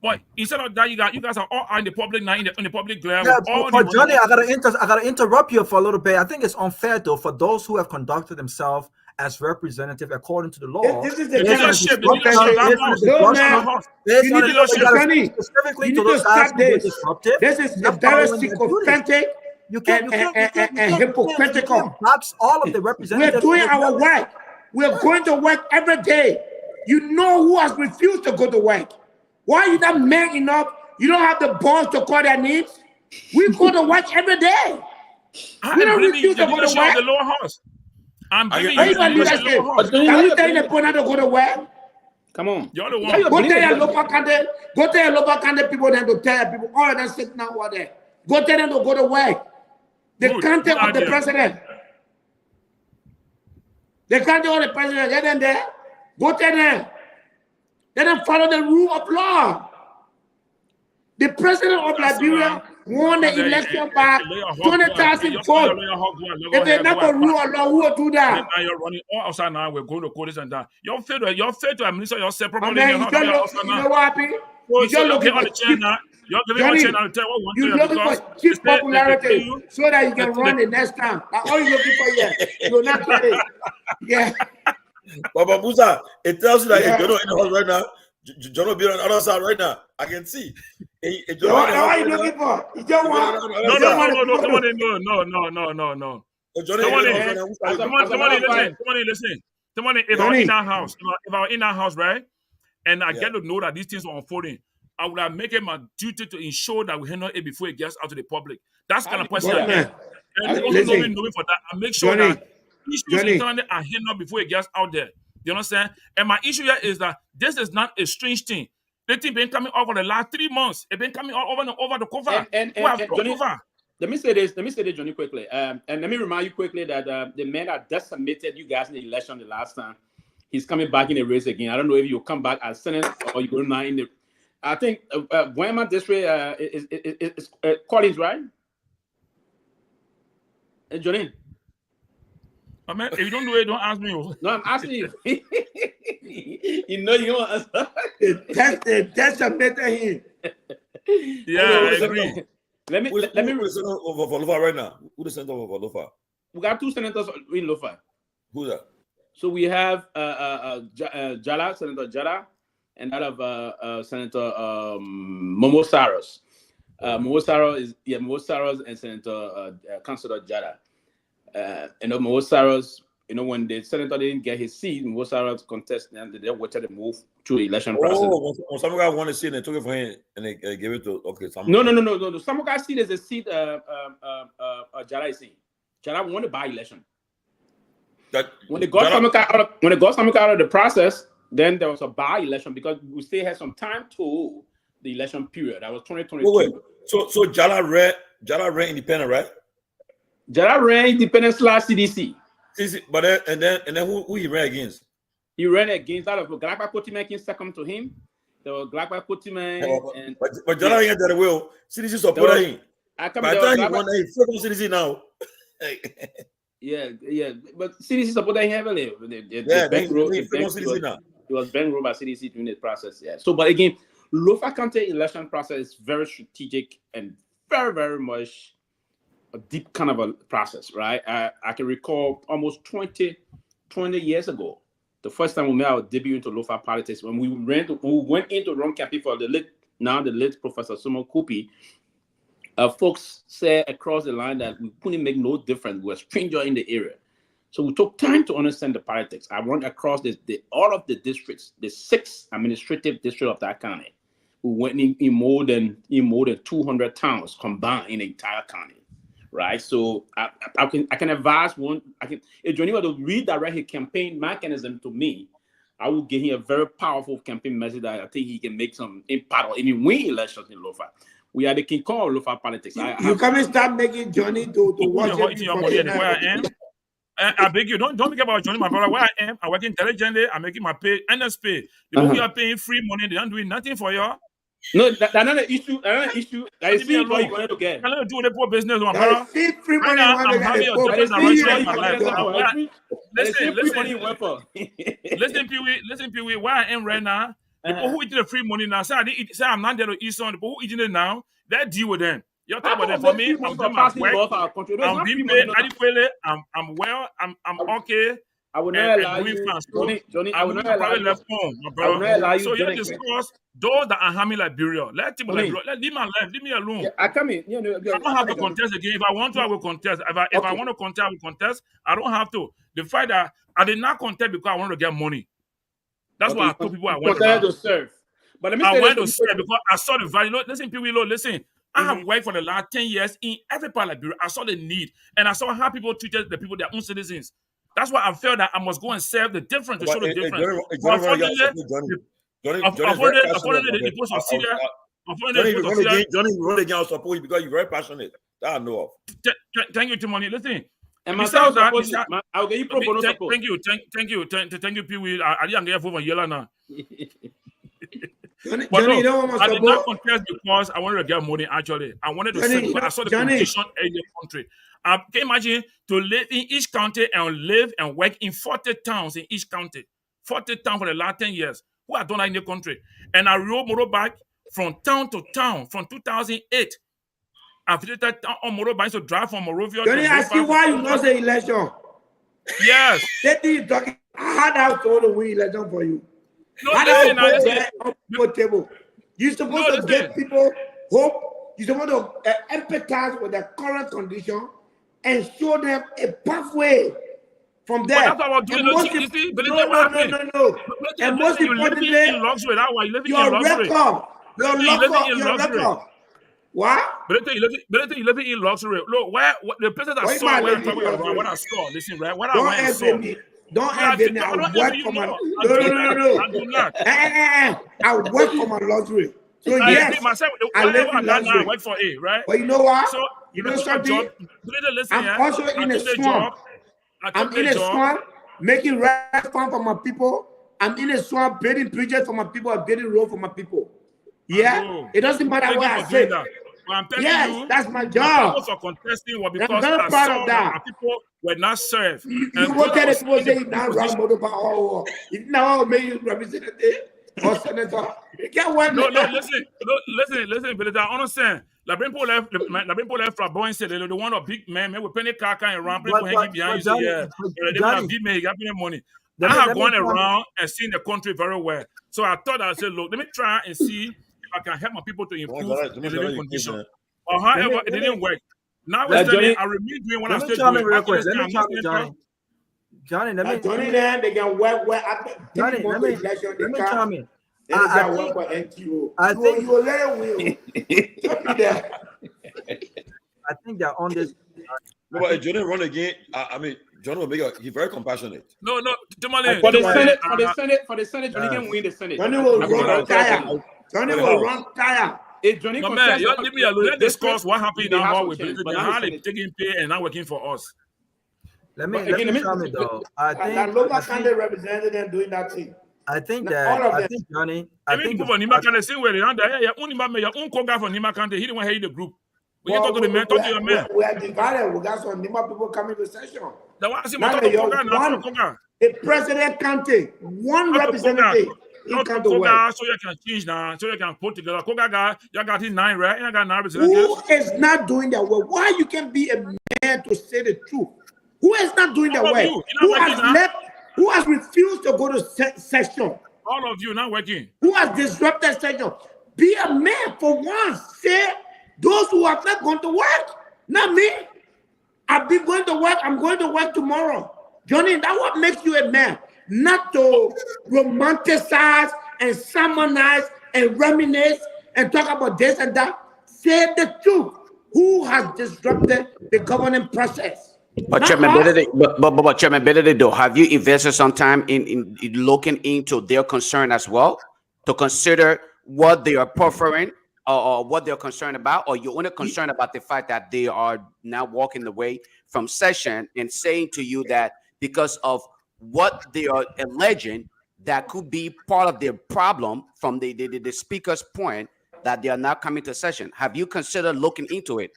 But instead of that, you guys are all in the public now, in the public glare. Yeah, but Johnny, I gotta interrupt you for a little bit. I think it's unfair though for those who have conducted themselves as representative according to the law. This is the leadership. Specifically to those guys who were disruptive. This is a very sycophantic and hypocritical. That's all of the representatives. We're doing our work. We're going to work every day. You know who has refused to go to work. Why are you not man enough? You don't have the balls to call their names. We go to work every day. We don't refuse to go to work. The lower house. I'm giving you the lower house. Are you telling the Bona to go to work? Come on. You're the one. Go tell your Lofa Julius people then to tell people, all of them sit now over there. Go tell them to go to work. The content of the president. The content of the president, get them there. Go tell them. Let them follow the rule of law. The president of Liberia won the election by 20,000 votes. If they're not going to rule of law, who will do that? Now you're running all outside now. We're going to call this and that. You're fair to administer yourself And properly. then you know what happened? You just looking for cheap. You're looking for cheap popularity so that you can run the next time. That's all you're looking for here. You're not getting it. Yeah. Baba Musa, it tells you that you're in the house right now. John will be on the other side right now. I can see. What are you looking for? You don't want. No. Listen. If I'm in our house, right, and I get to know that these things are unfolding, I would have made it my duty to ensure that we handle it before it gets out to the public. That's the kind of person I am. And also knowing for that, I make sure that issues internally are handled before it gets out there. You understand? And my issue here is that this is not a strange thing. The thing been coming over the last 3 months. It's been coming over the cover. And Johnny, let me say this, Johnny, quickly. And let me remind you quickly that the man that decimated you guys in the election the last time, he's coming back in the race again. I don't know if you'll come back as Senate or you go now in the. I think Guar district is Collins, right? Johnny. I mean, if you don't do it, don't ask me. No, I'm asking you. You know you want to answer. That's a better hint. Yeah, I agree. Let me. Who's the senator of Lofa right now? Who's the senator of Lofa? We got 2 senators in Lofa. Who's that? So we have Jallah, Senator Jallah, and that of Senator Momo Saros. Momo Saros and Senator Councilor Jallah. Momo Saros, when the senator didn't get his seat, Momo Saros contested and they wanted to move through the election process. When some guy wanted a seat and they took it for him and they gave it to No. Some guy's seat is a seat Jallah is in. Jallah won the by-election. When they got something out of the process, then there was a by-election because we still had some time to the election period. That was 2022. Wait. So Jallah ran independent, right? Jallah ran independent / CDC. But then who he ran against? He ran against that of Garguah Kotiman second to him. There was Garguah Kotiman but Jallah ain't that will. CDC supported him. By the time he won, he focused on CDC now. Yeah, but CDC supported him heavily. It was Ben Rowe by CDC during the process. Yeah. So, but again, Lofa County election process is very strategic and very, very much a deep kind of a process, right? I can recall almost 20 years ago, the first time we made our debut into Lofa politics, when we went into run campaign for the late Professor Sumo Kupi. Folks said across the line that we couldn't make no difference. We were stranger in the area. So we took time to understand the politics. I went across all of the districts, the 6 administrative districts of that county. We went in more than 200 towns combined in the entire county. Right, so I can advise if Johnny were to redirect his campaign mechanism to me, I will give him a very powerful campaign message that I think he can make some impact or even win elections in Lofa. We are the king of Lofa politics. You come and start making Johnny to watch where I am. I beg you, don't think about Johnny, my brother. Where I am, I'm working diligently. I'm making my pay, endless pay. The people are paying free money, they aren't doing nothing for you. No, that's not an issue. I see what you want to get. I'm not doing the poor business, my brother. Free money. I'm having a different direction in my life. Listen, Pewee, where I am right now, the people who eating the free money now, say I'm not there to eat some. The people who eating it now, they deal with them. You're talking about that for me. I'm doing my work. I'm being paid adequately. I'm well. I'm okay. I will not allow you, Johnny. I will not allow you. Left home, my brother. So you discuss those that are harming Liberia. Let leave my life. Leave me alone. Yeah, I come in. I don't have to contest again. If I want to, I will contest. If I want to contest, I will contest. I don't have to. The fact that I did not contest because I wanted to get money. That's why I told people I wanted to serve. But let me I wanted to serve because I saw the value. Listen, Pewee, listen. I have worked for the last 10 years in every part of Liberia. I saw the need, and I saw how people treated the people, their own citizens. That's why I felt that I must go and serve the difference to show the difference. Unfortunately, the post of Syria. Johnny run against support because you're very passionate. That I know of. Thank you, Tomalin. Listen, And myself supposed to. I'll get you pro bono support. Thank you, Pewee. I didn't get for Jallah now. Johnny, But you no, don't want I to did not contest because I wanted to get money. Actually, I wanted to serve because I saw the competition in the country. Can you imagine to live in each county and live and work in 40 towns in each county, 40 towns for the last 10 years? Who have done that in the country? And I rode motorbike from town to town from 2008. I've visited on motorbikes to drive from Morovia. Johnny, I see why you lost the election. Yes. That thing talking. I had out to the win election for you. No, table. You're supposed to give people hope. You're supposed to empathize with their current condition and show them a pathway from there. But that's what I was doing. No. And most importantly, your record. Your record. What? But you living in luxury. Look, where the places I saw where I'm talking about, what I saw. Listen, right? What I went and saw. Don't envy me. I work for my. No. I do not. I work for my luxury. So yes, I live in luxury. I work for it, right? But you know what? So you know something? I'm also in a swamp. I'm in a swamp making restaurant for my people. I'm in a swamp building bridges for my people. I'm building road for my people. Yeah, it doesn't matter what I say. I'm telling you, that's my job. The for contesting was because I saw that people were not served. You go tell the people say now run motorbike now maybe representative or senator. You can't work. No, listen, but I understand. La people left Flamboyant said they want a big man with penny car and around people hanging behind you. Yeah, they want a big man, he got me money. I have gone around and seen the country very well. So I thought I said, look, let me try and see if I can help my people to improve the living condition. Or however, it didn't work. Now I remain doing what I'm still doing. Real quick. Let me tell you, Johnny, let me. Johnny, then they can work where after. Johnny, let me tell me. I think you let I think that on this. No, but if Johnny run again, I mean, Johnny will make he's very compassionate. No, Tomalin. For the Senate, Johnny can win the Senate. Johnny will run tire. Johnny will run tire. If Johnny man, you leave me alone. Let's discuss what happened now. How we how they taking pay and not working for us. Let me tell me though. I think Lofa candidate represented them doing that thing. I think Johnny. I think people from Nima Kante same way they under here. Your own Togar from Nima Kante. He didn't want to hear the group. We can talk to the man. Talk to your man. We are divided. We got some Nima people coming to session. The president Kante, one representative. Togar, so you can change now. So you can put together. Togar guy, you got his 9 right. You got 9 representatives. Who is not doing that work? Why you can be a man to say the truth? Who is not doing that work? Who has left? Who has refused to go to session? All of you not working. Who has disrupted session? Be a man for once. Say those who have not gone to work, not me. I've been going to work. I'm going to work tomorrow. Johnny, that's what makes you a man. Not to romanticize and sermonize and reminisce and talk about this and that. Say the truth. Who has disrupted the governing process? But Chairman Bealded, though, have you invested some time in looking into their concern as well to consider what they are preferring or what they're concerned about, or you're only concerned about the fact that they are now walking away from session and saying to you that because of what they are alleging that could be part of their problem from the speaker's point that they are not coming to session? Have you considered looking into it,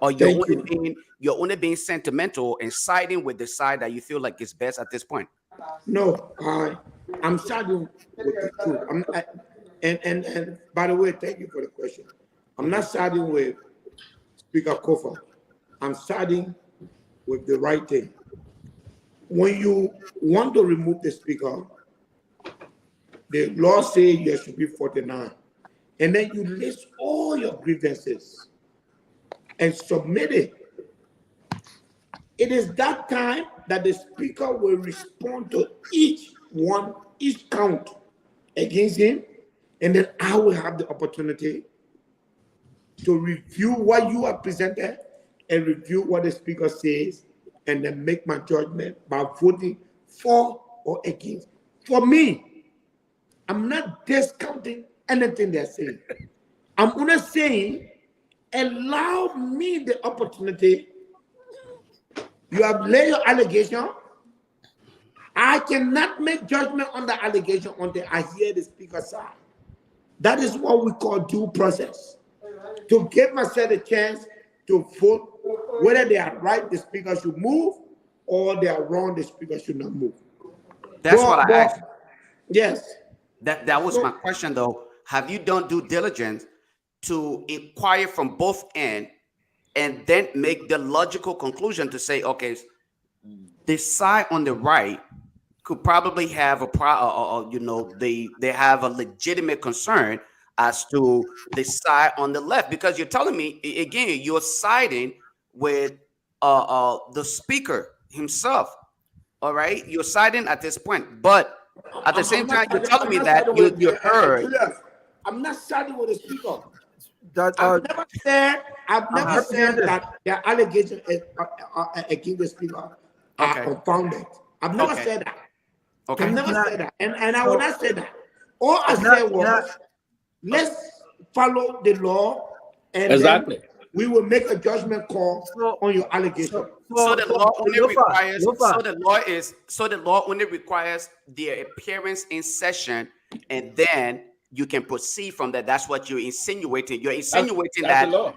or you're only being sentimental and siding with the side that you feel like is best at this point? No, I'm siding with the truth. And by the way, thank you for the question. I'm not siding with Speaker Kofa. I'm siding with the right thing. When you want to remove the speaker, the law says there should be 49. And then you list all your grievances and submit it. It is that time that the speaker will respond to each count against him. And then I will have the opportunity to review what you have presented and review what the speaker says, and then make my judgment by voting for or against. For me, I'm not discounting anything they're saying. I'm only saying, allow me the opportunity. You have laid your allegation. I cannot make judgment on the allegation until I hear the speaker's side. That is what we call due process. To give myself a chance to vote whether they are right, the speaker should move, or they are wrong, the speaker should not move. That's what I asked. Yes. That was my question, though. Have you done due diligence to inquire from both ends and then make the logical conclusion to say, okay, the side on the right could probably have they have a legitimate concern as to the side on the left, because you're telling me again you're siding with the speaker himself. All right, you're siding at this point, but at the same time you're telling me that you heard. I'm not siding with the speaker. That, I've never said that their allegations against the speaker are confounded. I've never said that. Okay. I've never said that, and I will not say that. All I said was, let's follow the law, and exactly. We will make a judgment call on your allegation. So the law only requires. So the law only requires their appearance in session, and then you can proceed from that. That's what you're insinuating. You're insinuating that.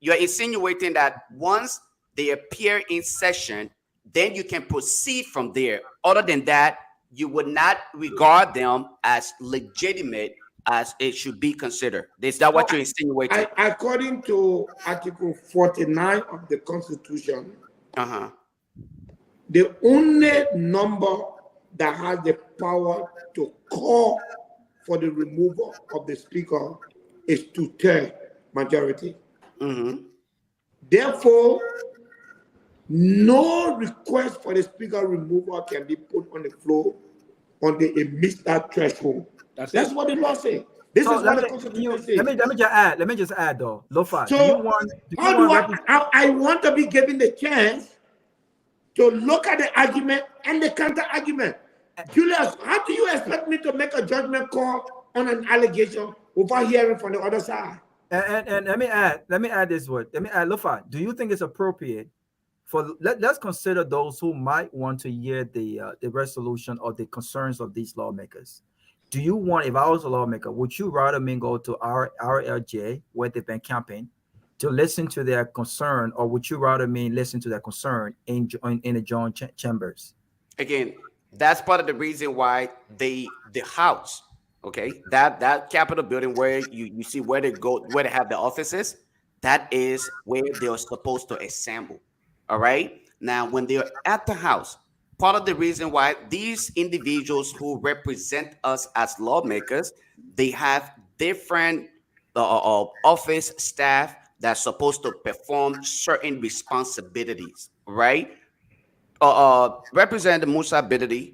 You're insinuating that once they appear in session, then you can proceed from there. Other than that, you would not regard them as legitimate as it should be considered. Is that what you're insinuating? According to Article 49 of the Constitution, the only number that has the power to call for the removal of the speaker is 2/3 majority. Therefore, no request for the speaker removal can be put on the floor until it meets that threshold. That's what the law says. This is what the Constitution says. Let me just add though, Lofa. So I want to be given the chance to look at the argument and the counter argument. Julius, how do you expect me to make a judgment call on an allegation without hearing from the other side? And let me add this word. Let me add, Lofa, do you think it's appropriate for let's consider those who might want to hear the resolution or the concerns of these lawmakers? Do you want, if I was a lawmaker, would you rather me go to our RLJ where they've been camping to listen to their concern, or would you rather me listen to their concern in the joint chambers? Again, that's part of the reason why the house, okay, that Capitol building where you see where they have the offices, that is where they're supposed to assemble. All right. Now, when they're at the house, part of the reason why these individuals who represent us as lawmakers, they have different office staff that's supposed to perform certain responsibilities, right? Representative Musa Bealded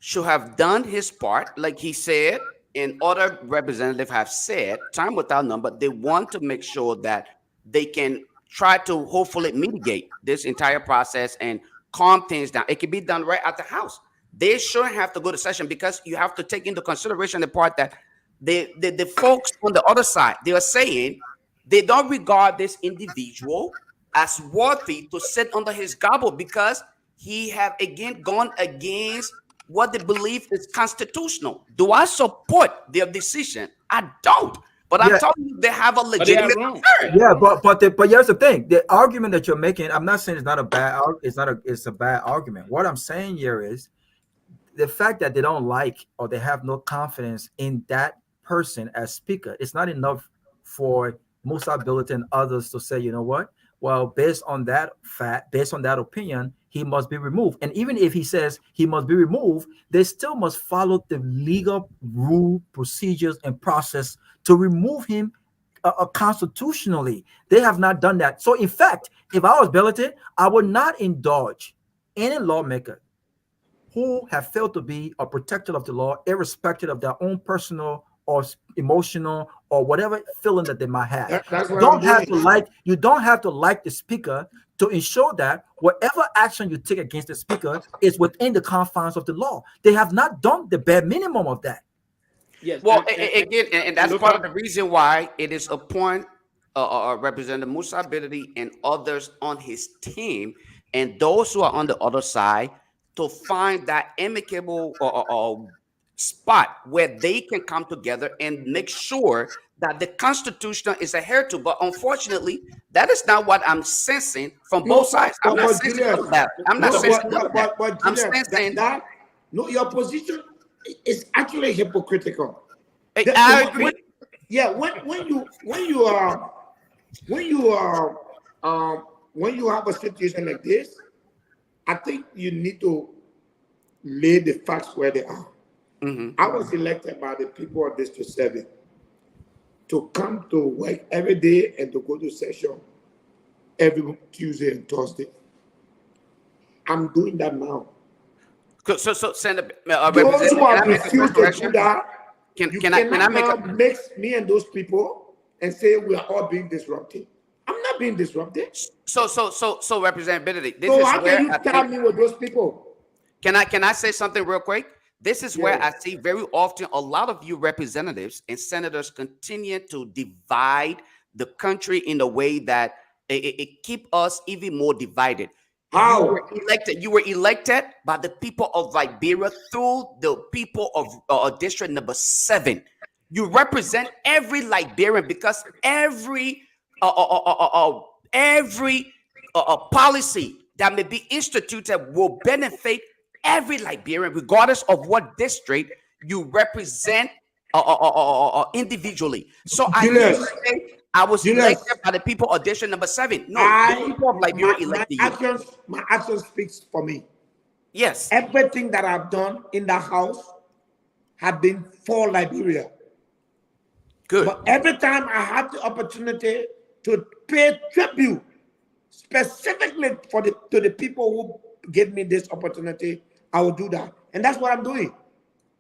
should have done his part, like he said, and other representatives have said, time without number, they want to make sure that they can try to hopefully mitigate this entire process and calm things down. It can be done right at the house. They shouldn't have to go to session, because you have to take into consideration the part that the folks on the other side, they are saying they don't regard this individual as worthy to sit under his gobble because he have again gone against what they believe is constitutional. Do I support their decision? I don't. But I'm telling you, they have a legitimate concern. Yeah, but here's the thing: the argument that you're making, I'm not saying it's not a bad. It's a bad argument. What I'm saying here is the fact that they don't like or they have no confidence in that person as speaker. It's not enough for Musa Bealded and others to say, you know what? Well, based on that fact, based on that opinion, he must be removed. And even if he says he must be removed, they still must follow the legal rule, procedures, and process to remove him constitutionally. They have not done that. So, in fact, if I was Bealded, I would not indulge any lawmaker who have failed to be a protector of the law, irrespective of their own personal or emotional or whatever feeling that they might have. You don't have to like the speaker to ensure that whatever action you take against the speaker is within the confines of the law. They have not done the bare minimum of that. Yes. Well, again, and that's part of the reason why it is upon Representative Musa Bealded and others on his team, and those who are on the other side, to find that amicable spot where they can come together and make sure that the Constitution is adhered to. But unfortunately, that is not what I'm sensing from both sides. I'm not sensing that. I'm not sensing that. I'm sensing that. No, your position is actually hypocritical. I agree. When you have a situation like this, I think you need to lay the facts where they are. I was elected by the people of District 7 to come to work every day and to go to session every Tuesday and Thursday. I'm doing that now. So send those who have refused to do that, can I mix me and those people and say we are all being disrupted? I'm not being disrupted. So Representative Bealded, this so is how where can you tell me with those people? Can I say something real quick? This is where I see very often a lot of you representatives and senators continue to divide the country in a way that it keep us even more divided. How? You were elected by the people of Liberia through the people of District number 7. You represent every Liberian because every policy that may be instituted will benefit every Liberian, regardless of what district you represent individually. So I was elected by the people of District number 7. No, the people of Liberia elected you. My action speaks for me. Yes. Everything that I've done in the house have been for Liberia. Good. But every time I had the opportunity to pay tribute specifically to the people who gave me this opportunity, I will do that. And that's what I'm doing.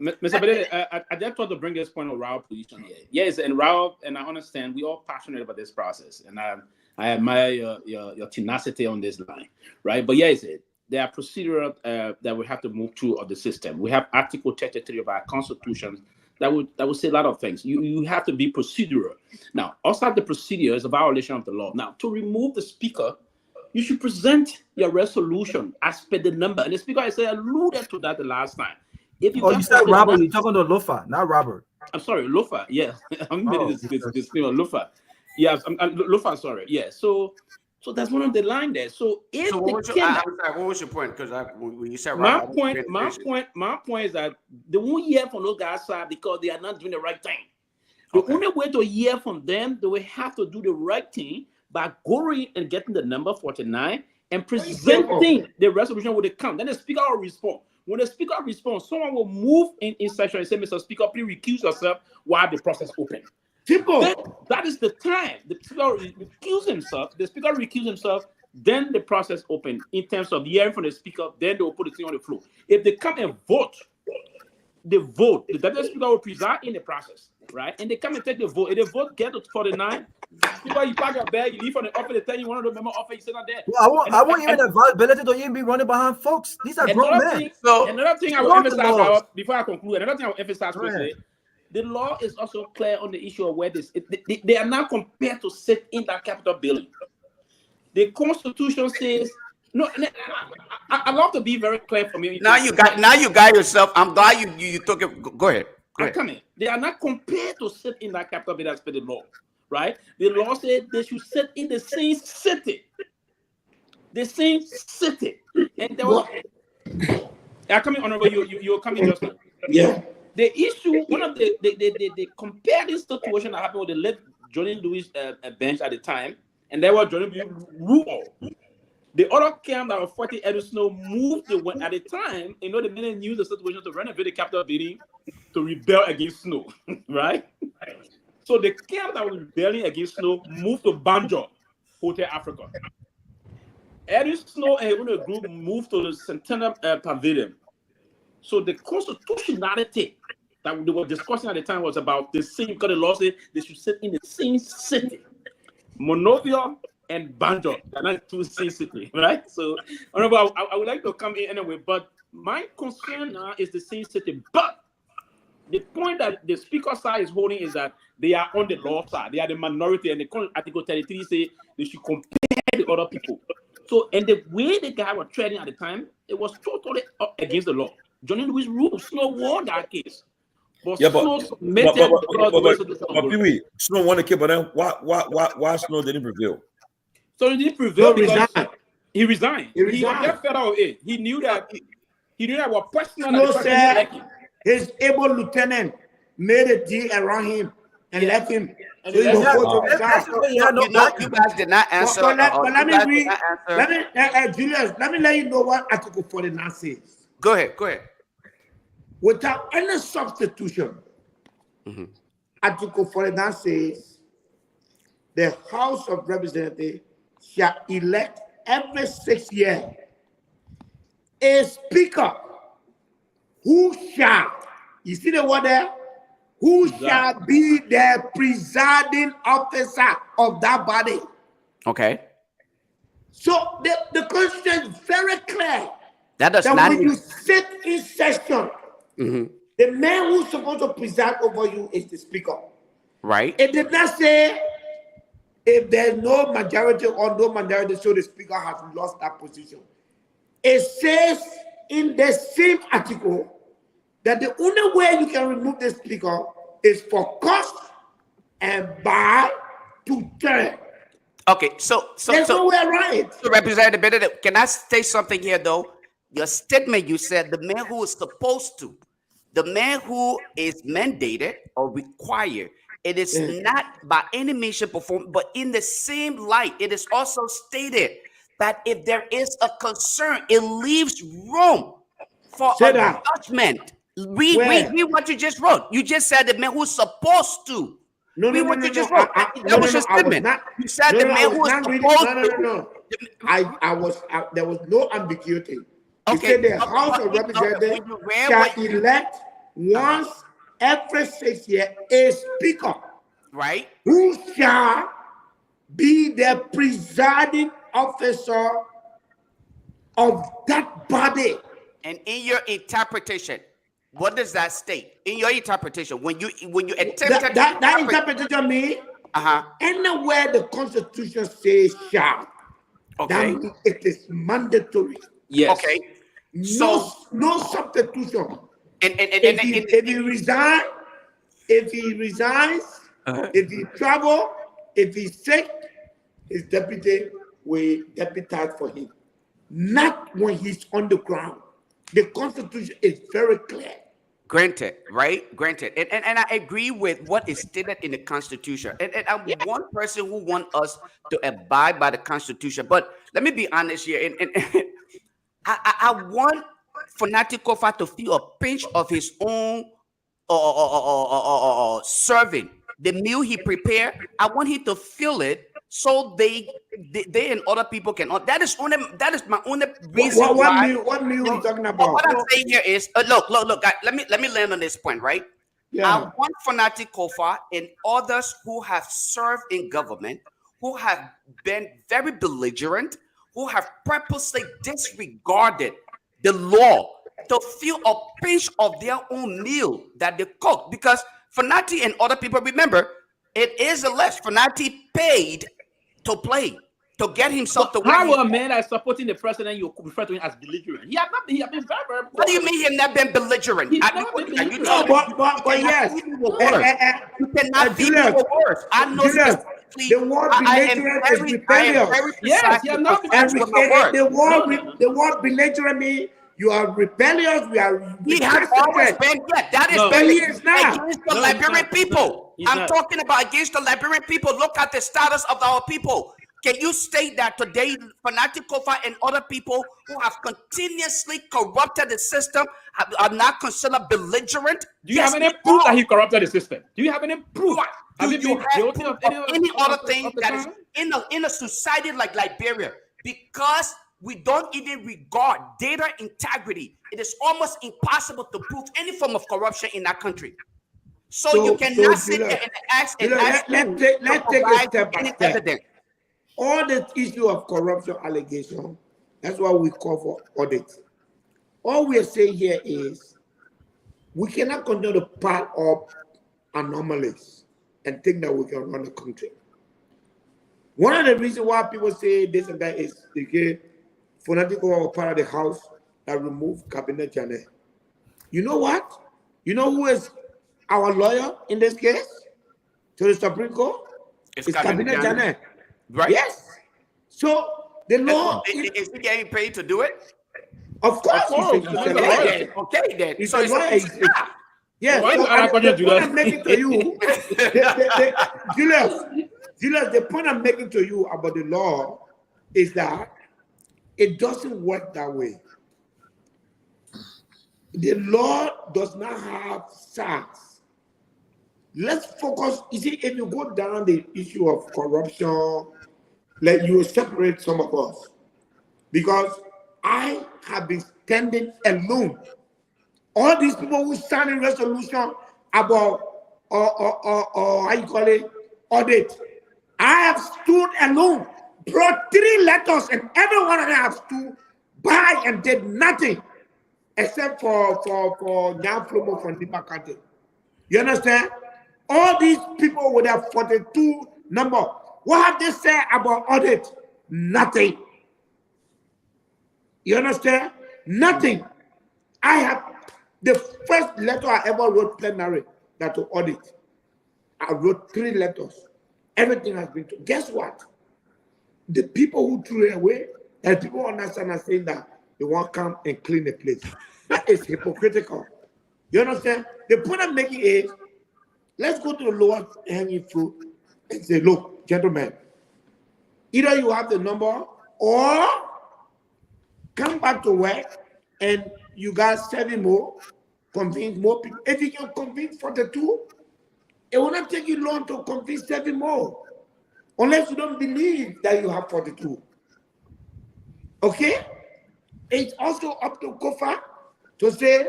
Mr. Bealded, I just want to bring this point of Raul position here. Yes, and Raul, and I understand we're all passionate about this process, and I admire your tenacity on this line, right? But yes, there are procedures that we have to move through of the system. We have Article 33 of our Constitution that would say a lot of things. You have to be procedural. Now, outside the procedure is a violation of the law. Now, to remove the speaker, you should present your resolution as per the number. And the speaker, I alluded to that the last time. If you said Robert, you're talking to Lofa, not Robert. I'm sorry, Lofa, yeah. I'm this Lofa. Yes, I'm Lofa, sorry. Yeah, so that's one of the line there. So if what was your point? Because when you said Robert, my point is that they won't hear from those guys' side because they are not doing the right thing. The only way to hear from them, they will have to do the right thing by going and getting the number 49 and presenting the resolution with the count. Then the speaker will respond. When the speaker responds, someone will move in session and say, Mr. Speaker, please recuse yourself while the process open. That is the time the speaker recuse himself. The speaker recuse himself, then the process open in terms of hearing from the speaker. Then they will put the thing on the floor. If they come and vote, the deputy speaker will preside in the process, right? And they come and take the vote. If the vote get to 49, speaker, you pack your bag, you leave from the office, they tell you one of the member office, you sit not there. Well, I won't even advise Bealded to even be running behind folks. These are grown men. Another thing I will emphasize before I conclude, another thing I will emphasize quickly, the law is also clear on the issue of where they are not compared to sit in that Capitol building. The Constitution says, no, I love to be very clear for me. Now you got yourself. I'm glad you took it. Go ahead. They are not compared to sit in that Capitol building as per the law, right? The law said they should sit in the same city. The same city. And there was coming honorable, you're coming just now. Yeah. The issue, one of the compare this situation that happened with the late Johnny Lewis bench at the time, and there was Johnny Rule. The other camp that was 40 Eddie Snow moved at the time, the men used the situation to renovate the Capitol building to rebel against Snow, right? So the camp that was rebelling against Snow moved to Banjo, Hotel Africa. Eddie Snow and a group moved to the Centennial Pavilion. So the constitutionality that they were discussing at the time was about the same, because the law said they should sit in the same city. Monrovia and Banjo, they're not two same city, right? So, I would like to come in anyway, but my concern now is the same city. But the point that the speaker side is holding is that they are on the law side. They are the minority, and the Article 33 say they should compare the other people. So, and the way the guy was trading at the time, it was totally against the law. Johnny Louis ruled. Snow won that case. But Snow submitted but Pewee, Snow won the case, but then why Snow didn't prevail? So he didn't prevail because he resigned. He was just fed out of it. He knew that was personal. Snow said his able lieutenant made a deal around him and left him. So you guys did not answer. But let me read. Julius, let me let you know what Article 49 says. Go ahead. Without any substitution, Article 49 says the House of Representatives shall elect every 6 years a speaker who shall, you see the word there? Who shall be the presiding officer of that body. Okay. So the Constitution is very clear that not when you sit in session, the man who's supposed to preside over you is the speaker. Right. It did not say if there's no majority or no minority, so the speaker has lost that position. It says in the same article that the only way you can remove the speaker is for cost and by 2/3. Okay, so nowhere right. So Representative Bealded, can I say something here though? Your statement, you said the man who is supposed to, the man who is mandated or required, it is not by any means performed, but in the same light, it is also stated that if there is a concern, it leaves room for a judgment. Read what you just wrote. You just said the man who's supposed to. No, you just wrote. That was your statement. You said the man who was supposed to. There was no ambiguity. Okay. He said the House of Representatives shall elect once every 6 years a speaker. Right. Who shall be the presiding officer of that body. And in your interpretation, what does that state? In your interpretation, when you attempt that interpretation means anywhere the Constitution says shall, that means it is mandatory. Yes. Okay. No substitution. If he resigns, if he travel, if he's sick, his deputy will deputize for him. Not when he's on the ground. The Constitution is very clear. Granted, right? Granted. And I agree with what is stated in the Constitution. And I'm one person who wants us to abide by the Constitution. But let me be honest here. And I want Fanatic Kofa to feel a pinch of his own serving. The meal he prepared, I want him to feel it so they and other people can. That is my only reason why. What meal are you talking about? What I'm saying here is, look, guys, let me land on this point, right? Yeah. I want Fanatic Kofa and others who have served in government, who have been very belligerent, who have purposely disregarded the law, to feel a pinch of their own meal that they cook. Because Fanati and other people, remember, it is alleged Fanati paid to play, to get himself to win. How a man that's supporting the president, you refer to him as belligerent? He has been very, very. What do you mean he has not been belligerent? But yes. You cannot be the words. I know the word belligerent is rebellious. Yes, you are not the word belligerent means you are rebellious. He has always been. Yeah, that is against the Liberian people. I'm talking about against the Liberian people. Look at the status of our people. Can you state that today, Fanatic Kofa and other people who have continuously corrupted the system are not considered belligerent? Do you have any proof that he corrupted the system? Do you have any proof? Have you been guilty of any other thing that is in a society like Liberia? Because we don't even regard data integrity. It is almost impossible to prove any form of corruption in that country. So you cannot sit there and ask. Let's take a step by step. Evidence. All the issue of corruption allegation, that's what we call for audit. All we are saying here is We cannot continue to pile up anomalies and think that we can run the country. One of the reasons why people say this and that is because Fonatico was part of the House that removed Cabinet Jallah. You know what? You know who is our lawyer in this case to the Supreme Court? It's Cabinet Jallah. Right? Yes. So the law is he getting paid to do it? Of course. Okay, then. It's So a lawyer. Yes. Why So the point I'm making to you, Julius, the point I'm making to you about the law is that it doesn't work that way. The law does not have SARS. Let's focus. You see, if you go down the issue of corruption, like you will separate some of us. Because I have been standing alone. All these people who sign a resolution about or how you call it, audit. I have stood alone, brought 3 letters, and every one of them have stood by and did nothing except for Nyenwolo from Nipa County. You understand? All these people with a 42 number. What have they said about audit? Nothing. You understand? Nothing. I have the first letter I ever wrote plenary that to audit. I wrote 3 letters. Everything has been. Guess what? The people who threw it away, and people understand are saying that they want to come and clean the place. That is hypocritical. You understand? The point I'm making is, let's go to the lower hanging fruit and say, look, gentlemen, either you have the number or come back to work and you guys 7 more, convince more people. If you can convince 42, it will not take you long to convince 7 more, unless you don't believe that you have 42. Okay? It's also up to Kofa to say,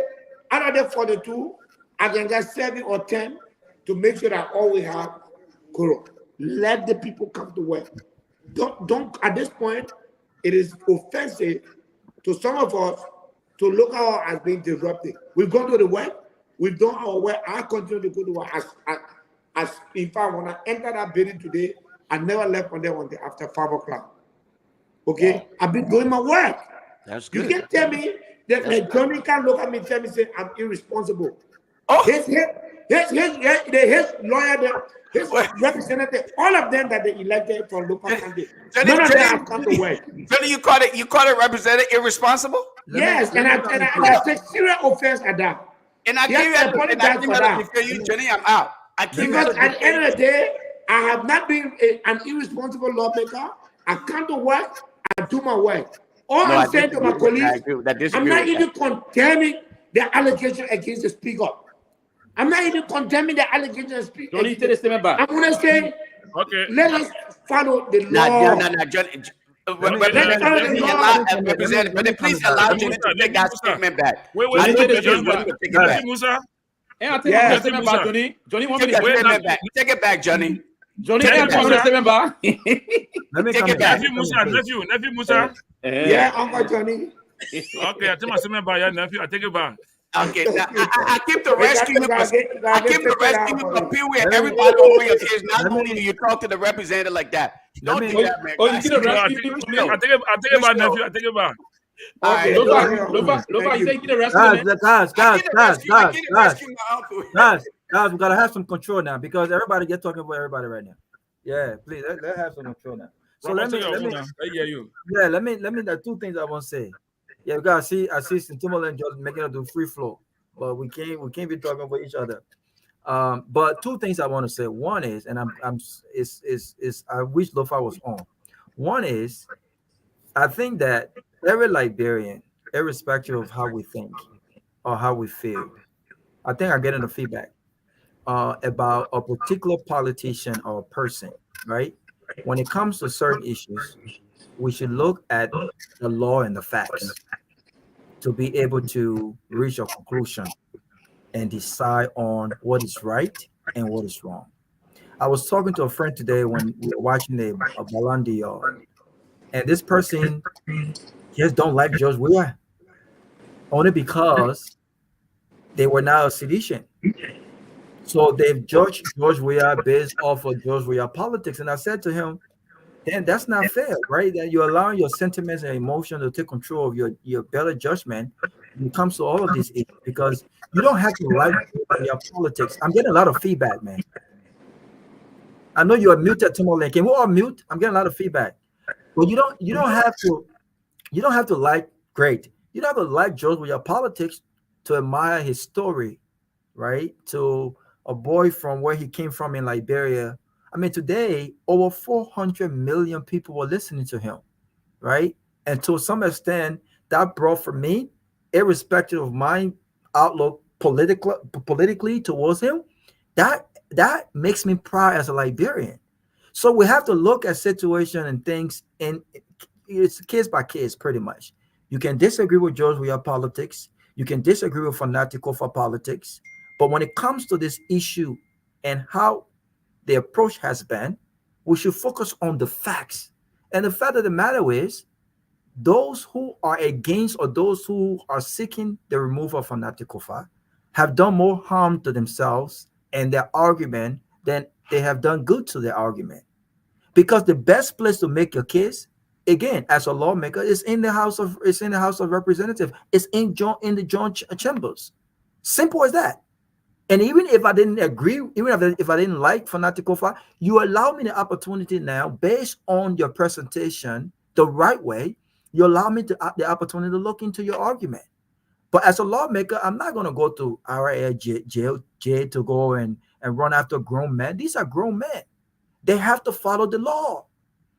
out of the 42, I can get 7 or 10 to make sure that all we have quorum. Let the people come to work. Don't at this point, it is offensive to some of us to look at us as being disruptive. We've gone to the work, we've done our work. I continue to go to work as in fact, when I entered that building today, I never left from there until after 5 o'clock. Okay? Wow. I've been doing my work. That's good. You can't tell me that my Johnny can look at me and tell me, say, I'm irresponsible. Oh. His lawyer, his representative, all of them that they elected from local country, none of them have come to work. Johnny, you call it representative irresponsible? Yes, and I take serious offense at that. And I give you, Johnny, I'm out. Because at the end of the day, I have not been an irresponsible lawmaker. I come to work, I do my work. All I'm saying to my colleagues, I'm not even condemning the allegation against the speaker. I'm not even condemning the allegation against the speaker. I'm going to say, okay, let us follow the law. No, Johnny. But please allow Johnny to take that statement back. Wait, Musa. Johnny, want me to take it back, Johnny. Johnny, take it back. Take it back. Nephew Musa. Yeah, Uncle Johnny. Okay, I take my statement back, yeah, nephew. I take it back. Okay, now, I keep the rescue for Pewee and everybody over your kids. Not only do you talk to the representative like that. Don't do that, man. I take it back, nephew. I take it back. All right, Lofa, you take the guys, we gotta have some control now because everybody get talking about everybody right now. Yeah, please let's have some control now. So let me the 2 things I want to say. Yeah, we gotta see. I see Tomalin just making us do free flow, but we can't be talking for each other. But 2 things I want to say. One is, and I wish Lofa was on. One is, I think that every Liberian, irrespective of how we think or how we feel, I think I'm getting the feedback about a particular politician or person, right? When it comes to certain issues, we should look at the law and the facts to be able to reach a conclusion and decide on what is right and what is wrong. I was talking to a friend today when we were watching a Balandi, and this person just don't like George Weah only because They were now a sedition. So they've judged George Weah based off of George Weah politics. And I said to him, then that's not fair, right? That you're allowing your sentiments and emotions to take control of your better judgment when it comes to all of these issues, because you don't have to like your politics. I'm getting a lot of feedback, man. I know you're muted, Tomalin. Can we all mute? I'm getting a lot of feedback. But you don't have to like great. You don't have to like George Weah politics to admire his story, right? To a boy from where he came from in Liberia. I mean, today, over 400 million people were listening to him, right? And to some extent, that brought for me, irrespective of my outlook politically towards him, that makes me proud as a Liberian. So we have to look at situation and things, and it's case by case, pretty much. You can disagree with George Weah politics. You can disagree with fanatical for politics. But when it comes to this issue and how the approach has been, we should focus on the facts. And the fact of the matter is, those who are against or those who are seeking the removal of fanatical have done more harm to themselves and their argument than they have done good to their argument. Because the best place to make your case, again, as a lawmaker, is in the House of Representatives. It's in the joint chambers. Simple as that. And even if I didn't agree, even if I didn't like fanatical you allow me the opportunity now, based on your presentation, the right way, you allow me the opportunity to look into your argument. But as a lawmaker, I'm not going to go to our jail to go and run after grown men. These are grown men. They have to follow the law.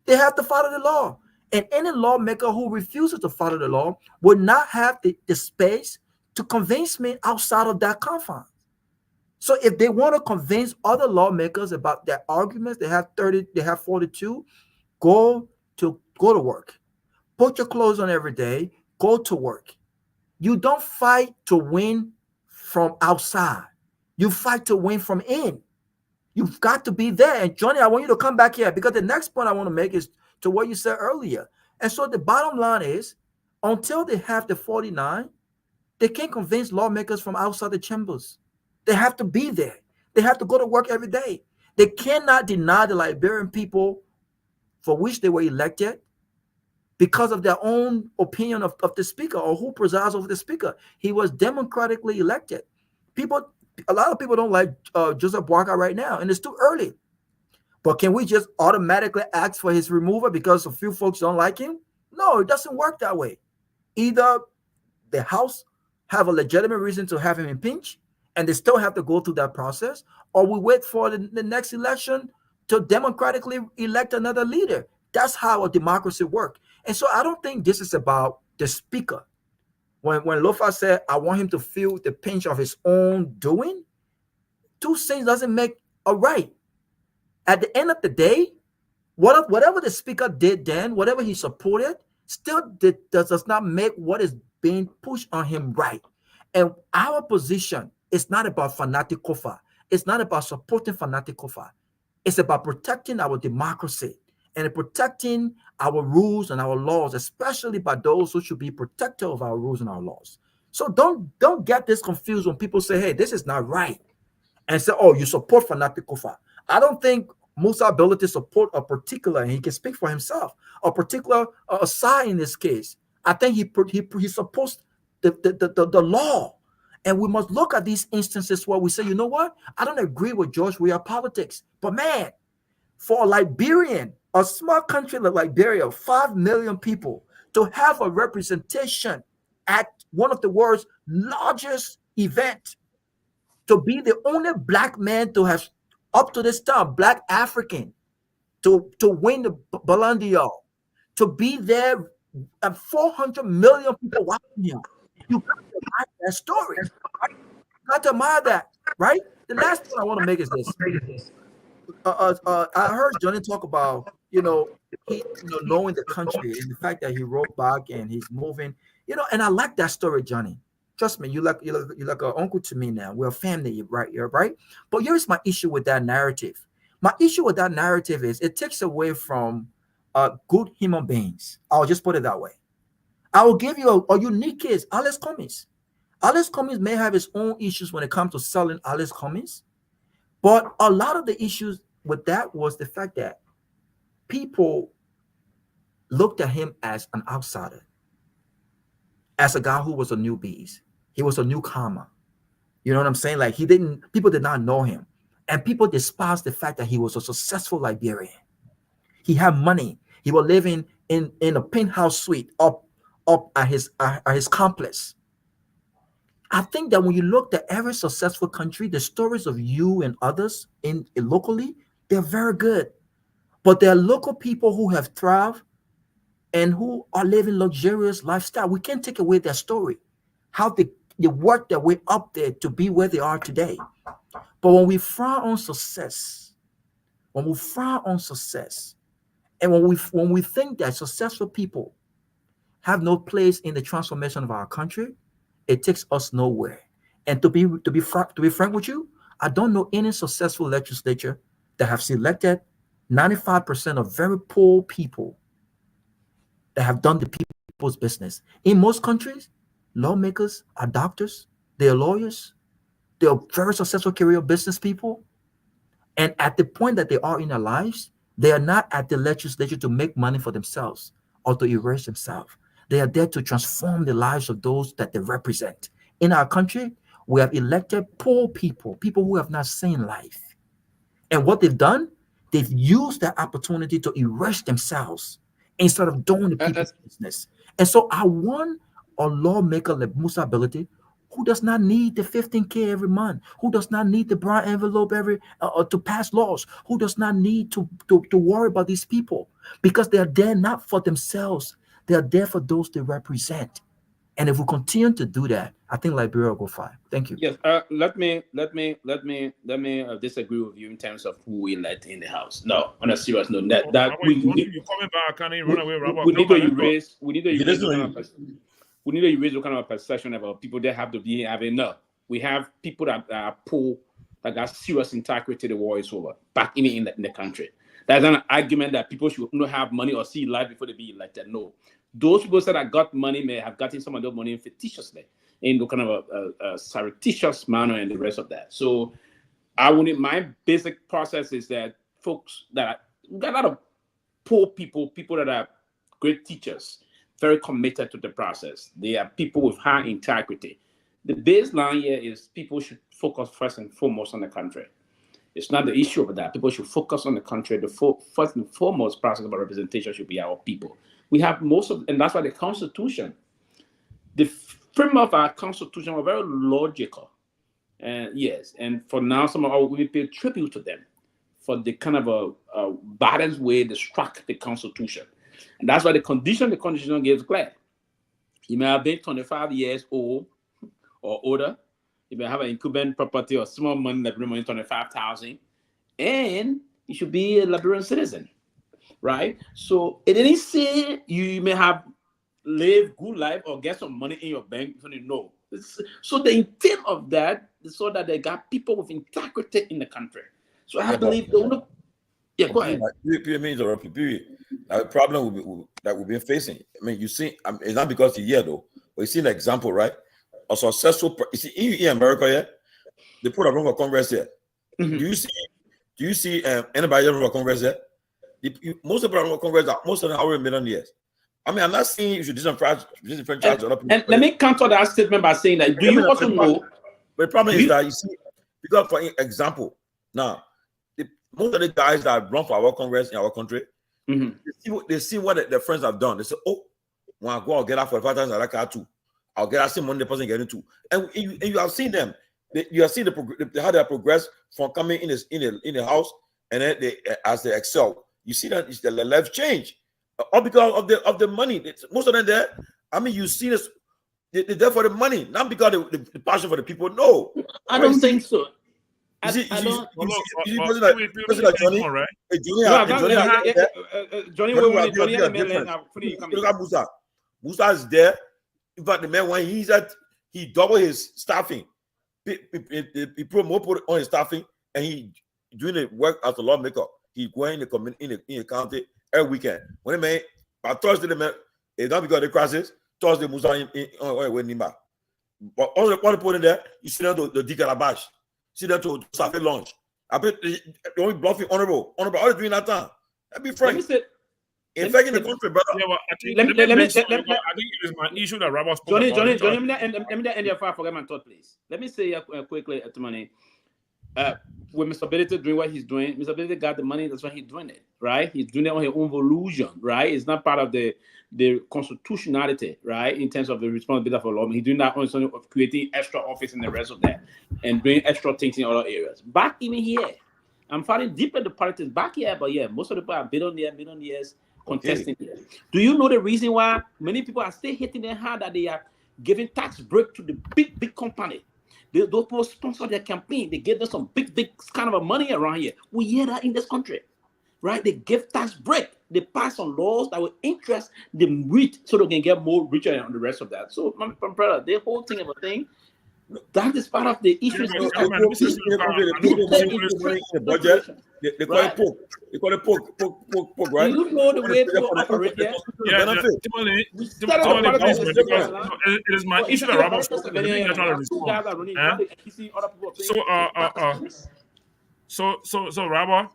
They have to follow the law. And any lawmaker who refuses to follow the law will not have the space to convince me outside of that confine. So if they want to convince other lawmakers about their arguments, they have 30, they have 42, go to work. Put your clothes on every day, go to work. You don't fight to win from outside. You fight to win from in. You've got to be there. And Johnny, I want you to come back here, because the next point I want to make is to what you said earlier. And so the bottom line is, until they have the 49, they can't convince lawmakers from outside the chambers. They have to be there. They have to go to work every day. They cannot deny the Liberian people for which they were elected because of their own opinion of the speaker or who presides over the speaker. He was democratically elected. A lot of people don't like Joseph Boakai right now, and it's too early. But can we just automatically ask for his removal because a few folks don't like him? No, it doesn't work that way. Either the House have a legitimate reason to have him impeached, and they still have to go through that process, or we wait for the next election to democratically elect another leader. That's how a democracy works. And so I don't think this is about the speaker. When Lofa said, I want him to feel the pinch of his own doing, two things doesn't make a right. At the end of the day, whatever the speaker did then, whatever he supported, still does not make what is being pushed on him right. And our position is not about fanatic kofa. It's not about supporting fanatic kofa. It's about protecting our democracy and protecting our rules and our laws, especially by those who should be protective of our rules and our laws. So don't get this confused when people say, hey, this is not right, and say, oh, you support fanatic kofa. I don't think Musa ability to support a particular, and he can speak for himself, a particular side in this case. I think he supports the law. And we must look at these instances where we say, you know what? I don't agree with George Weah politics. But man, for a Liberian, a small country like Liberia, 5 million people, to have a representation at one of the world's largest events, to be the only black man to have, up to this time, black African, to win the Ballon d'Or, to be there, and 400 million people watching him. You got to admire that story. You got to admire that, right? The last point I want to make is this. I heard Johnny talk about, knowing the country and the fact that he wrote back and he's moving, and I like that story, Johnny. Trust me, you're like an uncle to me now. We're a family, right? You're right. But here's my issue with that narrative. My issue with that narrative is it takes away from good human beings. I'll just put it that way. I will give you a unique case, Alex Cummings. Alice Cummings may have his own issues when it comes to selling Alice Cummings, but a lot of the issues with that was the fact that people looked at him as an outsider, as a guy who was a newbie. He was a newcomer. You know what I'm saying? Like people did not know him. And people despised the fact that he was a successful Liberian. He had money. He was living in a penthouse suite up at his complex. I think that when you look at every successful country, the stories of you and others in locally, they're very good. But there are local people who have thrived and who are living luxurious lifestyle. We can't take away their story, how they worked their way up there to be where they are today. But when we frown on success, and when we think that successful people have no place in the transformation of our country, it takes us nowhere. And to be frank with you, I don't know any successful legislature that have selected 95% of very poor people that have done the people's business. In most countries, lawmakers are doctors, they are lawyers, they are very successful career business people. And at the point that they are in their lives, they are not at the legislature to make money for themselves or to erase themselves. They are there to transform the lives of those that they represent. In our country, we have elected poor people, people who have not seen life. And what they've done, they've used that opportunity to erase themselves instead of doing the people's business. And so I want a lawmaker like Musa Ability, who does not need the 15K every month, who does not need the brown envelope to pass laws, who does not need to worry about these people, because they are there not for themselves. They are there for those they represent. And if we continue to do that, I think Liberia will go far. Thank you. Yes. Let me disagree with you in terms of who we elect in the House. No, on a serious note, we need to erase what kind of perception about people that have to be having. No, we have people that are poor, that got serious integrity. The war is over. Back in the country. That's an argument that people should not have money or see life before they be elected. No, those people that got money may have gotten some of their money fictitiously in the kind of a surreptitious manner and the rest of that. So my basic process is that folks we got a lot of poor people that are great teachers, very committed to the process. They are people with high integrity. The baseline here is people should focus first and foremost on the country. It's not the issue of that. People should focus on the country. The first and foremost process about representation should be our people. We have and that's why the Constitution, the frame of our Constitution are very logical. Yes, and for now, we pay tribute to them for the kind of a balanced way they struck the Constitution. And that's why the Constitution gives clear. You may have been 25 years old or older. You may have an incumbent property or small money, like money, 25,000, and you should be a Liberian citizen, right? So it didn't say you may have lived good life or get some money in your bank. No. So the intent of that is so that they got people with integrity in the country. So I believe go ahead. The problem that we've been facing. I mean, you see, it's not because it's here though, but you see an example, right? A successful, you see, in America, yeah, they put a run for Congress here. Mm-hmm. Do you see anybody run for Congress here? Most of the run for Congress are most of them are over millionaires. I mean, I'm not saying you should disenfranchise. And let me counter that statement by saying that. Do you also know? But the problem is that you see, because for example, now most of the guys that run for our Congress in our country, mm-hmm. they see what their friends have done. They say, "Oh, when I go, I'll get out for 5,000 like I too. I'll get the same money the person getting to." And you have seen them. You have seen how they have progressed from coming in the house, and then as they excel. You see that the life change, all because of the money. Most of them there. I mean, you see this. They're there for the money, not because of the passion for the people. No, I don't think so. Johnny. Musa is there. In fact, the man when he doubled his staffing. He put more on his staffing, and he doing the work as a lawmaker. He going in the county every weekend. When the man by Thursday, the man it's not because of the crisis. Thursday Musa in Nima. But all the people in there, you see them to the Dikalabash, see them to Safi launch. I bet they only bluffing honorable. All they're doing that time. Let me frank. Infecting the country, brother. Yeah, well, I think it is my issue that Robert spoke Johnny, about. Johnny, let me end your fire. Forget my thought, please. Let me say quickly to money. With Mr. Bealded doing what he's doing, Mr. Bealded got the money. That's why he's doing it, right? He's doing it on his own volition, right? It's not part of the constitutionality, right? In terms of the responsibility for law, he's doing that on some of creating extra office and the rest of that, and doing extra things in other areas. Back even here, I'm falling deep into politics back here, but yeah, most of the people are billionaires contesting here. Do you know the reason why many people are still hitting their hand that they are giving tax break to the big company? Those people sponsor their campaign. They give them some big kind of money around here. We hear that in this country, right? They give tax break. They pass on laws that will interest the rich so they can get more richer than the rest of that. So, my brother, the whole thing of a thing, that is part of the issues. They call it poke. They call it poke, right? You know the way people operate there. It is my issue that Robert spoke about. So Robert,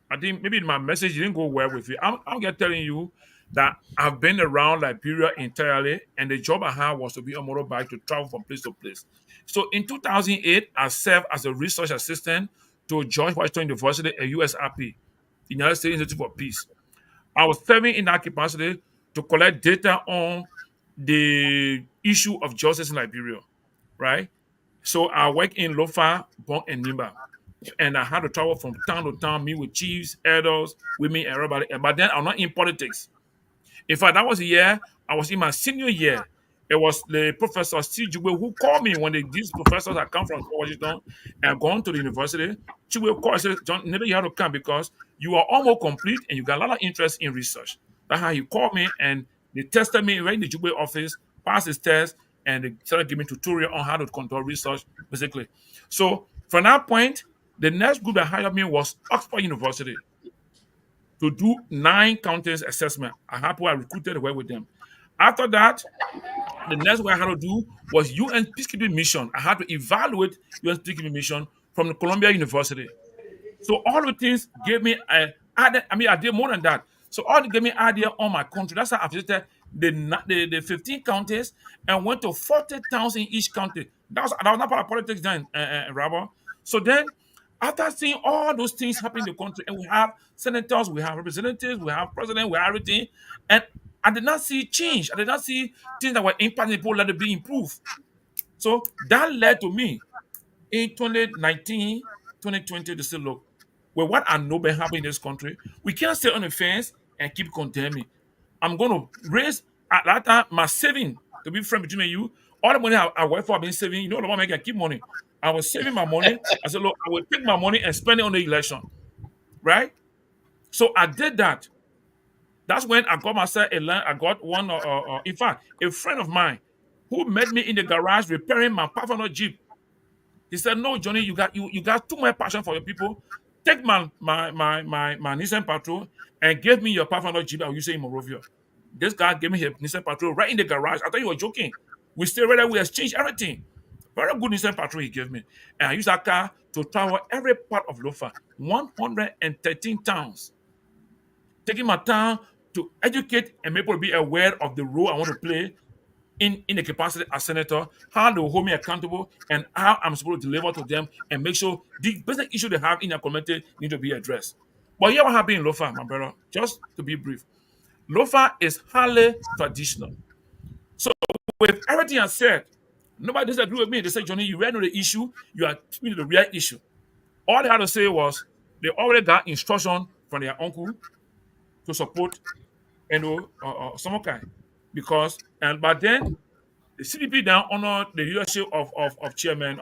I think maybe my message didn't go well with you. I'm just telling you that I've been around Liberia entirely, and the job I had was to be on motorbike to travel from place to place. So in 2008, I served as a research assistant to George Washington University at USRP, the United States Institute for Peace. I was serving in that capacity to collect data on the issue of justice in Liberia, right? So I work in Lofa, Bon, and Nimba. And I had to travel from town to town, meet with chiefs, elders, women, everybody. But then I'm not in politics. In fact, that was a year, I was in my senior year. It was the professor Steve Jugbe who called me when these professors had come from Washington and gone to the university. Jugbe called and said, John, maybe you have to come because you are almost complete and you got a lot of interest in research. That's how he called me and they tested me right in the Jugbe office, passed his test, and they started giving me tutorial on how to conduct research, basically. So from that point, the next group that hired me was Oxford University to do 9 counties assessment. I had to recruited to work with them. After that, the next one I had to do was UN peacekeeping mission. I had to evaluate UN peacekeeping mission from the Columbia University. So all the things gave me I did more than that. So all gave me idea on my country. That's how I visited the 15 counties and went to 40 towns in each county. That was not part of politics then, Robert. So then, after seeing all those things happen in the country, and we have senators, we have representatives, we have president, we have everything, and I did not see change. I did not see things that were impacting people that be improved. So that led to me in 2019, 2020 to say, look, with what I know been happening in this country, we can't stay on the fence and keep condemning. I'm going to raise at that time my saving to be frank between you. All the money I work for, I've been saving. You know, the one I keep money. I was saving my money. I said, look, I will take my money and spend it on the election. Right? So I did that. That's when I got myself a land. I got one, in fact, a friend of mine who met me in the garage repairing my Pathfinder Jeep. He said, no, Johnny, you got too much passion for your people. Take my Nissan Patrol and give me your Pathfinder Jeep I will use it in Monrovia. This guy gave me his Nissan Patrol right in the garage. I thought you were joking. We stayed right there. We exchanged everything. Very good Nissan Patrol he gave me. And I used that car to travel every part of Lofa, 113 towns. Taking my time to educate and make people be aware of the role I want to play in the capacity as senator, how they will hold me accountable, and how I'm supposed to deliver to them and make sure the basic issue they have in their community need to be addressed. But here what happened in Lofa, my brother, just to be brief. Lofa is highly traditional. So with everything I said, nobody disagree with me. They say, Johnny, you already know the issue, you are speaking to the real issue. All they had to say was they already got instruction from their uncle to support some kind. But then the CDP down under the leadership of chairman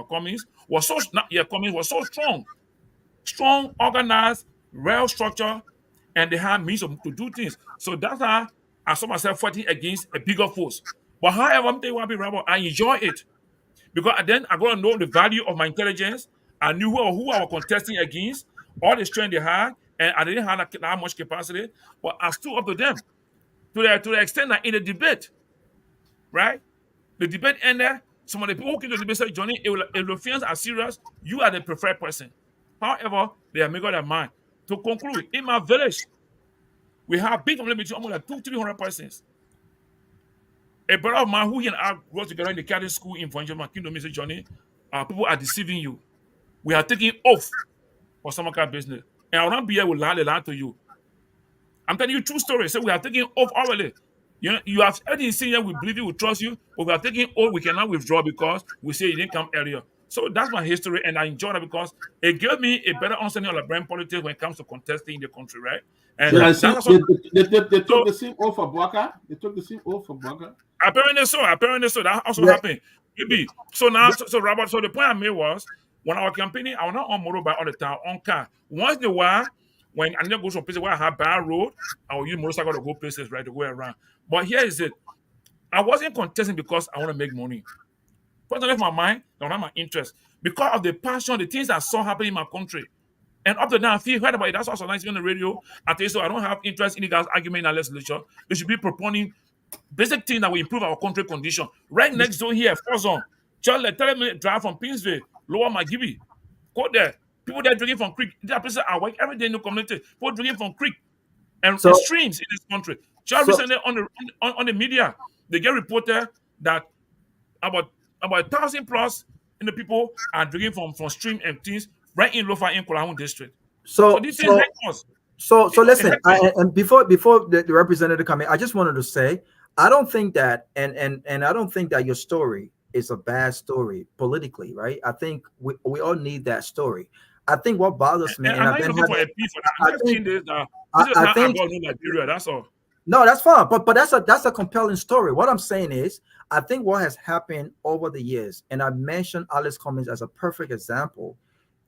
Cummings was so strong, organized, well structured, and they had means to do things. So that's how I saw myself fighting against a bigger force. But however, I'm telling you what, I enjoy it because then I got to know the value of my intelligence. I knew who I was contesting against, all the strength they had, and I didn't have that much capacity, but I stood up to them to the extent that in the debate, right? The debate ended. Some of the people who came to the debate said, Johnny, if the offense are serious, you are the preferred person. However, they have made up their mind. To conclude, in my village, we have big family between almost like 200-300 persons. A brother of mine who and I grew together in the Catholic school in Vanjama Kingdom, Mr. Johnny, people are deceiving you. We are taking off for some kind of business. And I will not be here with lie to you. I'm telling you true story. So we are taking off already. You have already seen here, we believe you, we trust you, but we are taking off, we cannot withdraw because we say you didn't come earlier. So that's my history, and I enjoy that because it gave me a better understanding of Liberian politics when it comes to contesting in the country, right? And yeah, that's they took the same oath for Bwaka. They took the same oath for Bwaka. Apparently so. That also happened. Maybe. So now, so Robert, so the point I made was, when I was campaigning, I was not on motorbike all the time, on car. Once in a while, when I need to go to a place where I have bad road, I will use motorcycle to go places, right, to go around. But here is it. I wasn't contesting because I want to make money. Because I left my mind, I don't have my interest. Because of the passion, the things I saw happening in my country. And up to now, if you heard about it, that's also nice on the radio. I tell you, so I don't have interest in the guys' argument in our legislature. They should be proponing basic things that will improve our country condition. Right next door here, 4 zone. Jallah, 30-minute drive from Pinsville, Lower Magibi. Go there. People there drinking from creek. There are places I work every day in the community. People drinking from creek and streams in this country. Just recently on the media, they get reported that about 1,000 plus in the people are drinking from stream and things right in Lofa in Kolahun district. So these things help us. So listen, and before the representative come in, I just wanted to say, I don't think that, and I don't think that your story is a bad story politically, right? I think we all need that story. I think what bothers me, and I've been looking for a piece for that. I think Liberia, that's all. No, that's fine, but that's a compelling story. What I'm saying is, I think what has happened over the years, and I mentioned Alice Cummings as a perfect example,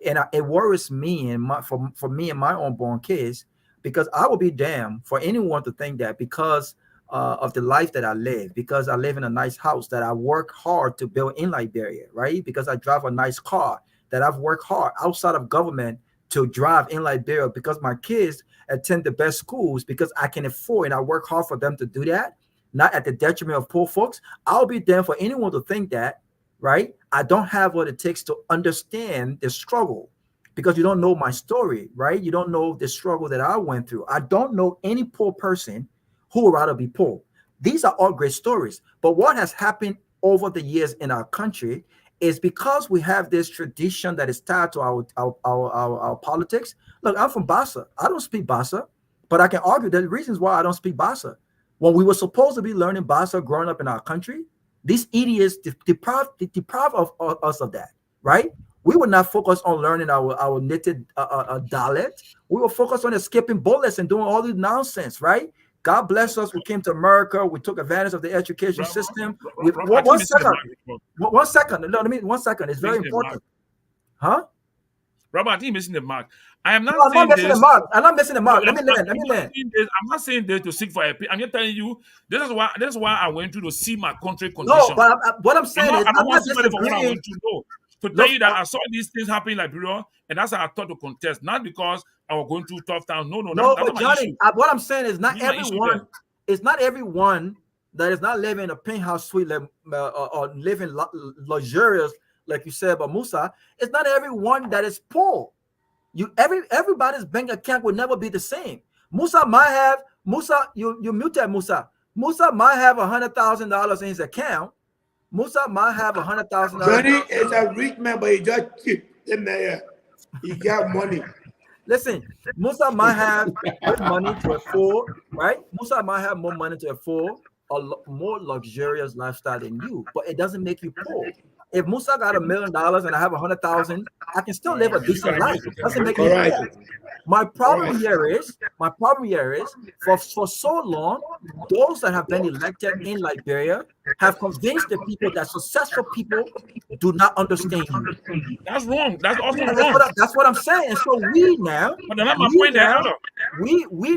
and it worries me and for me and my unborn kids, because I will be damned for anyone to think that because of the life that I live, because I live in a nice house that I work hard to build in Liberia, right? Because I drive a nice car that I've worked hard outside of government to drive in Liberia, because my kids attend the best schools because I can afford and I work hard for them to do that, not at the detriment of poor folks. I'll be damned for anyone to think that, right? I don't have what it takes to understand the struggle, because you don't know my story, right? You don't know the struggle that I went through. I don't know any poor person who would rather be poor. These are all great stories. But what has happened over the years in our country is because we have this tradition that is tied to our politics. Look, I'm from Bassa. I don't speak Bassa, but I can argue that the reasons why I don't speak Bassa. When we were supposed to be learning Bassa growing up in our country, these idiots deprive of us of that, right? We were not focused on learning our native dialect. We were focused on escaping bullets and doing all this nonsense, right? God bless us. We came to America. We took advantage of the education system. One second. No, I mean 1 second. It's very important. Huh? Robert, I think you're missing the mark. I'm not missing the mark. I'm not missing the mark. Let me land. I'm not saying this to seek for a. I'm just telling you, this is why I went to see my country condition. No, but what I'm saying is, I'm not disagreeing. To tell you that I saw these things happen in Liberia, and that's how I thought to contest, not because I was going through tough times. No, but Johnny, what I'm saying is not everyone. It's not everyone that is not living in a penthouse suite or living luxurious, like you said about Musa. It's not everyone that is poor. Everybody's bank account will never be the same. Musa might have you muted Musa. Musa might have $100,000 in his account. Musa might have $100,000. Johnny is a rich man, but he just cheap. He got money. Listen, Musa might have good money to afford, right? Musa might have more money to afford a more luxurious lifestyle than you, but it doesn't make you poor. If Musa got $1 million and I have 100,000, I can still live a decent life. It doesn't make me poor. My problem here is for so long, those that have been elected in Liberia have convinced the people that successful people do not understand you. That's wrong. That's also wrong. That's what I'm saying. And so we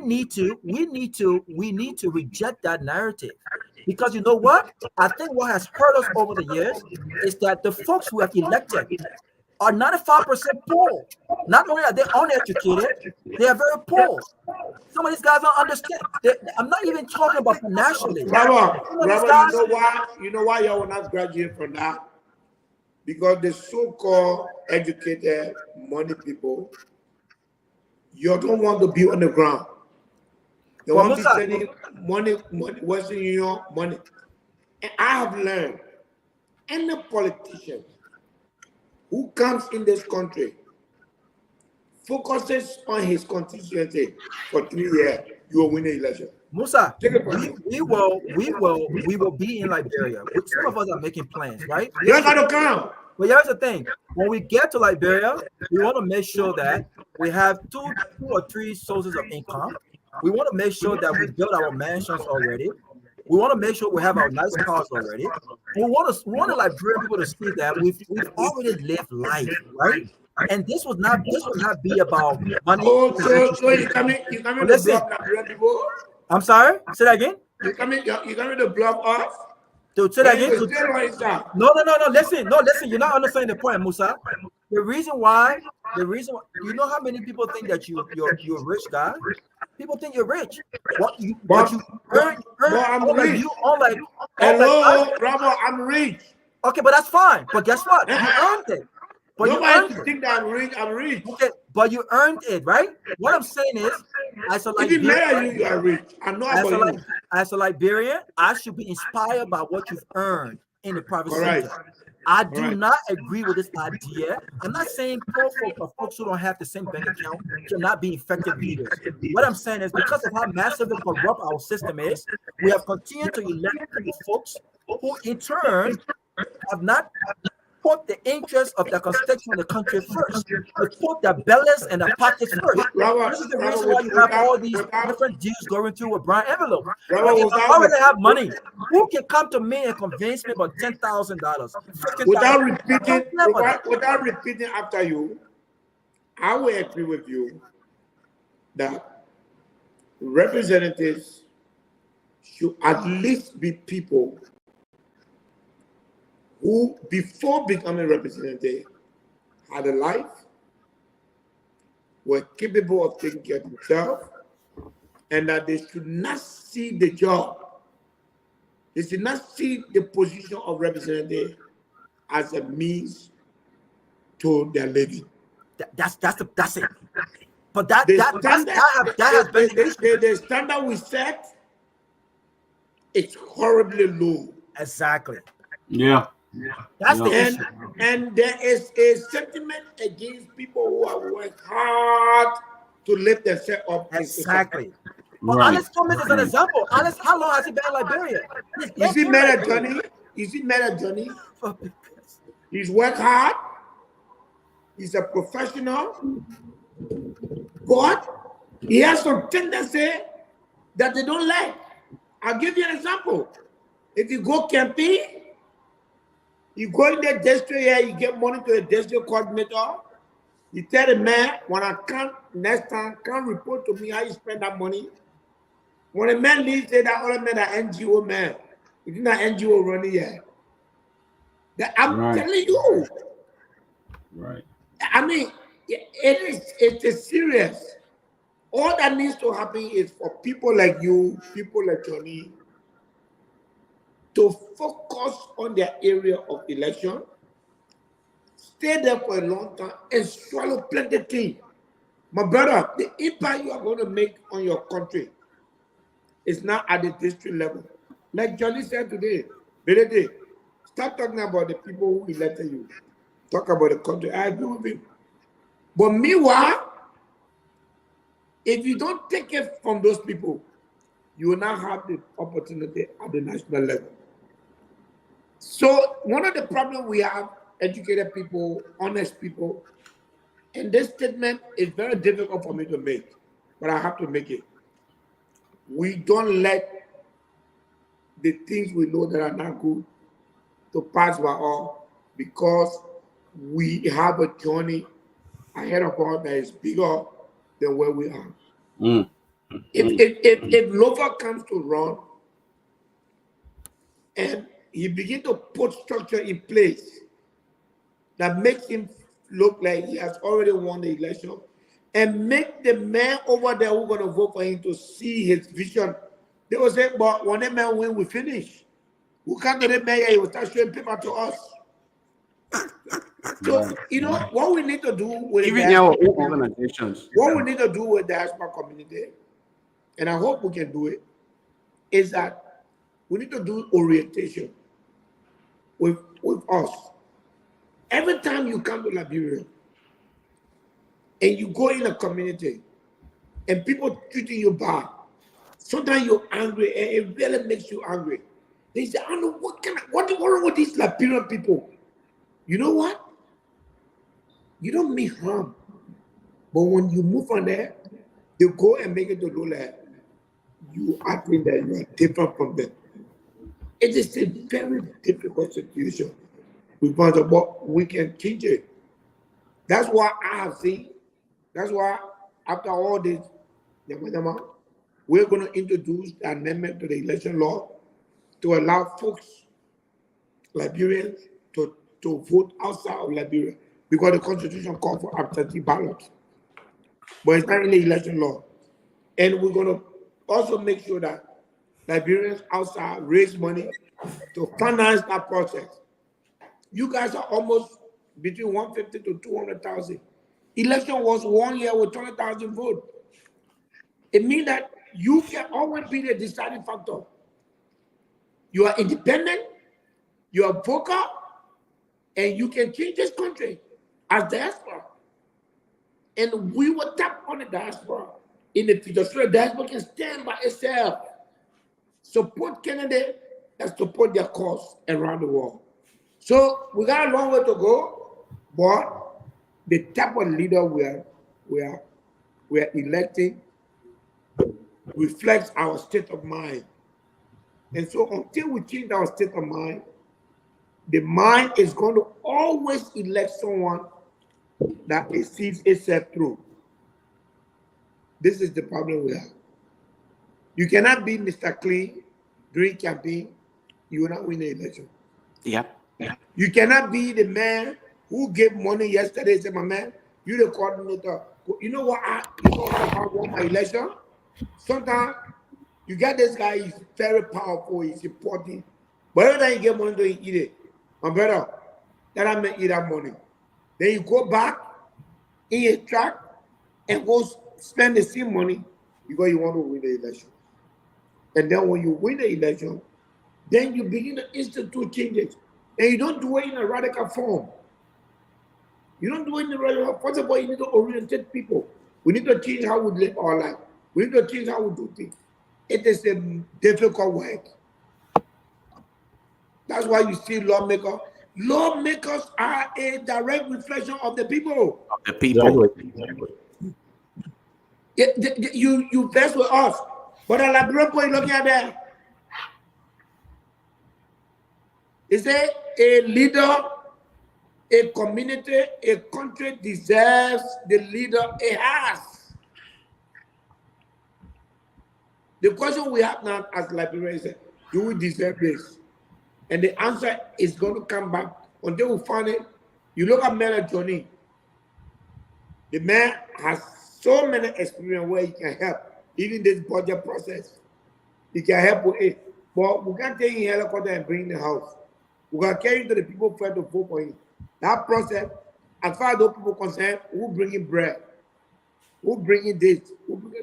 need to reject that narrative. Because you know what? I think what has hurt us over the years is that the folks who have elected are 95% poor. Not only are they uneducated, they are very poor. Some of these guys don't understand. I'm not even talking about financially. Robert, you know why y'all will not graduate from that? Because the so-called educated money people, you don't want to be on the ground. They want to be sending money, Western Union money. And I have learned, any politician who comes in this country focuses on his constituency for 3 years, you will win the election. Musa, we will be in Liberia. Some of us are making plans, right? You're gonna come. But here's the thing: when we get to Liberia, we want to make sure that we have two or three sources of income. We want to make sure that we build our mansions already. We want to make sure we have our nice cars already. We want Liberian people to see that we've already lived life, right? And this would not be about money. Oh, so you coming to block Liberian people? I'm sorry. Say that again. You coming to block us? Dude, say that again. No. Listen. You're not understanding the point, Musa. The reason why, you know how many people think that you're a rich guy? People think you're rich. What you earn I'm rich. Hello, Bravo, I'm rich. Okay, but that's fine. But guess what? You earned it. But nobody think that I'm rich. Okay, but you earned it, right? What I'm saying is, as a Liberian, you are rich. I know about you. As a Liberian, I should be inspired by what you've earned in the private sector. I do not agree with this idea. I'm not saying poor folks or folks who don't have the same bank account should not be effective leaders. What I'm saying is, because of how massive and corrupt our system is, we have continued to elect folks who in turn have not put the interests of the constitution of the country first. They put their bellies and their pockets first. This is the reason why you have all these different deals going through with brown envelope. If I already have money, who can come to me and convince me about $10,000? Without repeating after you, I will agree with you that representatives should at least be people who, before becoming representative, had a life, were capable of taking care of themselves, and that they should not see the job, they should not see the position of representative as a means to their living. That's it. But the standard we set is horribly low. Exactly. Yeah. That's the issue. And there is a sentiment against people who have worked hard to lift themselves up. Exactly. But Alice Thomas is an example. Alice, how long has he been in Liberia? Is he mad at Johnny? He's worked hard. He's a professional. But he has some tendency that they don't like. I'll give you an example. If you go camping, you go in the district here, you get money to the district coordinator. You tell the man, when I come next time, come report to me how you spend that money. When a man leaves, say that other man an NGO man. It's not NGO running here. I'm telling you. Right. I mean, it is serious. All that needs to happen is for people like you, people like Johnny, to focus on their area of election, stay there for a long time, and swallow plenty of things. My brother, the impact you are going to make on your country is not at the district level. Like Johnny said today, Bealded, stop talking about the people who elected you. Talk about the country. I agree with you. But meanwhile, if you don't take it from those people, you will not have the opportunity at the national level. So one of the problems we have, educated people, honest people, and this statement is very difficult for me to make, but I have to make it. We don't let the things we know that are not good to pass by all, because we have a journey ahead of us that is bigger than where we are. If Lofa comes to run and he begins to put structure in place that makes him look like he has already won the election, and make the man over there who's going to vote for him to see his vision. They will say, but when that man win, we finish. We can't do that man, he will start showing paper to us. So, you know, what we need to do with even our organizations, what we need to do with the diaspora community, and I hope we can do it, is that we need to do orientation with us. Every time you come to Liberia and you go in a community and people treating you bad, sometimes you're angry and it really makes you angry. They say, I don't know what's wrong with these Liberian people. You know what? You don't mean harm. But when you move on there, you go and make it to Lola, you are acting that you are different from them. It is a very difficult situation. But we can change it. That's why I have seen, that's why after all this, we're going to introduce the amendment to the election law to allow folks, Liberians, to vote outside of Liberia, because the Constitution calls for absentee ballots. But it's not in the election law. And we're going to also make sure that Liberians outside raise money to finance that process. You guys are almost between 150 to 200,000. Election was 1 year with 20,000 votes. It means that you can always be the deciding factor. You are independent, you are vocal, and you can change this country as diaspora. And we will tap on the diaspora in the future so the diaspora can stand by itself, support candidates that support their cause around the world. So we got a long way to go, but the type of leader we are electing reflects our state of mind. And so until we change our state of mind, the mind is going to always elect someone that it sees itself through. This is the problem we have. You cannot be Mr. Clean during campaign, you will not win the election. Yeah. You cannot be the man who gave money yesterday. Say, my man, you the coordinator. You know what I won my election? Sometimes you get this guy, he's very powerful, he's important. But every time you get money, don't eat it. My brother, that I may eat that money. Then you go back in your track and go spend the same money because you want to win the election. And then when you win the election, then you begin to institute changes. And you don't do it in a radical form. You don't do it in a radical form. First of all, you need to orientate people. We need to change how we live our life. We need to change how we do things. It is a difficult work. That's why you see lawmakers. Lawmakers are a direct reflection of the people. Of the people. Exactly. You best with us. But a Liberian point looking at that. Is there a leader, a community, a country deserves the leader it has? The question we have now as Liberians is, do we deserve this? And the answer is going to come back until we find it. You look at Man Johnny. The man has so many experience where he can help, even this budget process. He can help with it. But we can't take him in helicopter and bring him in the house. We can carry him to the people first to vote for him. That process, as far as those people concerned, who bring in bread? Who bring in this?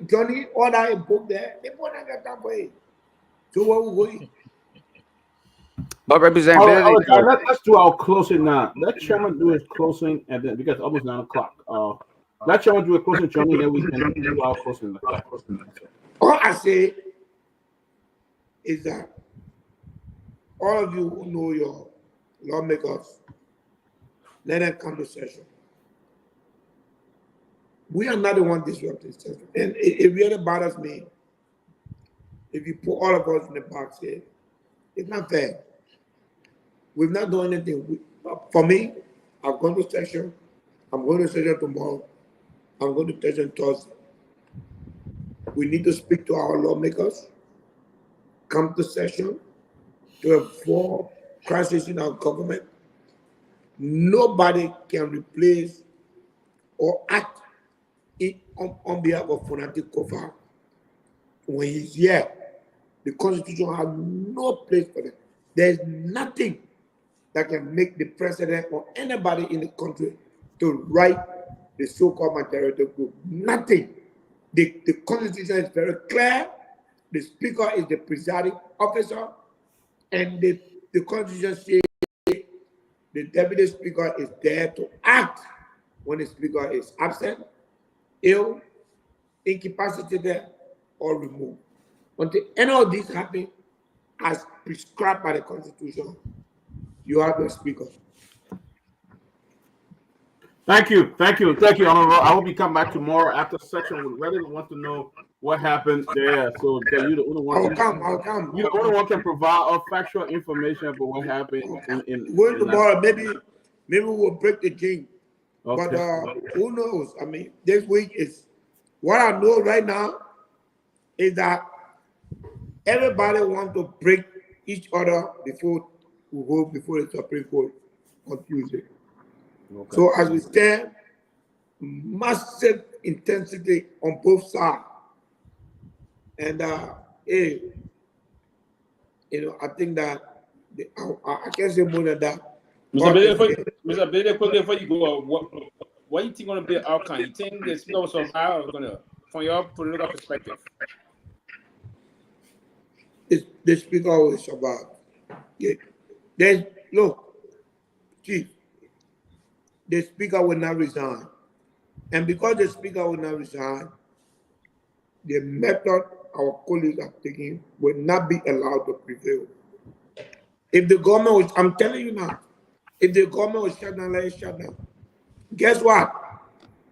Johnny, all that in book there, they put that time for him. So where we going? But Representative, let's do our closing now. Let Chairman do his closing, and then because it's almost 9 o'clock. Let Chairman do a closing, Johnny, then we can do our closing. All I say is that all of you who know your lawmakers, let them come to session. We are not the one disrupting session. And it really bothers me if you put all of us in the box here. It's not fair. We've not done anything. For me, I've gone to session. I'm going to session tomorrow. I'm going to session Thursday. We need to speak to our lawmakers, come to session to involve crisis in our government, Nobody can replace or act on behalf of Fanatic Kofa when he's here. The Constitution has no place for them. There's nothing that can make the president or anybody in the country to write the so-called majority group. Nothing. The Constitution is very clear. The Speaker is the presiding officer, and the Constitution says the Deputy Speaker is there to act when the Speaker is absent, ill, incapacitated, or removed. Until any of this happens, as prescribed by the Constitution, you have the Speaker. Thank you, Honorable. I hope you come back tomorrow after section. We really want to know what happened there. So you the only one. I'll come. You the only one can provide us factual information about what happened. Going tomorrow, maybe we'll break the king. Okay. But who knows? I mean, this week is what I know right now is that everybody wants to break each other before we go before the Supreme Court on Tuesday. Okay. So as we stand, massive intensity on both sides. And I think that I can't say more than that. Mr. Bealded, quickly before you go, what you think going to be the outcome? You think the Speaker will survive or going to, from your political perspective? The Speaker will survive. Yeah. Look, Chief, the Speaker will not resign. And because the Speaker will not resign, the method our colleagues are taking will not be allowed to prevail. If the government was, I'm telling you now, if the government was shut down, let it shut down. Guess what?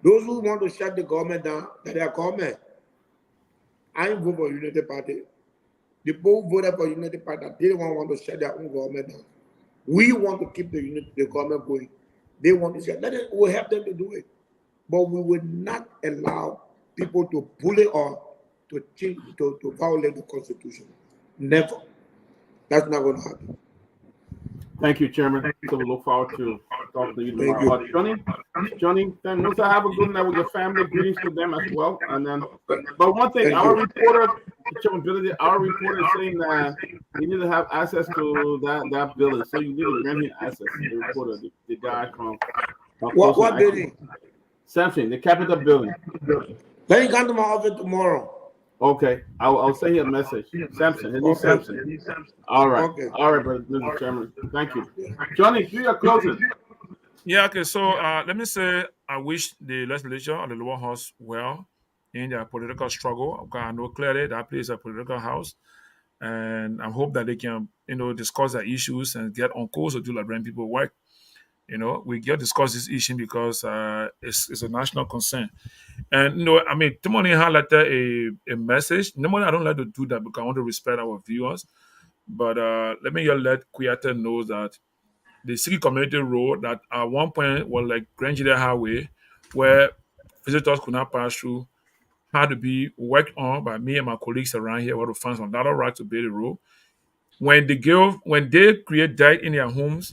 Those who want to shut the government down, that are government. I ain't vote for United Party. The people who voted for United Party, they don't want to shut their own government down. We want to keep the government going. They want to shut. We'll help them to do it. But we will not allow people to bully or to change, to violate the Constitution. Never. That's not going to happen. Thank you, Chairman. So we look forward to talking to you tomorrow. Johnny, then also have a good night with your family. Greetings to them as well. And then, but one thing, our reporter is saying that you need to have access to that building. So you need to grant him access. The reporter, the guy from what building? Something, the Capitol building. Let me come to my office tomorrow. Okay, I'll send you a message. Samson, his name Samson. All right, okay. All right, brother, Mr. Chairman. Thank you, Johnny. You are closing. Yeah. Okay. So let me say, I wish the legislature and the lower house well in their political struggle. Okay, I know clearly that place is a political house, and I hope that they can, discuss their issues and get on course to do like bring people work. We get discuss this issue because it's a national concern. And Tomalin highlighted a message. Normally, I don't like to do that because I want to respect our viewers. But let me just let Kuyate know that the City Community Road that at one point was like Grand Jallah Highway, where visitors could not pass through, had to be worked on by me and my colleagues around here. We had to find some other right to build the road. When they create debt in their homes,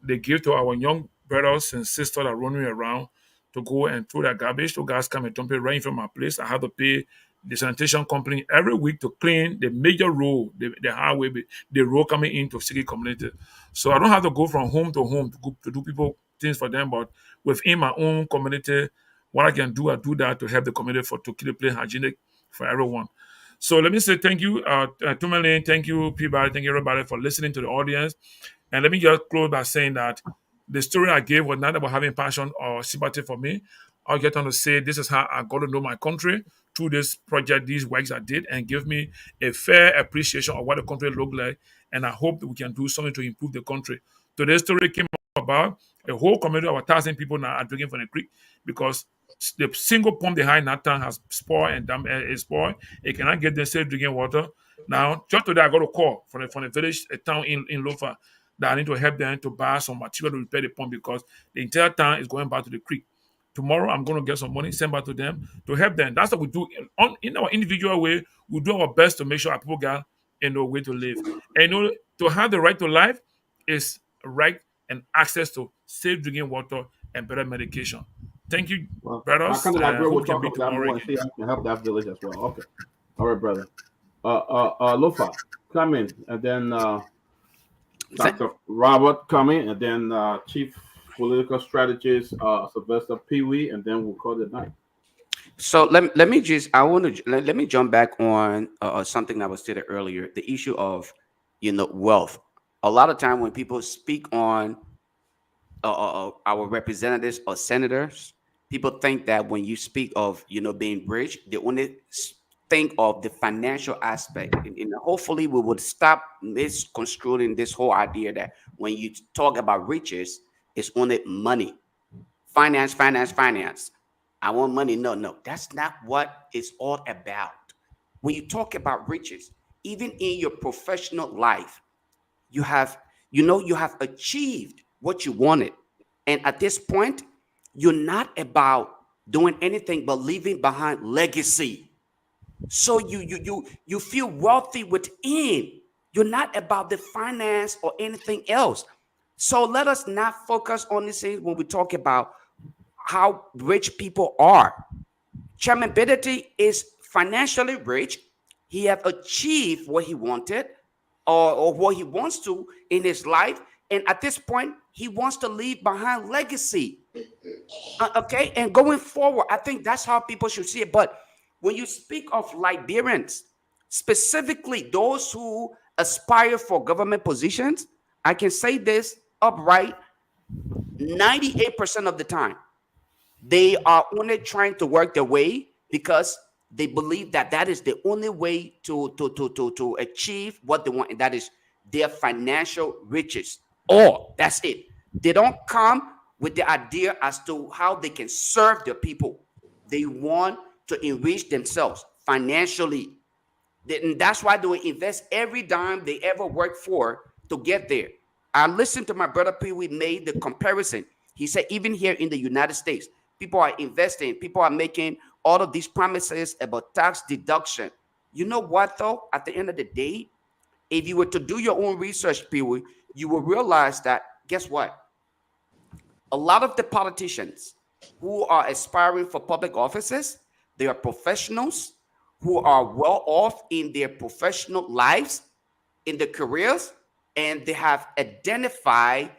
they give to our young brothers and sisters that are running around to go and throw their garbage. So guys come and dump it right in front of my place. I have to pay the sanitation company every week to clean the major road, the highway, the road coming into city community. So I don't have to go from home to home to do people things for them, but within my own community, what I can do, I do that to help the community to keep the place hygienic for everyone. So let me say thank you, Tomalin, thank you, Peabody, thank you, everybody, for listening to the audience. And let me just close by saying that the story I gave was not about having passion or sympathy for me. I get on to say this is how I got to know my country through this project, these works I did, and give me a fair appreciation of what the country looked like. And I hope that we can do something to improve the country. Today's story came about a whole community of 1,000 people now are drinking from the creek because the single pump behind that town has spoiled and is spoiled. It cannot get them safe drinking water. Now, just today I got a call from the village, a town in Lofa, that I need to help them to buy some material to repair the pump because the entire town is going back to the creek. Tomorrow, I'm going to get some money, send back to them to help them. That's what we do. In our individual way, we do our best to make sure our people get a way to live. And to have the right to life is right and access to safe drinking water, and better medication. Thank you, Well, I brothers. come to I Liberia. hope We'll we can talk meet about that tomorrow more and again. see how we can help that village as well. Okay. All right, brother. Lofa, come in, and then Dr. Robert come in, and then Chief Political Strategist Sylvester Pewee, and then we'll call it night. So let me just I want to let me jump back on something that was stated earlier, the issue of wealth. A lot of time when people speak on our representatives or senators, people think that when you speak of being rich, they only think of the financial aspect, and hopefully we would stop misconstruing this whole idea that when you talk about riches, it's only money, finance. I want money. No, that's not what it's all about. When you talk about riches, even in your professional life, you have you have achieved what you wanted, and at this point you're not about doing anything but leaving behind legacy. So you feel wealthy within. You're not about the finance or anything else. So let us not focus on these things when we talk about how rich people are. Chairman Bealded is financially rich. He have achieved what he wanted, or what he wants to in his life. And at this point, he wants to leave behind legacy. Okay. And going forward, I think that's how people should see it. But when you speak of Liberians, specifically those who aspire for government positions, I can say this upright: 98% of the time, they are only trying to work their way because they believe that that is the only way to achieve what they want, and that is their financial riches. Or that's it. They don't come with the idea as to how they can serve their people. They want to enrich themselves financially. And that's why they will invest every dime they ever work for to get there. I listened to my brother Pewee made the comparison. He said, even here in the United States, people are investing, people are making all of these promises about tax deduction. You know what, though? At the end of the day, if you were to do your own research, Pewee, you will realize that, guess what? A lot of the politicians who are aspiring for public offices, they are professionals who are well off in their professional lives, in their careers, and they have identified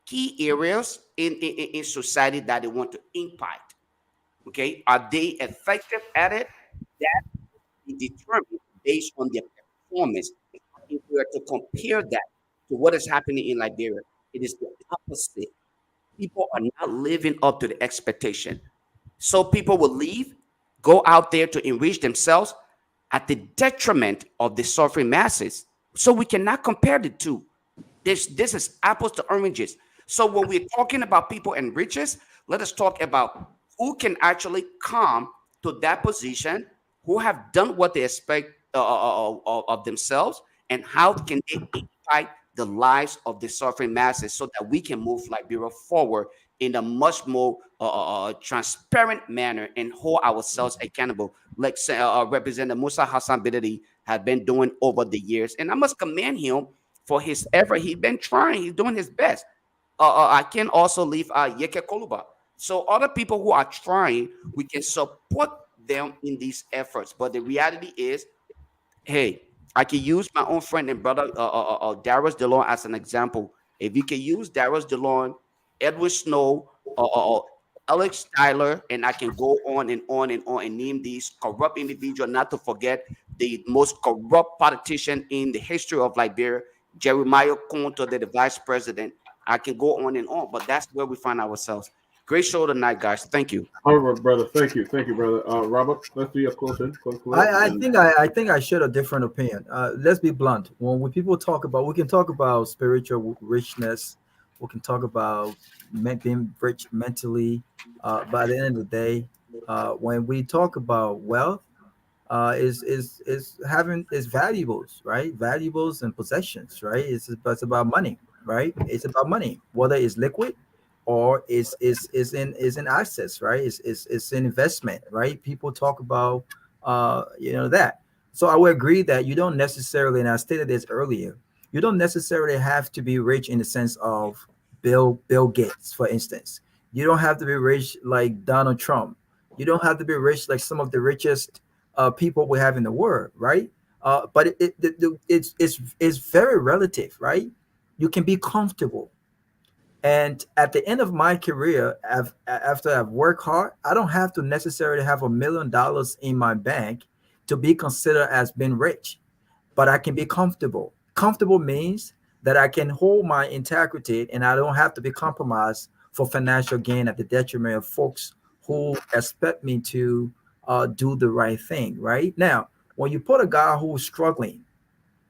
key areas in society that they want to impact. Okay, are they effective at it? That is determined based on their performance. If we are to compare that to what is happening in Liberia, it is the opposite. People are not living up to the expectation. So people will leave, go out there to enrich themselves at the detriment of the suffering masses. So we cannot compare the two. This is apples to oranges. So when we're talking about people and riches, let us talk about who can actually come to that position, who have done what they expect of themselves, and how can they impact the lives of the suffering masses so that we can move Liberia forward in a much more transparent manner and hold ourselves accountable, like Representative Musa Hassan Bealded has been doing over the years. And I must commend him for his effort. He's been trying. He's doing his best. I can also leave Yeke Koluba. So other people who are trying, we can support them in these efforts. But the reality is, hey, I can use my own friend and brother, Darius DeLon, as an example. If you can use Darius DeLon, Edward Snow, Alex Tyler, and I can go on and on and on and name these corrupt individuals, not to forget the most corrupt politician in the history of Liberia, Jeremiah Conto, the vice president. I can go on and on, but that's where we find ourselves. Great show tonight, guys. Thank you. All right, brother. Thank you, brother. Robert, let's do your closing. I think I share a different opinion. Let's be blunt. When people talk about, we can talk about spiritual richness. We can talk about being rich mentally. By the end of the day, when we talk about wealth, is having is valuables, right? Valuables and possessions, right? It's about money, right? It's about money, whether it's liquid or is in assets, right? It's an investment, right? People talk about that. So I would agree that you don't necessarily, and I stated this earlier, you don't necessarily have to be rich in the sense of Bill Gates, for instance. You don't have to be rich like Donald Trump. You don't have to be rich like some of the richest people we have in the world, right? But it's very relative, right? You can be comfortable. And at the end of my career, after I've worked hard, I don't have to necessarily have $1 million in my bank to be considered as being rich, but I can be comfortable. Comfortable means that I can hold my integrity and I don't have to be compromised for financial gain at the detriment of folks who expect me to do the right thing. Right now, when you put a guy who's struggling,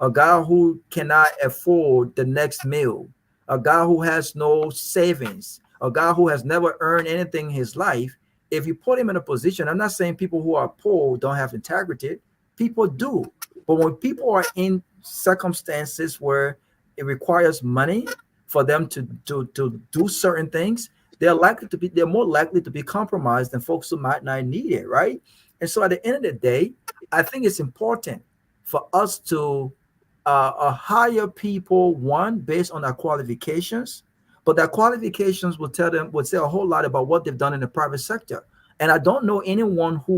a guy who cannot afford the next meal, a guy who has no savings, a guy who has never earned anything in his life, if you put him in a position, I'm not saying people who are poor don't have integrity, people do. But when people are in circumstances where it requires money for them to do certain things, they're more likely to be compromised than folks who might not need it, right? And so at the end of the day, I think it's important for us to hire people, one, based on their qualifications, but their qualifications would say a whole lot about what they've done in the private sector. And I don't know anyone who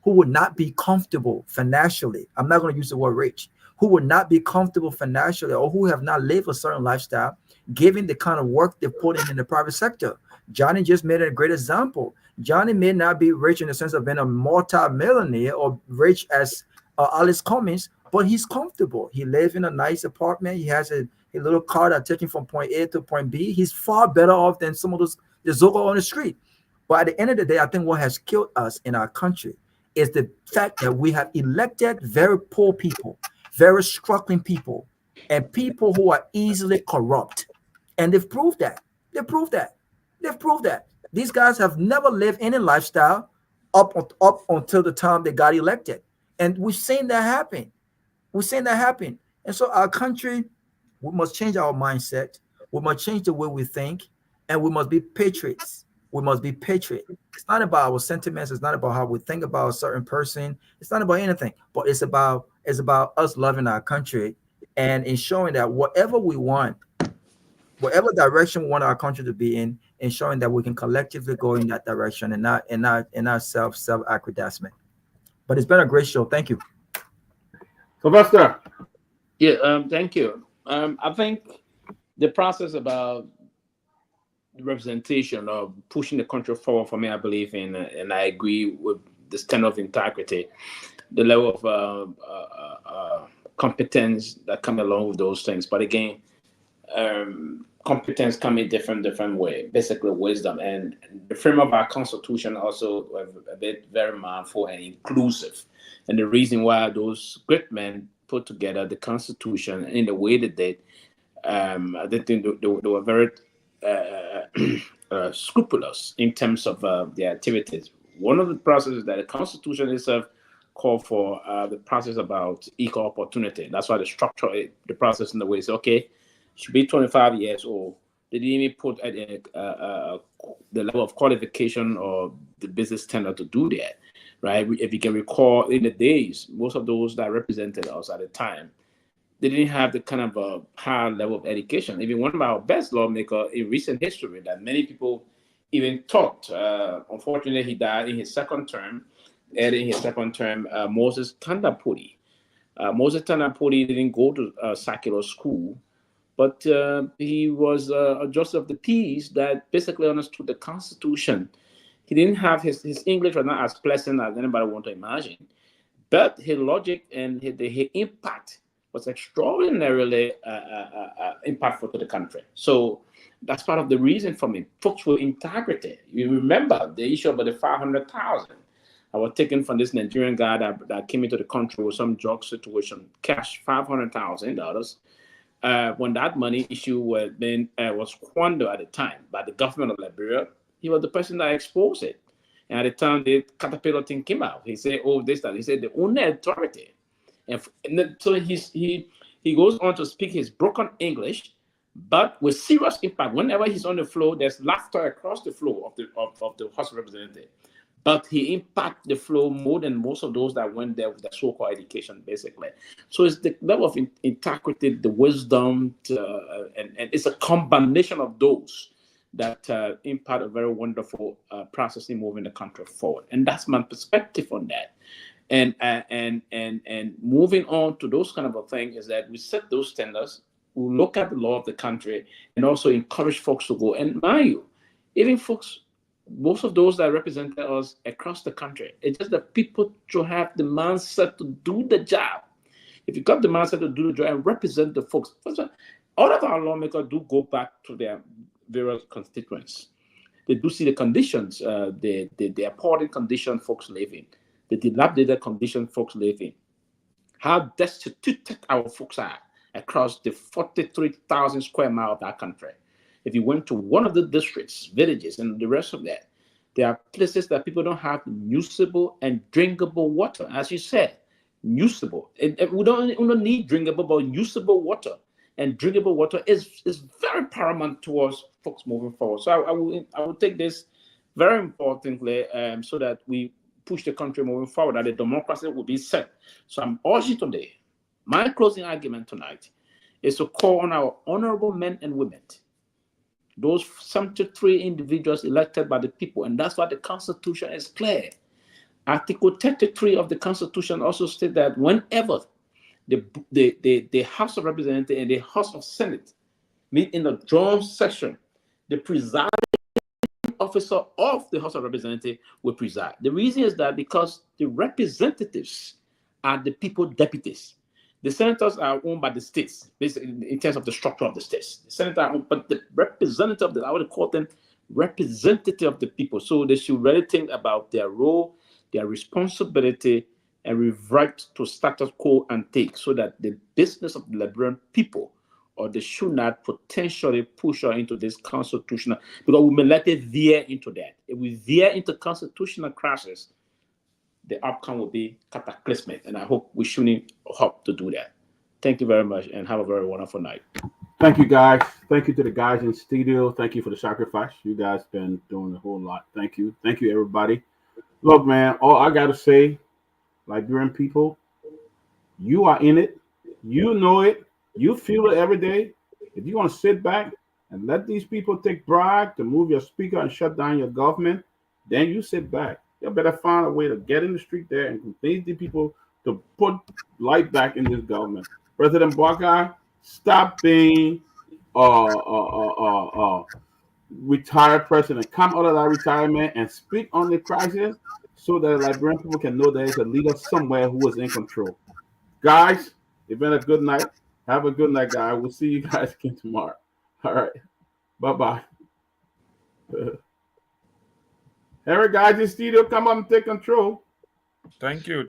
would not be comfortable financially. I'm not going to use the word rich, who would not be comfortable financially or who have not lived a certain lifestyle, given the kind of work they've put in the private sector. Johnny just made a great example. Johnny may not be rich in the sense of being a multi-millionaire or rich as Alice Cummings, but he's comfortable. He lives in a nice apartment. He has a little car that takes him from point A to point B. He's far better off than some of the Zogo on the street. But at the end of the day, I think what has killed us in our country is the fact that we have elected very poor people, very struggling people, and people who are easily corrupt. And they've proved that. They've proved that. These guys have never lived any lifestyle up until the time they got elected. And we've seen that happen. And so our country, we must change our mindset. We must change the way we think, and we must be patriots. It's not about our sentiments. It's not about how we think about a certain person. It's not about anything, but it's about us loving our country and ensuring that whatever we want, whatever direction we want our country to be in, ensuring that we can collectively go in that direction and not self-aggrandizement. But it's been a great show. Thank you. Sylvester. Yeah, thank you. I think the process about the representation of pushing the country forward, for me, I believe in, and I agree with the standard of integrity, the level of competence that come along with those things. But again, competence come in different way, basically wisdom. And the frame of our constitution also a bit very mindful and inclusive. And the reason why those great men put together the constitution in the way that they were very scrupulous in terms of their activities. One of the processes that the constitution itself called for the process about equal opportunity. That's why they structure the process in the way. So, okay, should be 25 years old. They didn't even put the level of qualification or the business standard to do that, right? If you can recall, in the days, most of those that represented us at the time, they didn't have the kind of a high level of education. Even one of our best lawmakers in recent history that many people even thought, unfortunately, he died in his second term, Moses Tandapudi. Moses Tandapudi didn't go to secular school, but he was a justice of the peace that basically understood the Constitution. He didn't have his English was not as pleasant as anybody want to imagine, but his logic and his impact was extraordinarily impactful to the country. So that's part of the reason for me. Folks with integrity. You remember the issue about the 500,000. I was taken from this Nigerian guy that came into the country with some drug situation, cash $500,000. When that money issue was squandered at the time by the government of Liberia, he was the person that exposed it. And at the time, the Caterpillar thing came out. He said, "Oh, this, that." He said, "The only authority." And so he goes on to speak his broken English, but with serious impact. Whenever he's on the floor, there's laughter across the floor of the House of Representatives. but he impacted the flow more than most of those that went there with the so-called education, basically. So it's the level of integrity, the wisdom, and it's a combination of those that impact a very wonderful process in moving the country forward. And that's my perspective on that. And moving on to those kind of a thing is that we set those standards, we look at the law of the country, and also encourage folks to go. And mind you, even folks, most of those that represented us across the country, it's just that people to have the mindset to do the job. If you got the mindset to do the job and represent the folks, all of our lawmakers do go back to their various constituents. They do see the conditions, the appalling condition folks live in, the dilapidated condition folks live in, how destitute our folks are across the 43,000 square miles of our country. If you went to one of the districts, villages, and the rest of that, there are places that people don't have usable and drinkable water. As you said, usable. We don't need drinkable, but usable water. And drinkable water is very paramount towards folks moving forward. So I will take this very importantly so that we push the country moving forward, that the democracy will be set. So I'm urging today, my closing argument tonight is to call on our honorable men and women, those 73 individuals elected by the people, and that's why the Constitution is clear. Article 33 of the Constitution also states that whenever the House of Representatives and the House of Senate meet in the joint session, the presiding officer of the House of Representatives will preside. The reason is that because the representatives are the people's deputies. The senators are owned by the states, basically in terms of the structure of the states. The senators are owned, but the representative, I would call them representative of the people. So they should really think about their role, their responsibility, and revert to status quo ante, so that the business of the Liberian people, or they should not potentially push her into this constitutional, because we may let it veer into that. If we veer into constitutional crisis, the outcome will be cataclysmic, and I hope we shouldn't hope to do that. Thank you very much, and have a very wonderful night. Thank you, guys. Thank you to the guys in studio. Thank you for the sacrifice. You guys been doing a whole lot. Thank you. Thank you, everybody. Look, man, all I got to say, Liberian people, you are in it. You know it. You feel it every day. If you want to sit back and let these people take bribe to move your speaker and shut down your government, then you sit back. You better find a way to get in the street there and convince the people to put light back in this government. President Buckeye, stop being retired president. Come out of that retirement and speak on the crisis so that Liberian people can know there is a leader somewhere who is in control. Guys, it's been a good night. Have a good night, guys. We'll see you guys again tomorrow. All right. Bye-bye. Harry, guys in studio, come up and take control. Thank you.